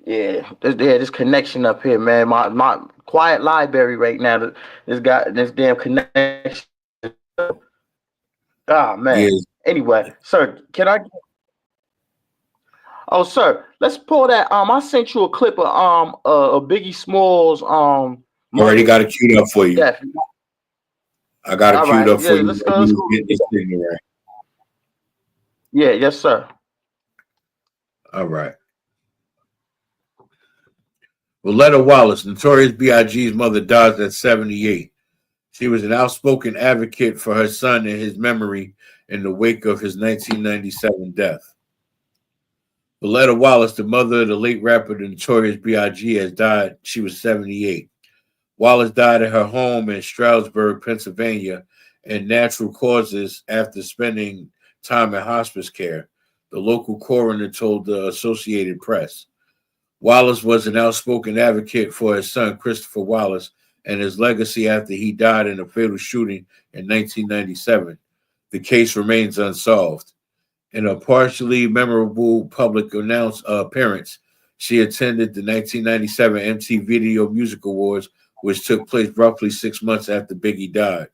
this connection up here, man. My quiet library right now. This damn connection. Ah, man. Yes. Anyway, sir, can I? Oh, sir, let's pull that. I sent you a clip of Biggie Smalls Already mother got it queued up for you. death. I got it All queued right, up yeah, for you. let's You go. get this thing right. Yeah, yes, sir. All right. Willetta Wallace, Notorious B.I.G.'s mother, dies at 78. She was an outspoken advocate for her son and his memory in the wake of his 1997 death. Willetta Wallace, the mother of the late rapper the Notorious B.I.G., has died. She was 78. Wallace died at her home in Stroudsburg, Pennsylvania, in natural causes after spending time in hospice care, the local coroner told the Associated Press. Wallace was an outspoken advocate for his son, Christopher Wallace, and his legacy after he died in a fatal shooting in 1997. The case remains unsolved. In a partially memorable public appearance, she attended the 1997 MTV Video Music Awards, which took place roughly 6 months after Biggie died.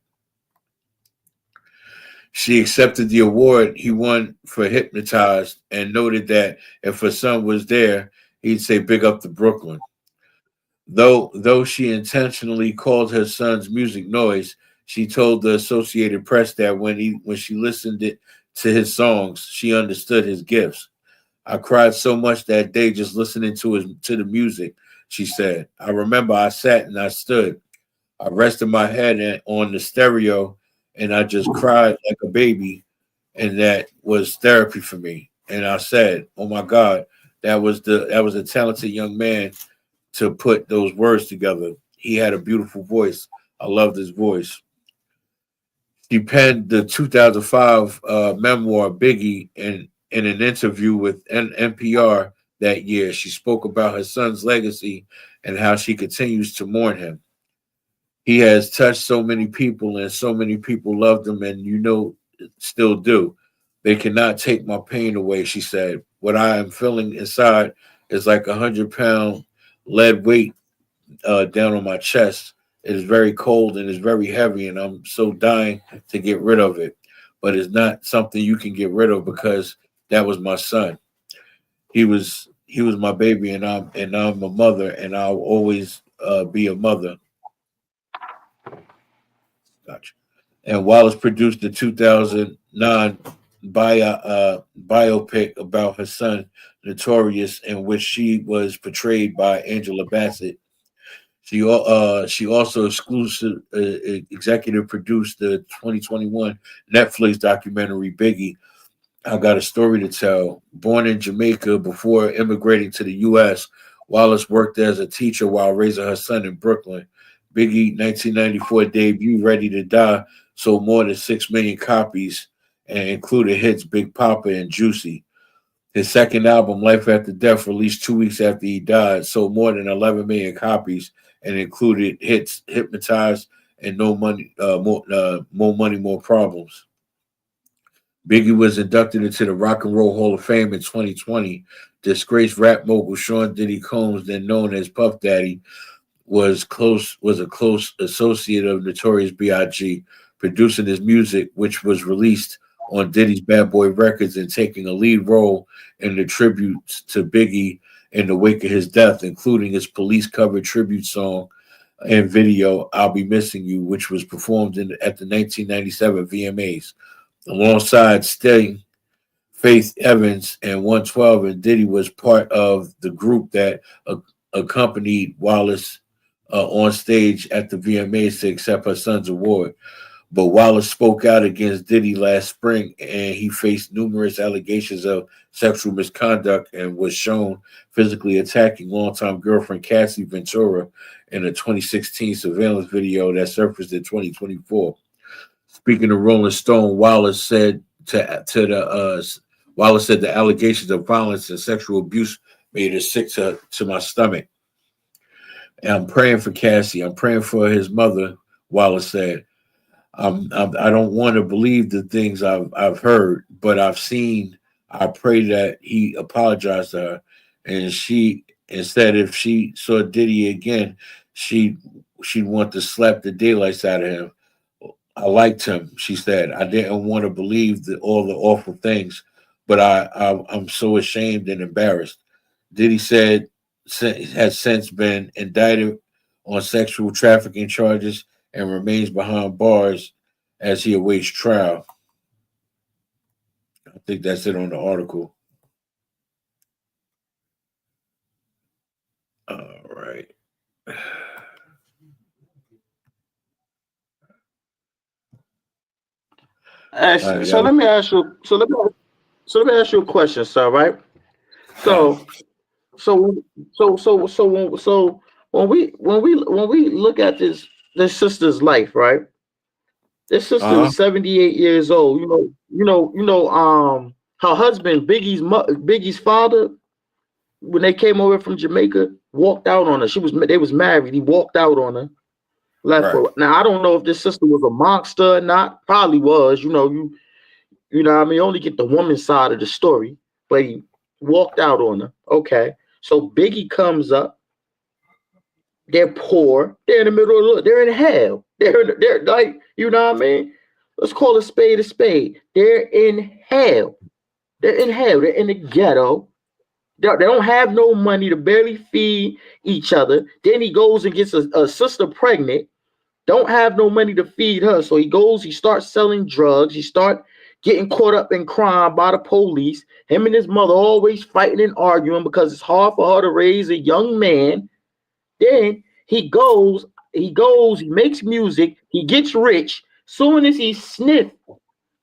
She accepted the award he won for Hypnotized and noted that if her son was there, he'd say big up to Brooklyn. Though she intentionally called her son's music noise, she told the Associated Press that when she listened to his songs, she understood his gifts. I cried so much that day just listening to the music, she said. I remember I sat and I stood. I rested my head on the stereo and I just cried like a baby, and that was therapy for me. And I said, "Oh my God, that was a talented young man to put those words together. He had a beautiful voice. I loved his voice." She penned the 2005 memoir Biggie in an interview with NPR that year. She spoke about her son's legacy and how she continues to mourn him. He has touched so many people, and so many people loved him, and still do. They cannot take my pain away, she said. What I am feeling inside is like 100-pound lead weight down on my chest. It is very cold and it's very heavy, and I'm so dying to get rid of it. But it's not something you can get rid of because that was my son. He was my baby, and I'm a mother, and I'll always be a mother. Gotcha. And Wallace produced the 2009 biopic about her son, Notorious, in which she was portrayed by Angela Bassett. She also executive produced the 2021 Netflix documentary Biggie, I Got a Story to Tell. Born in Jamaica before immigrating to the U.S., Wallace worked as a teacher while raising her son in Brooklyn. Biggie 1994 debut Ready to Die sold more than 6 million copies and included hits Big Papa and Juicy. His second album, Life After Death, released 2 weeks after he died, sold more than 11 million copies and included hits Hypnotized and No Money, More Money, More Problems. Biggie was inducted into the Rock and Roll Hall of Fame in 2020. Disgraced rap mogul Sean Diddy Combs, then known as Puff Daddy, was a close associate of Notorious B.I.G., producing his music, which was released on Diddy's Bad Boy Records, and taking a lead role in the tributes to Biggie in the wake of his death, including his police-covered tribute song and video, I'll Be Missing You, which was performed at the 1997 VMAs. Alongside Sting, Faith Evans, and 112, and Diddy was part of the group that accompanied Wallace on stage at the VMAs to accept her son's award. But Wallace spoke out against Diddy last spring, and he faced numerous allegations of sexual misconduct and was shown physically attacking longtime girlfriend Cassie Ventura in a 2016 surveillance video that surfaced in 2024. Speaking to Rolling Stone, Wallace said the allegations of violence and sexual abuse made it sick to my stomach. And I'm praying for Cassie. I'm praying for his mother, Wallace said. I don't want to believe the things I've heard, but I've seen. I pray that he apologized to her, and she, instead, if she saw Diddy again, she'd want to slap the daylights out of him. I liked him, she said. I didn't want to believe all the awful things, but I'm so ashamed and embarrassed. Diddy said has since been indicted on sexual trafficking charges and remains behind bars as he awaits trial. I think that's it on the article. All right. So let me ask you. So let me ask you a question, sir. Right. So when we look at this sister's life, right? This sister is 78 years old. Her husband, Biggie's father, when they came over from Jamaica, walked out on her. They was married. He walked out on her, left her. Now I don't know if this sister was a monster or not. Probably was. You know what I mean? You only get the woman's side of the story, but he walked out on her. Okay. So Biggie comes up. They're poor. They're in the middle of they're in hell. They're like, you know what I mean? Let's call a spade a spade. They're in hell. They're in hell. They're in the ghetto. They don't have no money to barely feed each other. Then he goes and gets a sister pregnant. Don't have no money to feed her. So he starts selling drugs. He starts getting caught up in crime by the police. Him and his mother always fighting and arguing because it's hard for her to raise a young man. Then he makes music, he gets rich. Soon as he sniffs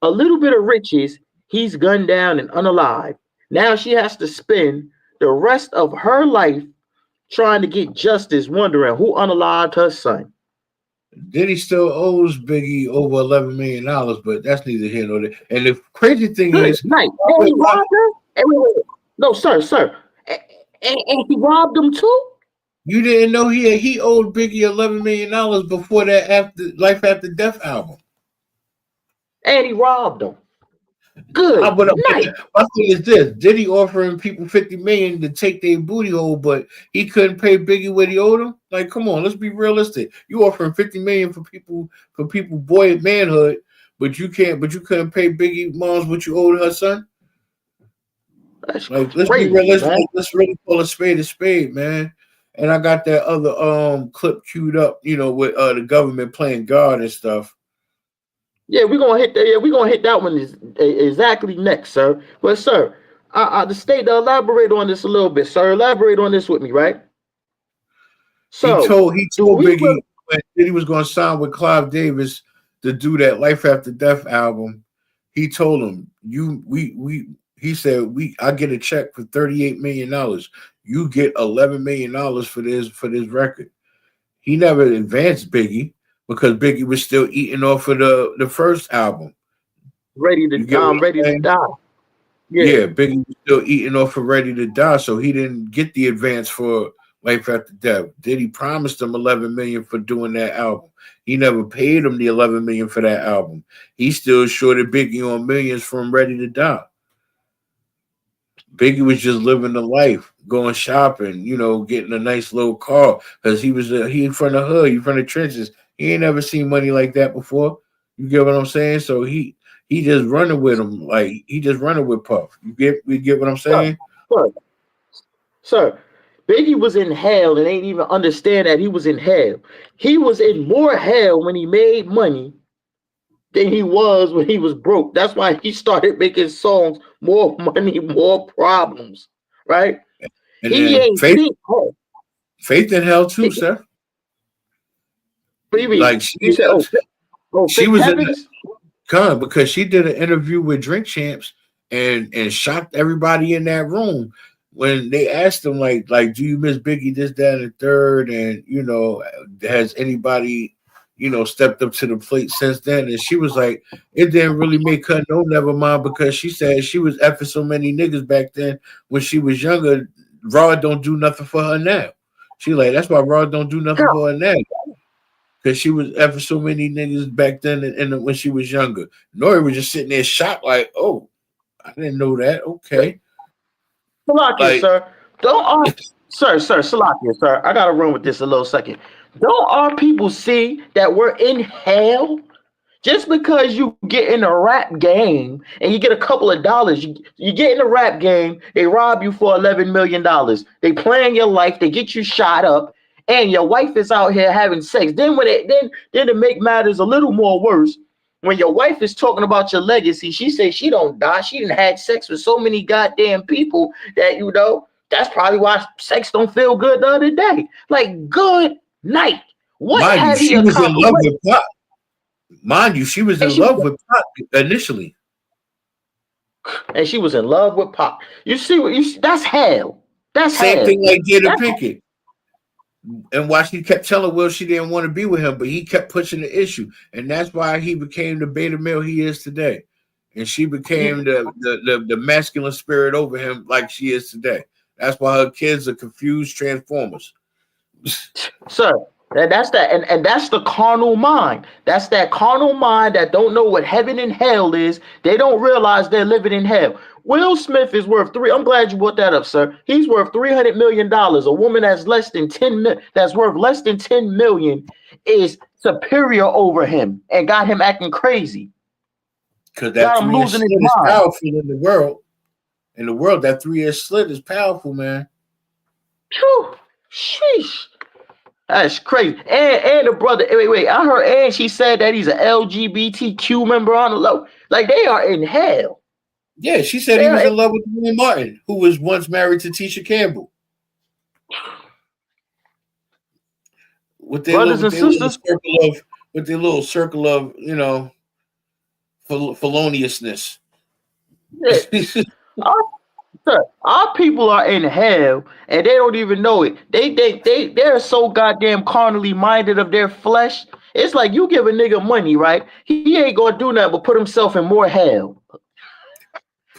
a little bit of riches, he's gunned down and unalive. Now she has to spend the rest of her life trying to get justice, wondering who unalived her son. Diddy still owes Biggie over $11 million, but that's neither here nor there. And the crazy thing is, and he robbed her. No, sir. And he robbed him too. You didn't know he owed Biggie $11 million before that Life After Death album. And he robbed him. Good night. My thing is this: Diddy offering people $50 million to take their booty hole, but he couldn't pay Biggie what he owed him. Like, come on, let's be realistic. You offering $50 million for people boy manhood, but you couldn't pay Biggie moms what you owed her son. That's like, let's be realistic. Man. Let's really call a spade, man. And I got that other clip queued up, with the government playing God and stuff. Yeah, we're gonna hit that. Yeah, we're gonna hit that one exactly next, sir. But sir, the state to elaborate on this a little bit, sir. Elaborate on this with me, right? So he told Biggie when Diddy was gonna sign with Clive Davis to do that Life After Death album. He told him, he said, I get a check for $38 million. You get $11 million for this record. He never advanced Biggie because Biggie was still eating off of the first album. Ready to die. Yeah, Biggie was still eating off of Ready to Die, so he didn't get the advance for Life After Death. Diddy promised him $11 million for doing that album. He never paid him the $11 million for that album. He still shorted Biggie on millions from Ready to Die. Biggie was just living the life, going shopping, getting a nice little car because he in front of the hood, he in front of the trenches. He ain't never seen money like that before. You get what I'm saying? So he just running with him, like he just running with Puff. You get what I'm saying? Sir, Biggie was in hell and ain't even understand that he was in hell. He was in more hell when he made money than he was when he was broke. That's why he started making songs, more money, more problems, right? And he ain't Faith in hell too, sir. Like she was in the because she did an interview with Drink Champs and shocked everybody in that room when they asked him like do you miss Biggie, this, that, and the third, and has anybody stepped up to the plate since then? And she was like, it didn't really make her no never mind because she said she was effing so many niggas back then when she was younger. Rod don't do nothing for her now. She like, that's why Rod don't do nothing for her now. Because she was effing so many niggas back then and when she was younger. Nori was just sitting there shocked like, oh, I didn't know that. Okay. Salakia, sir. Salakia, sir. I gotta run with this a little second. Don't our people see that we're in hell? Just because you get in a rap game and you get a couple of dollars, you get in a rap game, they rob you for $11 million. They plan your life, they get you shot up, and your wife is out here having sex. Then then to make matters a little more worse, when your wife is talking about your legacy, she says she don't die. She done had sex with so many goddamn people that that's probably why sex don't feel good the other day. Like, good night. What have he accomplished? She was in love with Pop. Mind you, she was in love with Pop initially. And she was in love with Pop. You see, that's hell. That's same hell. thing like Jada Pinkett. And why she kept telling Will she didn't want to be with him, but he kept pushing the issue. And that's why he became the beta male he is today. And she became the masculine spirit over him like she is today. That's why her kids are confused transformers. Sir, that's the carnal mind. That's that carnal mind that don't know what heaven and hell is. They don't realize they're living in hell. Will Smith is worth I'm glad you brought that up, sir. He's worth $300 million. A woman that's that's worth less than 10 million is superior over him and got him acting crazy. Because that 3-inch slit is powerful in the world. In the world, that 3-inch slit is powerful, man. Whew. Sheesh. That's crazy. And the brother, wait. I heard, and she said that he's an LGBTQ member on the low. Like, they are in hell. Yeah, she said he was in love with William Martin, who was once married to Tisha Campbell. With their brothers and sisters, with their little circle of feloniousness. Yeah. Our people are in hell and they don't even know it. They're so goddamn carnally minded of their flesh. It's like you give a nigga money, right? He ain't gonna do nothing but put himself in more hell.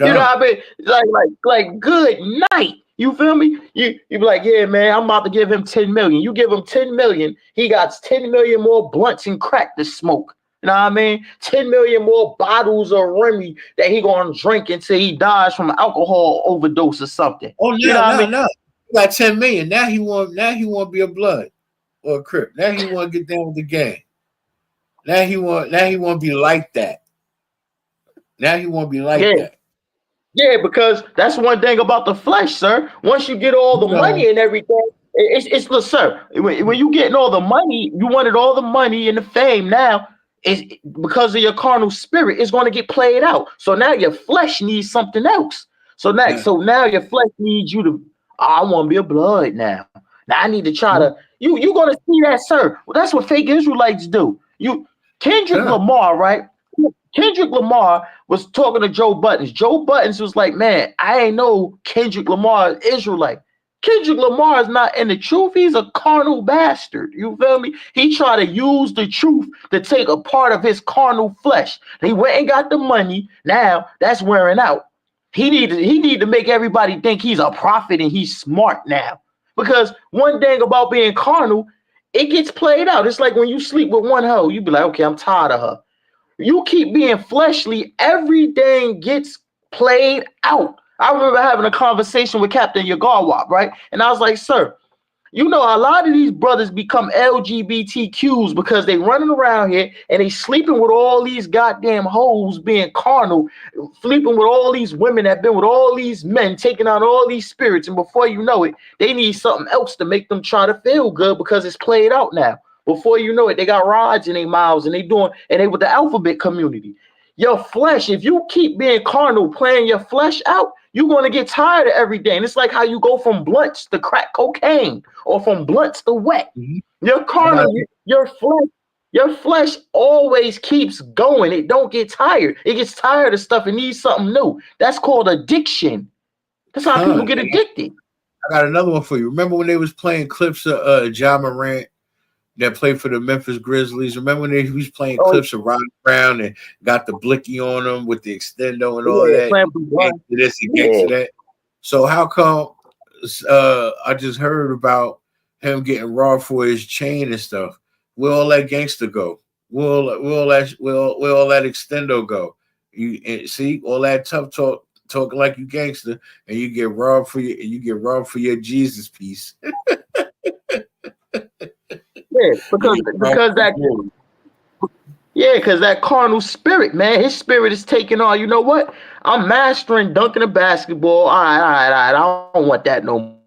You know what I mean? Like good night. You feel me? You be like, yeah, man, I'm about to give him 10 million. You give him 10 million, he got 10 million more blunts and crack to smoke. You know what I mean? 10 million more bottles of Remy that he gonna drink until he dies from alcohol overdose or something. Oh, no. He got 10 million. Now he want to be a blood or a crip. Now he want to get down with the gang. Now he want to be like that. Now he want to be like that. Yeah, because that's one thing about the flesh, sir. Once you get all the money and everything, it's look, sir. When you getting all the money, you wanted all the money and the fame. Now, it's because of your carnal spirit, it's going to get played out. So now your flesh needs something else. So now your flesh needs you to. I want to be a blood now. Now I need to try to. You going to see that, sir? Well, that's what fake Israelites do. Kendrick Lamar, right? Kendrick Lamar was talking to Joe Buttons. Joe Buttons was like, man, I ain't know Kendrick Lamar is Israelite. Kendrick Lamar is not in the truth. He's a carnal bastard. You feel me? He tried to use the truth to take a part of his carnal flesh. He went and got the money. Now that's wearing out. He need to make everybody think he's a prophet and he's smart now. Because one thing about being carnal, it gets played out. It's like when you sleep with one hoe, you be like, okay, I'm tired of her. You keep being fleshly, everything gets played out. I remember having a conversation with Captain Yagarwap, right? And I was like, sir, you know, a lot of these brothers become LGBTQs because they running around here and they sleeping with all these goddamn hoes, being carnal, sleeping with all these women that been with all these men, taking out all these spirits. And before you know it, they need something else to make them try to feel good because it's played out now. Before you know it, they got rods in their mouths and they with the alphabet community. Your flesh, if you keep being carnal, playing your flesh out, you're going to get tired of every day. And it's like how you go from blunts to crack cocaine or from blunts to wet. Mm-hmm. Your carnal, your flesh always keeps going. It don't get tired. It gets tired of stuff and needs something new. That's called addiction. That's how people get addicted. I got another one for you. Remember when they was playing clips of Ja Morant that played for the Memphis Grizzlies? Remember when he was playing clips of Ron Brown and got the blicky on him with the extendo and all that? That. So how come I just heard about him getting robbed for his chain and stuff? Where all that gangster go? Where all that extendo go? You see all that tough talk, talking like you gangster, and you get robbed for your Jesus piece. Yeah, because Yeah, because that carnal spirit, man, his spirit is taking on. You know what? I'm mastering dunking a basketball. All right, all right, all right. I don't want that no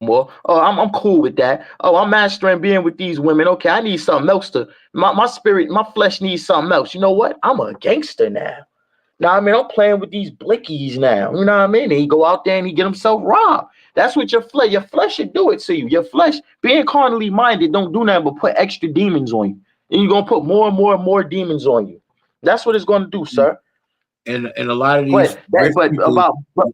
more. Oh, I'm cool with that. Oh, I'm mastering being with these women. Okay, I need something else to my spirit, my flesh needs something else. You know what? I'm a gangster now. Now I mean, I'm playing with these blickies now. You know what I mean? And he go out there and he get himself robbed. That's what your flesh should do it to you. Your flesh, being carnally minded, don't do nothing but put extra demons on you. And you're gonna put more and more and more demons on you. That's what it's gonna do, sir. And a lot of these But rich people, but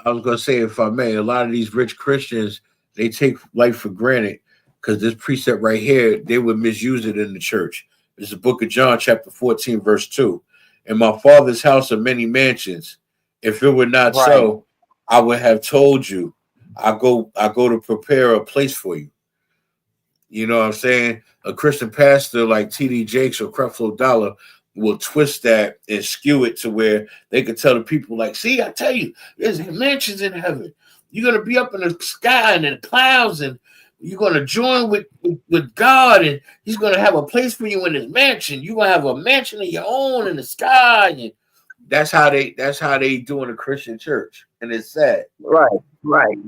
I was gonna say, if I may, a lot of these rich Christians, they take life for granted because this precept right here, they would misuse it in the church. It's the book of John, chapter 14, verse 2. In my father's house are many mansions. If it were not right. so, I would have told you. I go to prepare a place for you. You know what I'm saying? A Christian pastor like TD Jakes or Creflo Dollar will twist that and skew it to where they could tell the people, like, see, I tell you, there's mansions in heaven. You're going to be up in the sky and in the clouds, and you're going to join with God, and he's going to have a place for you in his mansion. You're going to have a mansion of your own in the sky. And that's how they do in a Christian church. And it's sad. Right.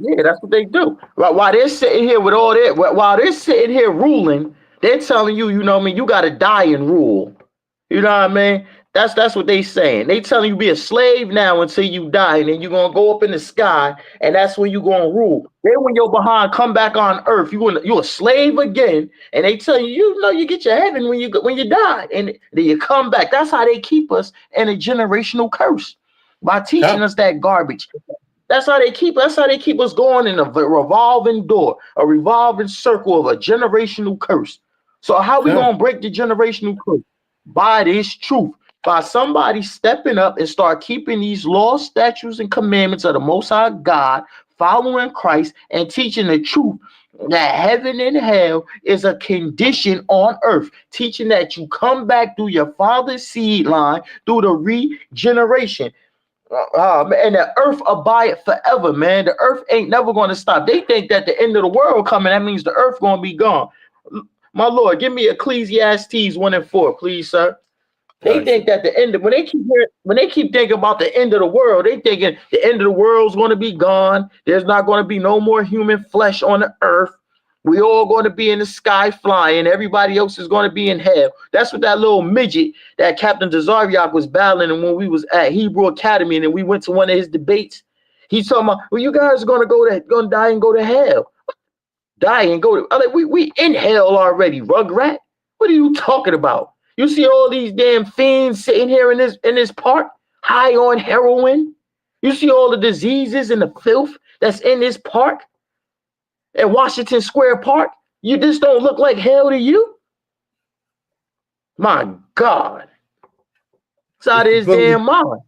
Yeah, that's what they do. While they're sitting here with all that, while they're sitting here ruling, they're telling you, you know what I mean, you got to die and rule. You know what I mean? That's what they saying. They telling you be a slave now until you die, and then you're gonna go up in the sky, and that's when you're gonna rule. Then when you're behind, come back on earth, you're a slave again, and they tell you, you know, you get your heaven when you die, and then you come back. That's how they keep us in a generational curse by teaching us that garbage. That's how they keep us going in a revolving door, a revolving circle of a generational curse. So how we gonna break the generational curse? By this truth, by somebody stepping up and start keeping these laws, statutes, and commandments of the Most High God, following Christ, and teaching the truth that heaven and hell is a condition on earth, teaching that you come back through your father's seed line through the regeneration. And the earth abide forever, man. The earth ain't never going to stop. They think that the end of the world coming, that means the earth going to be gone. My Lord, give me Ecclesiastes 1:4, please, sir. They think that the end of, when they keep thinking about the end of the world, they thinking the end of the world's going to be gone. There's not going to be no more human flesh on the earth. We all going to be in the sky flying. Everybody else is going to be in hell. That's what that little midget that Captain Tazariak was battling. And when we was at Hebrew Academy and then we went to one of his debates, he's talking about, well, you guys are going to die and go to hell. Die and go to, like, we in hell already, Rugrat. What are you talking about? You see all these damn fiends sitting here in this park, high on heroin. You see all the diseases and the filth that's in this park at Washington Square Park. You just don't look like hell to you? My God. It's out of his damn mind.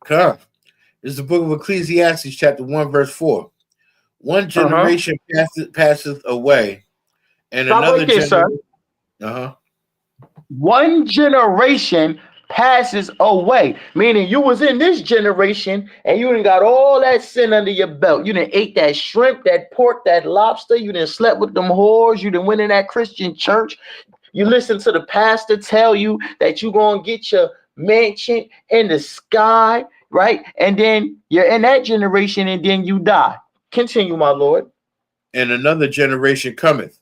It's the book of Ecclesiastes, chapter 1, verse 4. One generation passeth away, and stop another right there, generation. One generation passes away, meaning you was in this generation and you done got all that sin under your belt. You done ate that shrimp, that pork, that lobster. You done slept with them whores. You done went in that Christian church. You listen to the pastor tell you that you gonna get your mansion in the sky, right? And then you're in that generation and then you die. Continue, my Lord. And another generation cometh.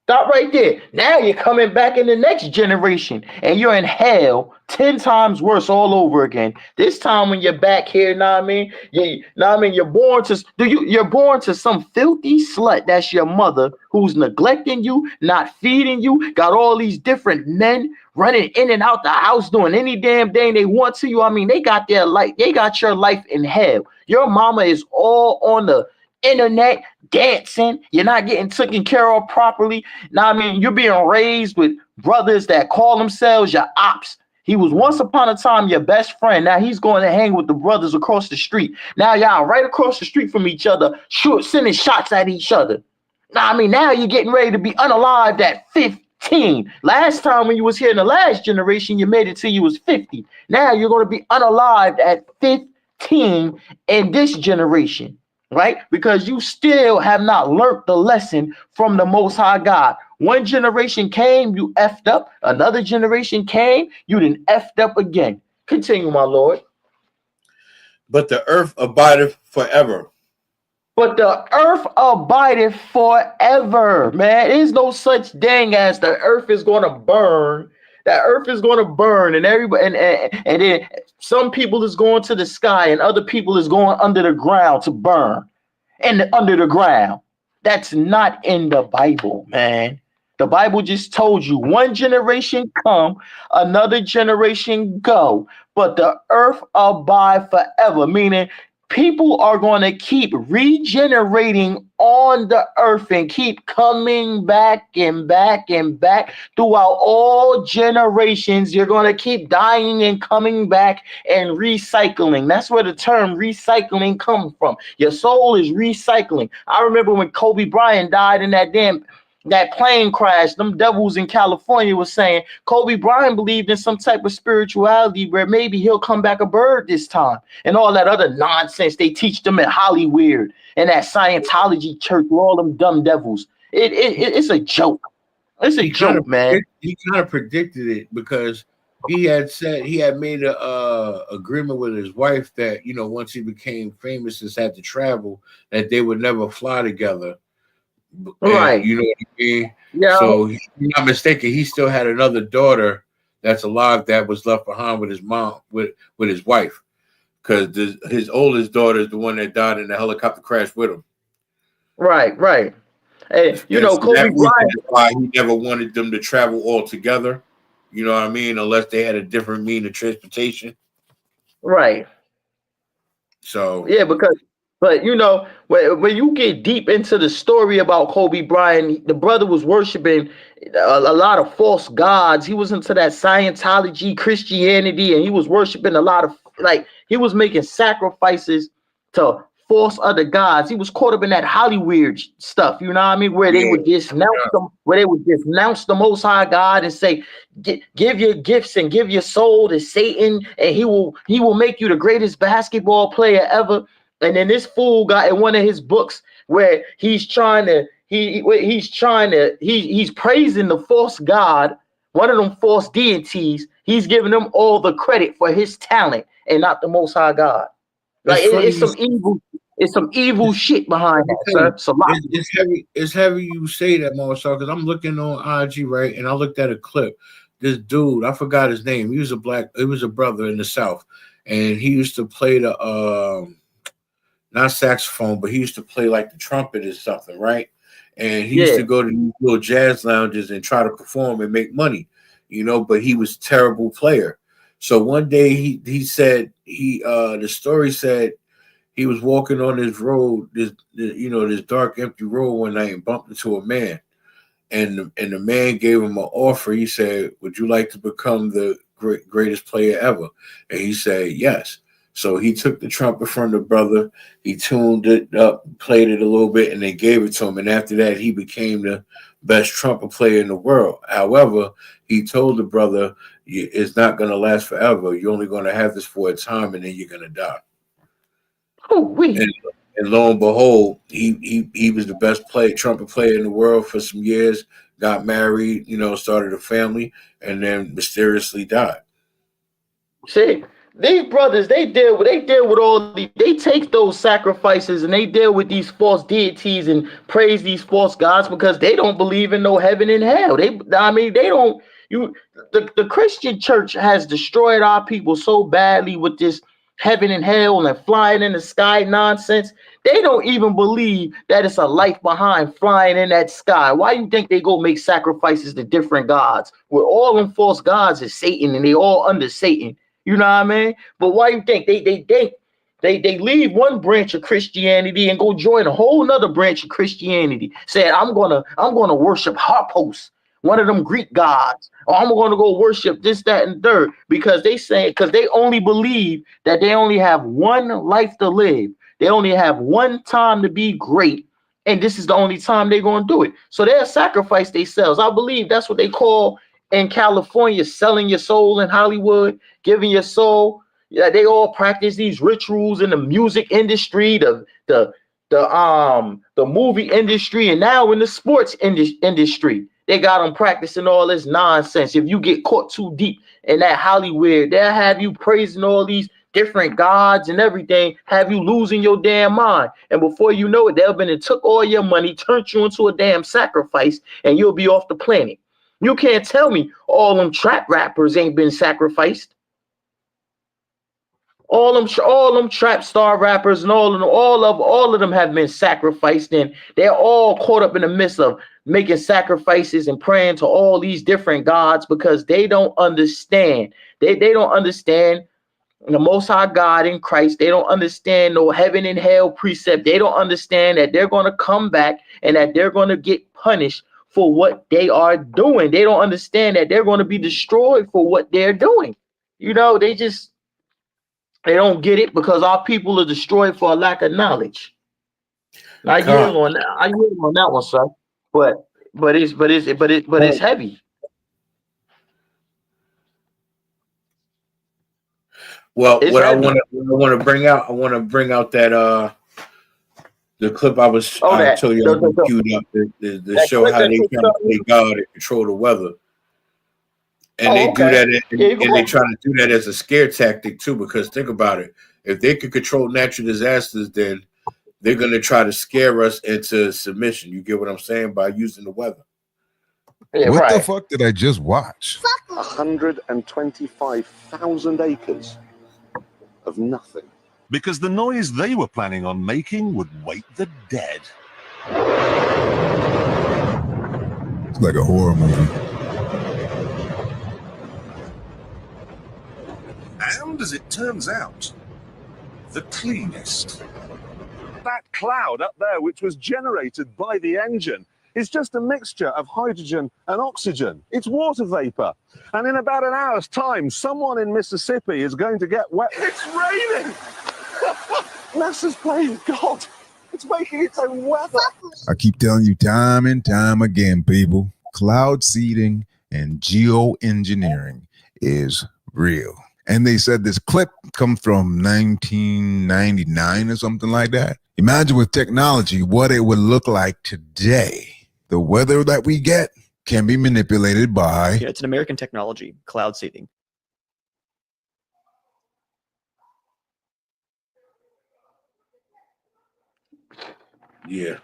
Stop right there. Now you're coming back in the next generation and you're in hell 10 times worse all over again. This time when you're back here, you're born to some filthy slut. That's your mother who's neglecting you, not feeding you, got all these different men running in and out the house doing any damn thing they want to you. I mean, they got your life in hell. Your mama is all on the internet dancing. You're not getting taken care of properly. Now, I mean, you're being raised with brothers that call themselves your ops. He was once upon a time your best friend. Now he's going to hang with the brothers across the street. Now y'all right across the street from each other, sending shots at each other. Now, I mean, now you're getting ready to be unalived at 15. Last time when you was here in the last generation, you made it till you was 50. Now you're going to be unalived at 15 in this generation. Right? Because you still have not learned the lesson from the Most High God. One generation came, you effed up. Another generation came, you done effed up again. Continue, my Lord. But the earth abideth forever. But the earth abideth forever, man. There's no such thing as the earth is going to burn. That earth is going to burn, and everybody, and then some people is going to the sky, and other people is going under the ground to burn, and under the ground. That's not in the Bible, man. The Bible just told you one generation come, another generation go, but the earth abide forever, meaning people are going to keep regenerating on the earth and keep coming back and back and back throughout all generations. You're going to keep dying and coming back and recycling. That's where the term recycling comes from. Your soul is recycling. I remember when Kobe Bryant died in that plane crash, them devils in California was saying Kobe Bryant believed in some type of spirituality where maybe he'll come back a bird this time, and all that other nonsense they teach them at Hollywood and that Scientology church with all them dumb devils. It's a joke. It's a joke, man. He kind of predicted it because he had said he had made a agreement with his wife that, you know, once he became famous and had to travel, that they would never fly together. Right. And, you know what I mean? Yeah. So, if I'm not mistaken, he still had another daughter that's alive that was left behind with his mom, with his wife, because his oldest daughter is the one that died in the helicopter crash with him. Right. And you know, Kobe Bryant. Why he never wanted them to travel all together. You know what I mean? Unless they had a different mean of transportation. Right. So yeah, but you know, when you get deep into the story about Kobe Bryant, the brother was worshiping a lot of false gods. He was into that Scientology, Christianity, and he was worshiping a lot of, like, he was making sacrifices to false other gods. He was caught up in that Hollywood stuff, you know what I mean, where they would disnounce them, where they would disnounce the Most High God and say, give your gifts and give your soul to Satan, and he will make you the greatest basketball player ever. And then this fool got in one of his books where he's praising the false god, one of them false deities. He's giving them all the credit for his talent and not the Most High God. Like it's some evil shit behind that, sir. It's heavy you say that, Marshall, because I'm looking on IG, right, and I looked at a clip. This dude, I forgot his name. He was a brother in the South, and he used to play the not saxophone, but he used to play like the trumpet or something, right? And he used to go to these little jazz lounges and try to perform and make money, you know, but he was a terrible player. So one day he said the story said he was walking on this road, this dark, empty road one night and bumped into a man. And the man gave him an offer. He said, "Would you like to become the greatest player ever?" And he said, "Yes." So he took the trumpet from the brother, he tuned it up, played it a little bit, and they gave it to him. And after that, he became the best trumpet player in the world. However, he told the brother, "It's not going to last forever. You're only going to have this for a time, and then you're going to die." And lo and behold, he was the best trumpet player in the world for some years, got married, you know, started a family, and then mysteriously died. See, these brothers, they deal with all they take those sacrifices and they deal with these false deities and praise these false gods because they don't believe in no heaven and hell. The Christian church has destroyed our people so badly with this heaven and hell and flying in the sky nonsense. They don't even believe that it's a life behind flying in that sky. Why you think they go make sacrifices to different gods? Where all them false gods is Satan and they all under Satan. You know what I mean? But why you think they leave one branch of Christianity and go join a whole nother branch of Christianity, saying I'm gonna worship Harpos, one of them Greek gods, or I'm gonna go worship this, that, and third, because they only believe that they only have one life to live. They only have one time to be great, and this is the only time they're gonna do it. So they'll sacrifice themselves. I believe that's what they call in California selling your soul, in Hollywood giving your soul. Yeah, they all practice these rituals in the music industry, the movie industry, and now in the sports industry. They got them practicing all this nonsense. If you get caught too deep in that Hollywood, they'll have you praising all these different gods and everything, have you losing your damn mind. And before you know it, they'll been and took all your money, turned you into a damn sacrifice, and you'll be off the planet. You can't tell me all them trap rappers ain't been sacrificed. All them trap star rappers and all of them have been sacrificed, and they're all caught up in the midst of making sacrifices and praying to all these different gods because they don't understand. They don't understand the Most High God in Christ. They don't understand no heaven and hell precept. They don't understand that they're going to come back and that they're going to get punished for what they are doing. They don't understand that they're going to be destroyed for what they're doing. You know, they don't get it because our people are destroyed for a lack of knowledge. I yield on that one, sir. But it's heavy. Well, it's what heavy. I want to bring out that the clip I was I told you I queued up to show how they try to play God and control the weather. And they do that, and they try to do that as a scare tactic too. Because think about it: if they could control natural disasters, then they're going to try to scare us into submission. You get what I'm saying? By using the weather. Yeah, what the fuck did I just watch? 125,000 acres of nothing. Because the noise they were planning on making would wake the dead. It's like a horror movie. And as it turns out, the cleanest. That cloud up there, which was generated by the engine, is just a mixture of hydrogen and oxygen. It's water vapor. And in about an hour's time, someone in Mississippi is going to get wet. It's raining! NASA's playing God. It's making its own weather. I keep telling you time and time again, people, cloud seeding and geoengineering is real. And they said this clip comes from 1999 or something like that. Imagine with technology what it would look like today. The weather that we get can be manipulated by... Yeah, it's an American technology, cloud seeding. Yeah.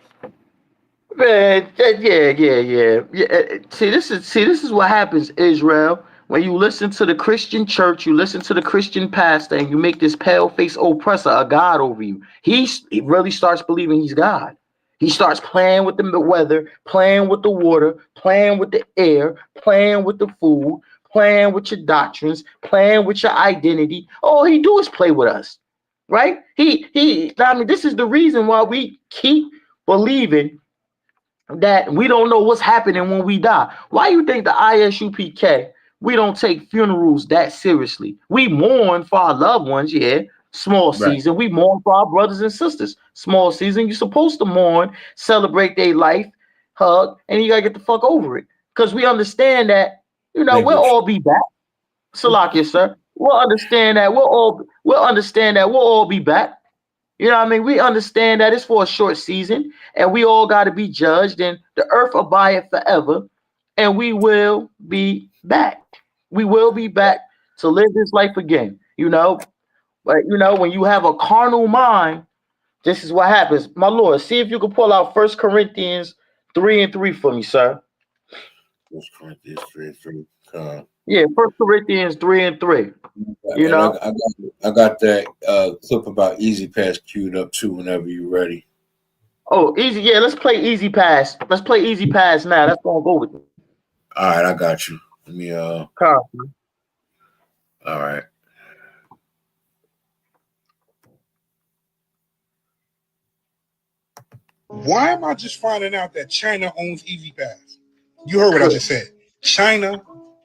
Man, yeah. See, this is what happens, Israel. When you listen to the Christian church, you listen to the Christian pastor, and you make this pale-faced oppressor a god over you. He really starts believing he's God. He starts playing with the weather, playing with the water, playing with the air, playing with the food, playing with your doctrines, playing with your identity. All he do is play with us, right? I mean, this is the reason why we keep believing that we don't know what's happening when we die. Why you think the ISUPK, we don't take funerals that seriously? We mourn for our loved ones, yeah. Small season. Right. We mourn for our brothers and sisters. Small season. You're supposed to mourn, celebrate their life, hug, and you gotta get the fuck over it. Because we understand that, we'll all be back. Salakia, sir. We'll understand that we'll all be back. You know what I mean? We understand that it's for a short season, and we all got to be judged, and the earth abideth forever, and we will be back. We will be back to live this life again, But, when you have a carnal mind, this is what happens. My Lord, see if you can pull out 1 Corinthians 3:3 for me, sir. 1 Corinthians 3:3. Yeah, 1 Corinthians 3:3. I got that clip about Easy Pass queued up too whenever you're ready. Oh, easy. Yeah, let's play Easy Pass. Let's play Easy Pass now. That's gonna go with it. All right, I got you. Let me All right. Why am I just finding out that China owns Easy Pass? You heard what I just said. China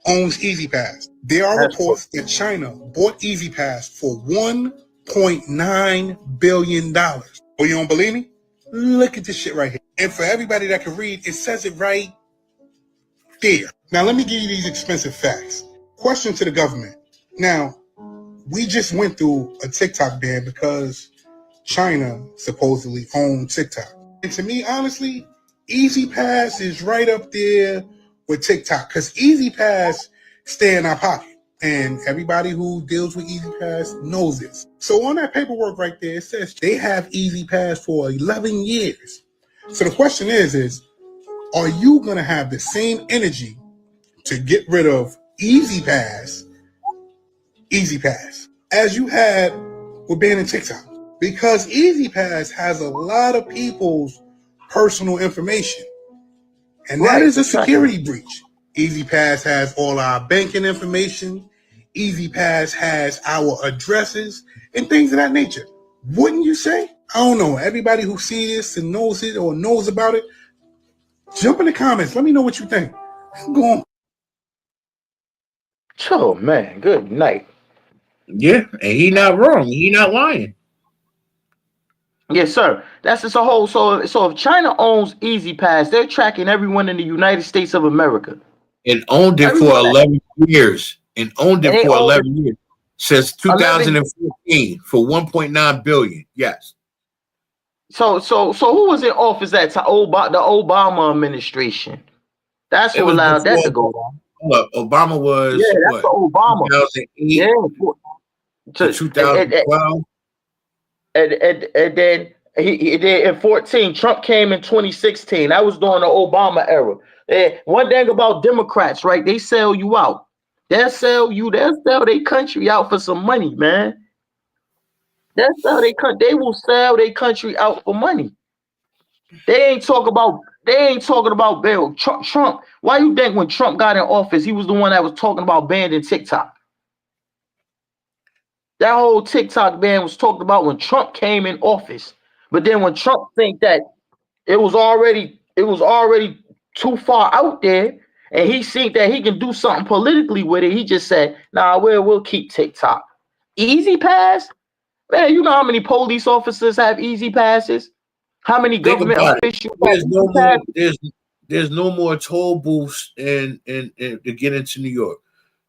owns Easy Pass. There are reports that China bought Easy Pass for $1.9 billion. Oh, you don't believe me? Look at this shit right here. And for everybody that can read, it says it right there. Now, let me give you these expensive facts. Question to the government. Now, we just went through a TikTok ban because China supposedly owned TikTok. And to me, honestly, Easy Pass is right up there with TikTok because Easy Pass stay in our pocket. And everybody who deals with Easy Pass knows this. So on that paperwork right there, it says they have Easy Pass for 11 years. So the question is are you going to have the same energy to get rid of Easy Pass, as you had with banning TikTok? Because Easy Pass has a lot of people's personal information. And that is a security breach. Easy Pass has all our banking information. Easy Pass has our addresses and things of that nature. Wouldn't you say? I don't know. Everybody who sees this and knows it or knows about it, jump in the comments. Let me know what you think. Go on. Oh man, good night. Yeah, and he not wrong. He not lying. Yes, sir. That's just a whole. So if China owns Easy Pass, they're tracking everyone in the United States of America. And owned it for 11 years. And owned it for 11 years. Since 2014 for 1.9 billion. Yes. So who was in office at the Obama administration? That's who allowed that to go on. Look, Obama was that's Obama. 2008 to 2012. And then he did in 14. Trump came in 2016. That was during the Obama era. One thing about Democrats, right? They sell you out. They'll sell their country out for some money, man. They will sell their country out for money. They ain't talking about bail. Trump. Why you think when Trump got in office, he was the one that was talking about banning TikTok? That whole TikTok ban was talked about when Trump came in office. But then when Trump think that it was already too far out there, and he seen that he can do something politically with it, he just said, "Nah, we'll keep TikTok." Easy Pass, man. You know how many police officers have Easy Passes? How many government officials? There's no more toll booths in to get into New York.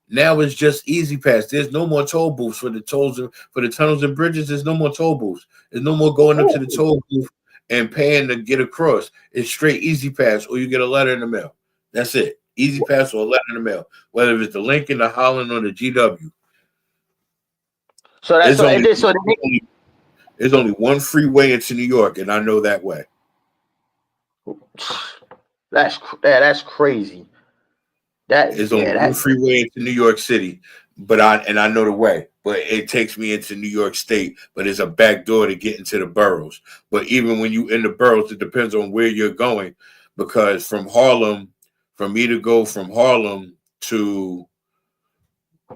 Now it's just Easy Pass. There's no more toll booths for the tunnels and bridges. There's no more toll booths. There's no more going up to the toll booth and paying to get across. It's straight Easy Pass, or you get a letter in the mail. That's it. Easy Pass or a letter in the mail, whether it's the Lincoln, the Holland, or the GW. So that's there's only one freeway into New York, and I know that way. That's crazy. There's only one freeway into New York City, but I know the way. But it takes me into New York State, but it's a back door to get into the boroughs. But even when you in the boroughs, it depends on where you're going, because from Harlem, for me to go from Harlem to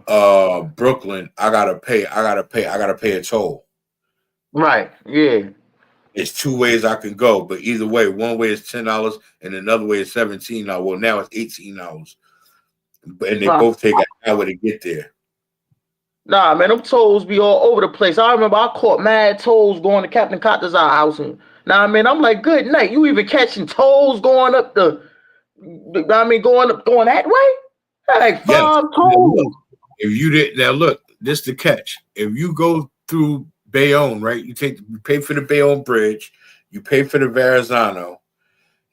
Brooklyn, I gotta pay a toll. Right. Yeah. It's two ways I can go, but either way, one way is $10 and another way is $17. Well, now it's $18. And they both take an hour to get there. Nah, man, them tolls be all over the place. I remember I caught mad tolls going to Captain Cotter's house. And man, I'm like, good night. You even catching tolls going up going that way? Like 5 tolls. If you did, now look, this the catch. If you go through Bayonne, right? You pay for the Bayonne Bridge, you pay for the Verrazano.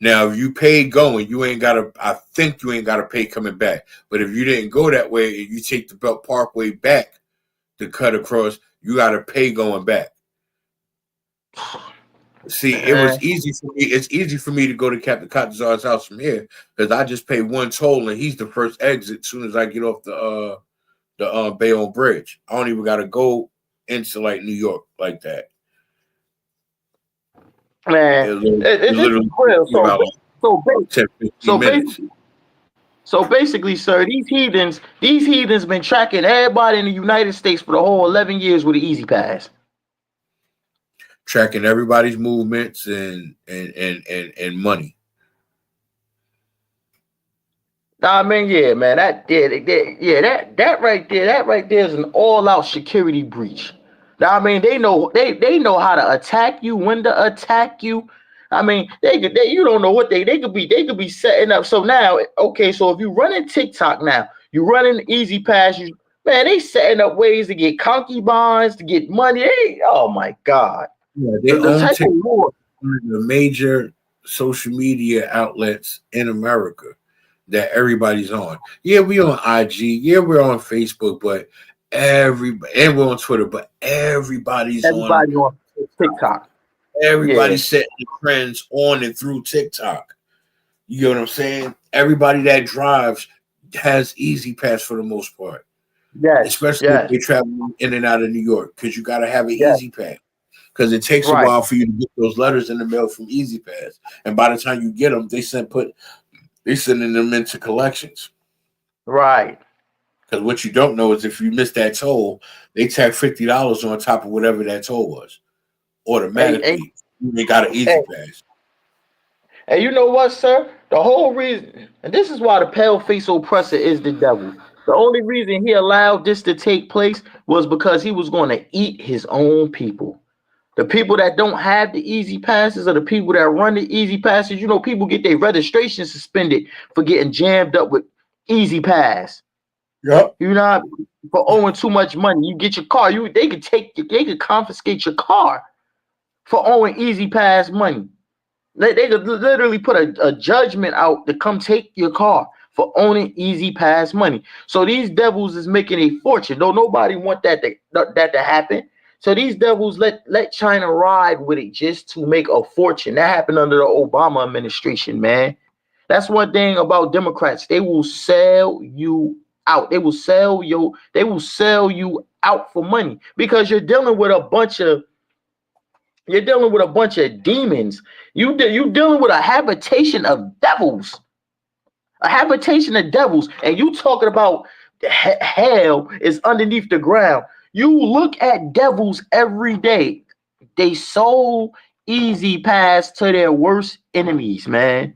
Now, if you paid going, I think you ain't gotta pay coming back. But if you didn't go that way and you take the Belt Parkway back to cut across, you gotta pay going back. See, it was easy for me. It's easy for me to go to Captain Cotton's house from here because I just pay one toll and he's the first exit as soon as I get off the Bayonne Bridge. I don't even gotta go into like New York like that. Man, it's real. So basically, sir, these heathens been tracking everybody in the United States for the whole 11 years with an Easy Pass. Tracking everybody's movements and money. I mean, yeah, man, that right there is an all-out security breach. I mean, they know how to attack you, when to attack you. I mean, you don't know what they could be setting up. So now, okay, so if you running TikTok now, you running Easy Pass, they setting up ways to get concubines, to get money. Oh my God. Yeah, they own TikTok, one of the major social media outlets in America. that everybody's on. Yeah, we on IG. Yeah, we're on Facebook, but and we're on Twitter, but everybody on TikTok. Everybody's setting the trends on and through TikTok. You get what I'm saying? Everybody that drives has Easy Pass for the most part. Yes. Especially if they travel in and out of New York, because you got to have an Easy Pass. Because it takes a while for you to get those letters in the mail from Easy Pass, and by the time you get them, they sending them into collections. Right. Because what you don't know is if you miss that toll, they tack $50 on top of whatever that toll was automatically. They got an Easy Pass. And you know what, sir? The whole reason, and this is why the pale-faced oppressor is the devil. The only reason he allowed this to take place was because he was going to eat his own people. The people that don't have the Easy Passes are the people that run the Easy Passes. You know, people get their registration suspended for getting jammed up with Easy Pass. Yep. You know, for owing too much money. You get your car. They could confiscate your car for owing Easy Pass money. They could literally put a judgment out to come take your car for owning Easy Pass money. So these devils is making a fortune. Though nobody want that to happen. So these devils let China ride with it just to make a fortune. That happened under the Obama administration, man. That's one thing about Democrats. They will sell you out. They will sell you out for money because you're dealing with a bunch of demons. You're dealing with a habitation of devils. A habitation of devils. And you talking about hell is underneath the ground. You look at devils every day. They sold Easy Pass to their worst enemies, man.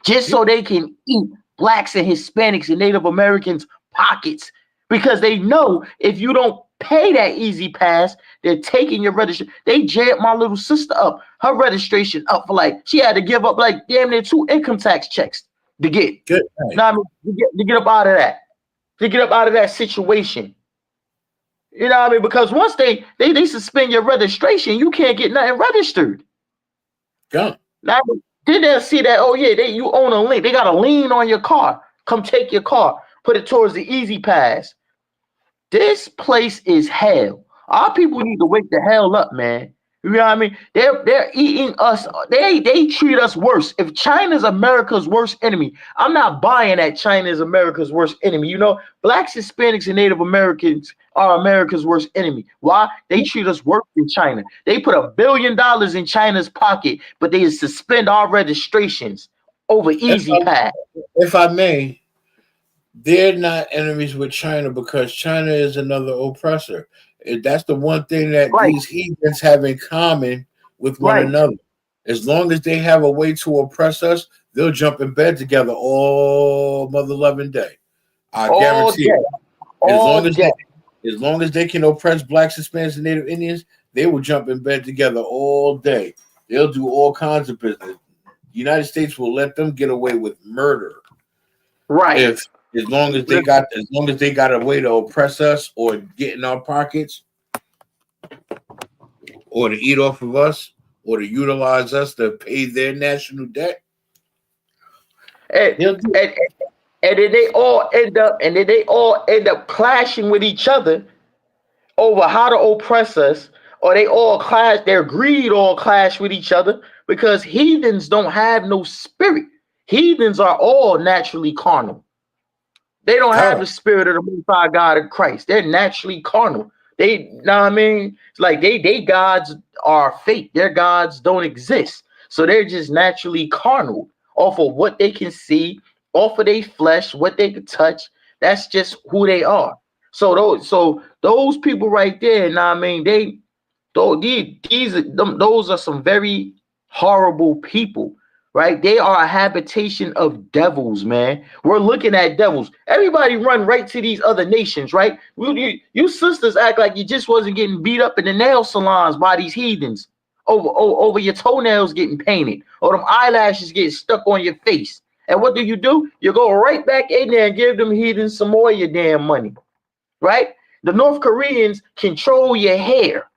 Just so they can eat blacks and Hispanics and Native Americans' pockets. Because they know if you don't pay that Easy Pass, they're taking your registration. They jammed my little sister up. Her registration up for she had to give up damn near 2 income tax checks to get. Good. To get up out of that. To get up out of that situation. You know what I mean? Because once they suspend your registration, you can't get nothing registered. Go. Now then they'll see that, oh yeah, you own a lien. They got a lien on your car. Come take your car. Put it towards the Easy Pass. This place is hell. Our people need to wake the hell up, man. You know what I mean? They're eating us. They treat us worse. If China's America's worst enemy, I'm not buying that China's America's worst enemy. You know, blacks, Hispanics, and Native Americans are America's worst enemy. Why? They treat us worse than China. They put $1 billion in China's pocket, but they suspend our registrations over Easy Pass. If I may, they're not enemies with China because China is another oppressor. That's the one thing that these heathens have in common with one another. As long as they have a way to oppress us, they'll jump in bed together all mother loving day. I guarantee it. As long as they can oppress blacks, Hispanics, and Native Indians, they will jump in bed together all day. They'll do all kinds of business. The United States will let them get away with murder. Right. As long as they got a way to oppress us or get in our pockets or to eat off of us or to utilize us to pay their national debt. And then they all end up clashing with each other over how to oppress us, or their greed all clash with each other because heathens don't have no spirit. Heathens are all naturally carnal. They don't have the spirit of the Most High God of Christ. They're naturally carnal. They, know what I mean? It's like they gods are fake. Their gods don't exist. So they're just naturally carnal off of what they can see, off of their flesh, what they can touch. That's just who they are. So those people right there, know what I mean? Those are some very horrible people. Right? They are a habitation of devils, man. We're looking at devils. Everybody run right to these other nations, right? You sisters act like you just wasn't getting beat up in the nail salons by these heathens over your toenails getting painted or them eyelashes getting stuck on your face. And what do? You go right back in there and give them heathens some more of your damn money, right? The North Koreans control your hair.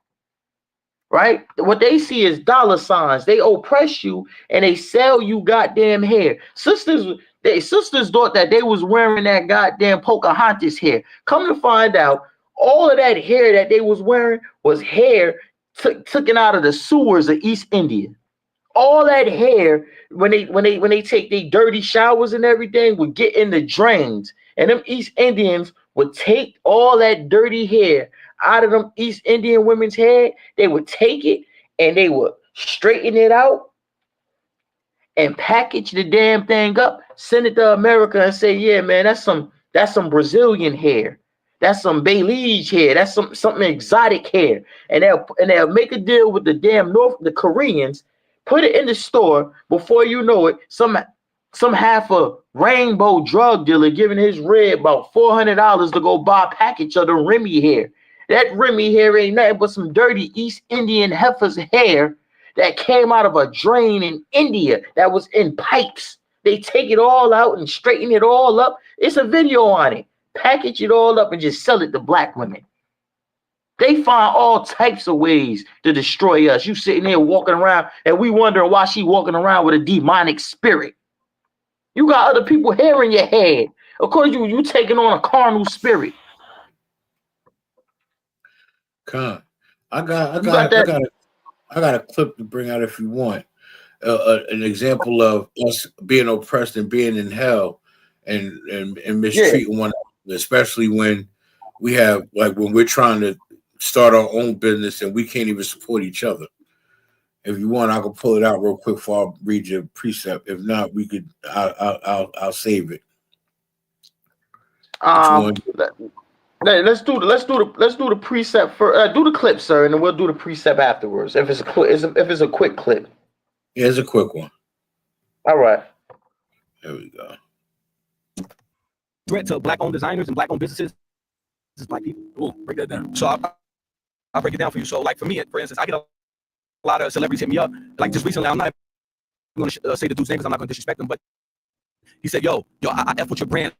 Right? What they see is dollar signs. They oppress you and they sell you goddamn hair. Sisters They sisters thought that they was wearing that goddamn Pocahontas hair. Come to find out, all of that hair that they was wearing was hair taken out of the sewers of East India. All that hair, when they take their dirty showers and everything, would get in the drains. And them East Indians would take all that dirty hair out of them East Indian women's hair. They would take it and they would straighten it out and package the damn thing up, send it to America and say, yeah, man, that's some Brazilian hair. That's some Belize hair. That's something exotic hair. And they'll make a deal with the damn the Koreans, put it in the store. Before you know it, some half a rainbow drug dealer giving his red about $400 to go buy a package of the Remy hair. That Remy hair ain't nothing but some dirty East Indian heifer's hair that came out of a drain in India that was in pipes. They take it all out and straighten it all up. It's a video on it. Package it all up and just sell it to black women. They find all types of ways to destroy us. You sitting there walking around and we wondering why she walking around with a demonic spirit. You got other people hair in your head. Of course, you taking on a carnal spirit. I got a clip to bring out if you want. An example of us being oppressed and being in hell and mistreating one another, especially when we have, like, when we're trying to start our own business and we can't even support each other. If you want, I can pull it out real quick before I read your precept. If not, we could. I'll save it. Let's do the precept for do the clip, sir, and then we'll do the precept afterwards. If it's a quick clip. Yeah, it's a quick one. All right. There we go. Threat to black-owned designers and black-owned businesses is black people. Ooh, break that down. So I'll break it down for you. So, like, for me, for instance, I get a lot of celebrities hit me up. Like, just recently, I'm not going to say the dude's name because I'm not going to disrespect him, but he said, yo, I F with your brand.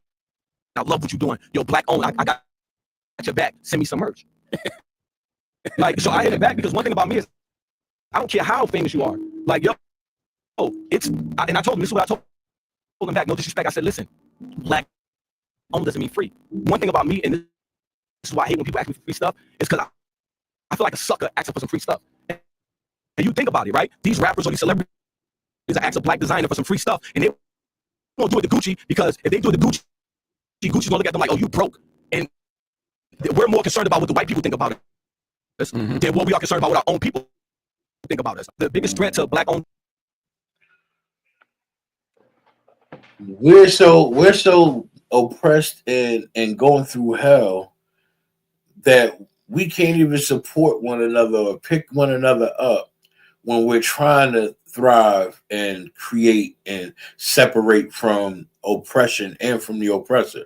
I love what you're doing. Yo, black-owned, I got your back. Send me some merch. Like, so I hit it back because one thing about me is I don't care how famous you are. Like, yo, and I told him, this is what I told him back, no disrespect. I said, listen, black-owned doesn't mean free. One thing about me, and this is why I hate when people ask me for free stuff, is because I feel like a sucker asking for some free stuff. And you think about it, right? These rappers or these celebrities are asking a black designer for some free stuff, and they won't do it to Gucci, because if they do it to Gucci, Gucci's gonna look at them like, oh, you broke. And we're more concerned about what the white people think about us than what we are concerned about what our own people think about us. The biggest threat to black-owned. We're so oppressed and going through hell that we can't even support one another or pick one another up when we're trying to thrive and create and separate from oppression and from the oppressor.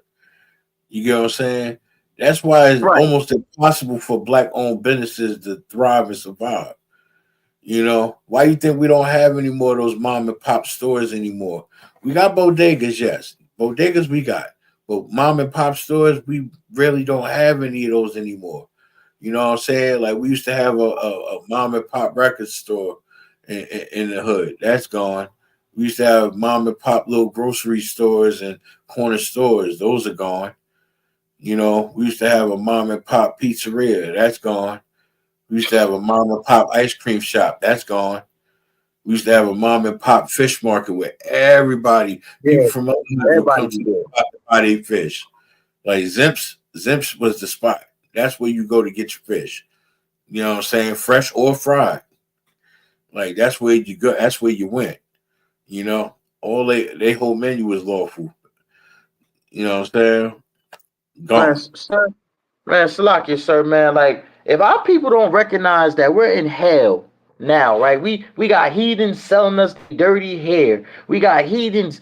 You get what I'm saying? That's why it's almost impossible for black-owned businesses to thrive and survive. You know, why do you think we don't have any more of those mom and pop stores anymore? We got bodegas, yes. Bodegas we got. But mom and pop stores, we really don't have any of those anymore. You know what I'm saying? Like, we used to have a mom and pop record store in the hood. That's gone. We used to have mom and pop little grocery stores and corner stores. Those are gone. You know, we used to have a mom and pop pizzeria. That's gone. We used to have a mom and pop ice cream shop. That's gone. We used to have a mom and pop fish market where everybody, people from everybody ate fish. Like Zips was the spot. That's where you go to get your fish. You know what I'm saying? Fresh or fried. Like, that's where you go. That's where you went. You know, all they whole menu was lawful. You know what I'm saying? Man, Salakia, sir, man. Like, if our people don't recognize that we're in hell now, right? We got heathens selling us dirty hair. We got heathens,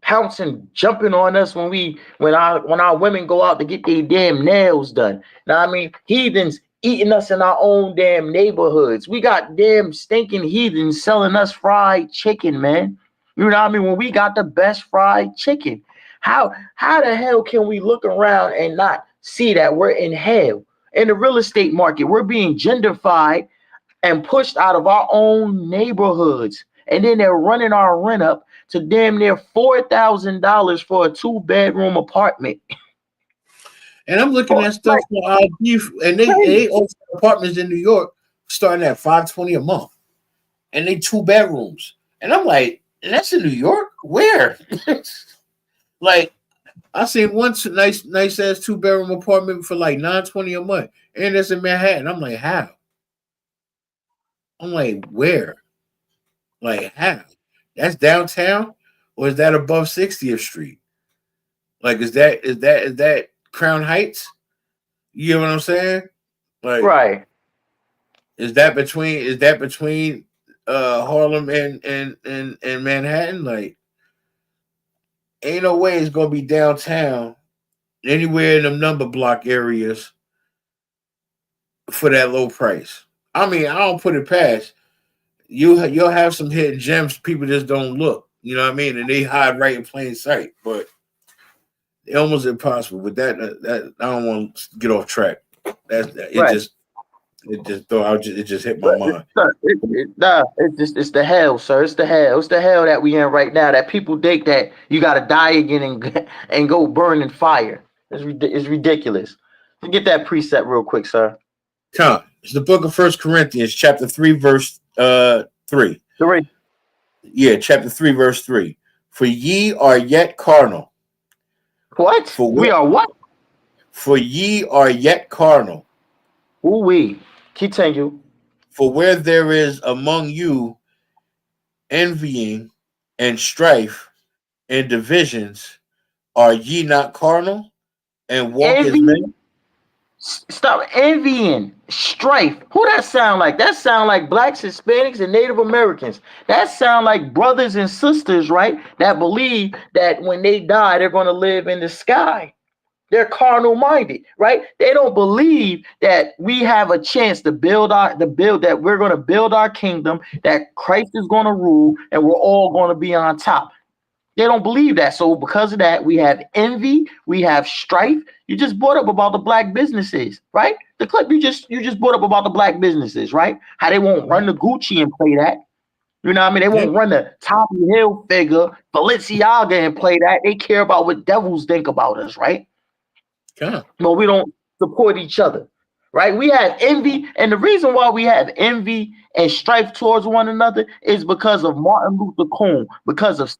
pouncing, jumping on us when our women go out to get their damn nails done. Heathens eating us in our own damn neighborhoods. We got damn stinking heathens selling us fried chicken, man. You know what I mean? When we got the best fried chicken. How the hell can we look around and not see that we're in hell? In the real estate market, we're being gentrified and pushed out of our own neighborhoods. And then they're running our rent up to damn near $4,000 for a 2-bedroom apartment. And I'm looking at stuff for ID, and they offer apartments in New York starting at $520 a month, and they 2 bedrooms. And I'm like, that's in New York? Where? Like, I seen one nice ass 2-bedroom apartment for like $920 a month, and that's in Manhattan. I'm like, how? I'm like, where? Like, how? That's downtown, or is that above 60th Street? Like, is that Crown Heights? You know what I'm saying? Like, right? Is that between Harlem and Manhattan? Like, ain't no way it's gonna be downtown anywhere in them number block areas for that low price. I mean, I don't put it past you. You'll have some hidden gems people just don't look. You know what I mean? And they hide right in plain sight. But it's almost impossible. But that I don't want to get off track. It just hit my mind. It's the hell, sir. It's the hell. It's the hell that we in right now. That people think that you got to die again and go burn in fire. It's ridiculous. Get that preset real quick, sir. Come. It's the book of 1 Corinthians, chapter 3, verse 3. 3. Yeah, chapter 3, verse 3. For ye are yet carnal. What? We are what? For ye are yet carnal. Who we? Continue. For where there is among you envying and strife and divisions, are ye not carnal and walk as men? Stop envying, strife. Who that sound like? That sound like blacks, Hispanics, and Native Americans. That sound like brothers and sisters, right? That believe that when they die, they're going to live in the sky. They're carnal minded, right? They don't believe that we have a chance to that we're going to build our kingdom, that Christ is going to rule, and we're all going to be on top. They don't believe that. So because of that, we have envy, we have strife. You just brought up about the black businesses, right? The clip you just brought up about the black businesses, right? How they won't run the Gucci and play that. You know what I mean? They won't run the Tommy Hilfiger, Balenciaga and play that. They care about what devils think about us, right? Yeah. No, we don't support each other, right? We have envy, and the reason why we have envy and strife towards one another is because of Martin Luther King, because of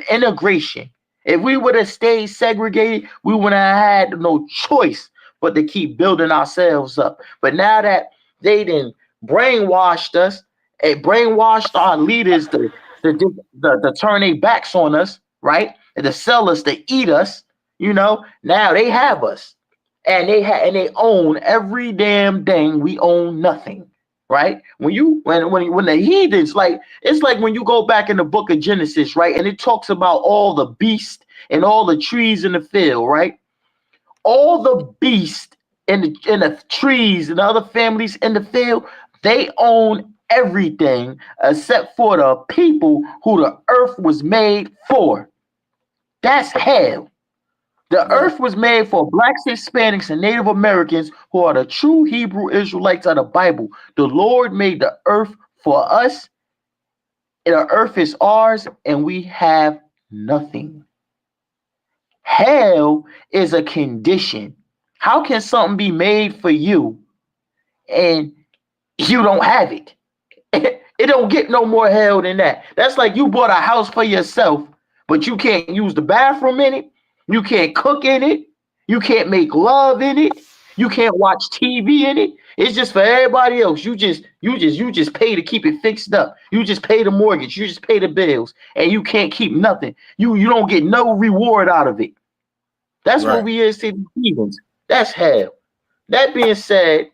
integration. If we would have stayed segregated, we would have had no choice but to keep building ourselves up. But now that they done brainwashed us, and brainwashed our leaders to turn their backs on us, right? And to sell us, to eat us, you know, now they have us. And they own every damn thing. We own nothing. Right? When the heathens, like, it's like when you go back in the book of Genesis, right? And it talks about all the beasts and all the trees in the field, right? All the beasts in the trees and the other families in the field, they own everything except for the people who the earth was made for. That's hell. The earth was made for blacks, Hispanics, and Native Americans who are the true Hebrew Israelites of the Bible. The Lord made the earth for us. And the earth is ours, and we have nothing. Hell is a condition. How can something be made for you and you don't have it? It don't get no more hell than that. That's like you bought a house for yourself, but you can't use the bathroom in it. You can't cook in it. You can't make love in it. You can't watch TV in it. It's just for everybody else. You just pay to keep it fixed up. You just pay the mortgage. You just pay the bills, and you can't keep nothing. You don't get no reward out of it. That's what we is to the heathens. That's hell. That being said,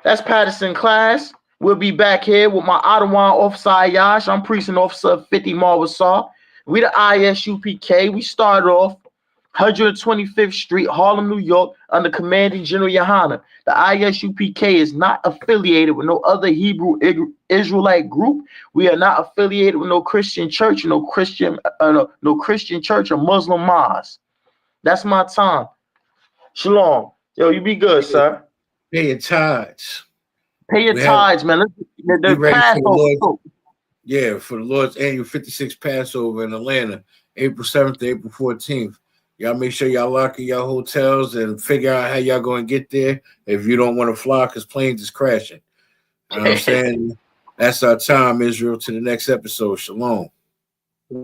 that's Paterson Class. We'll be back here with my Ottawa officer Yash. I'm Precinct Officer 50 Marwa Saw. We the ISUPK. We started off 125th Street, Harlem, New York, under Commanding Gen.YAHANNA. The ISUPK is not affiliated with no other Hebrew Israelite group. We are not affiliated with no Christian church, no Christian church or Muslim mosque. That's my time. Shalom. Yo, you be good, sir. Pay your tithes. Pay your tithes, man. Be ready for the Lord. Yeah, for the Lord's annual 56 Passover in Atlanta, April 7th to April 14th. Y'all make sure y'all lock in your hotels and figure out how y'all going to get there if you don't want to fly because planes is crashing. You know what I'm saying? That's our time, Israel. To the next episode. Shalom. Shalom.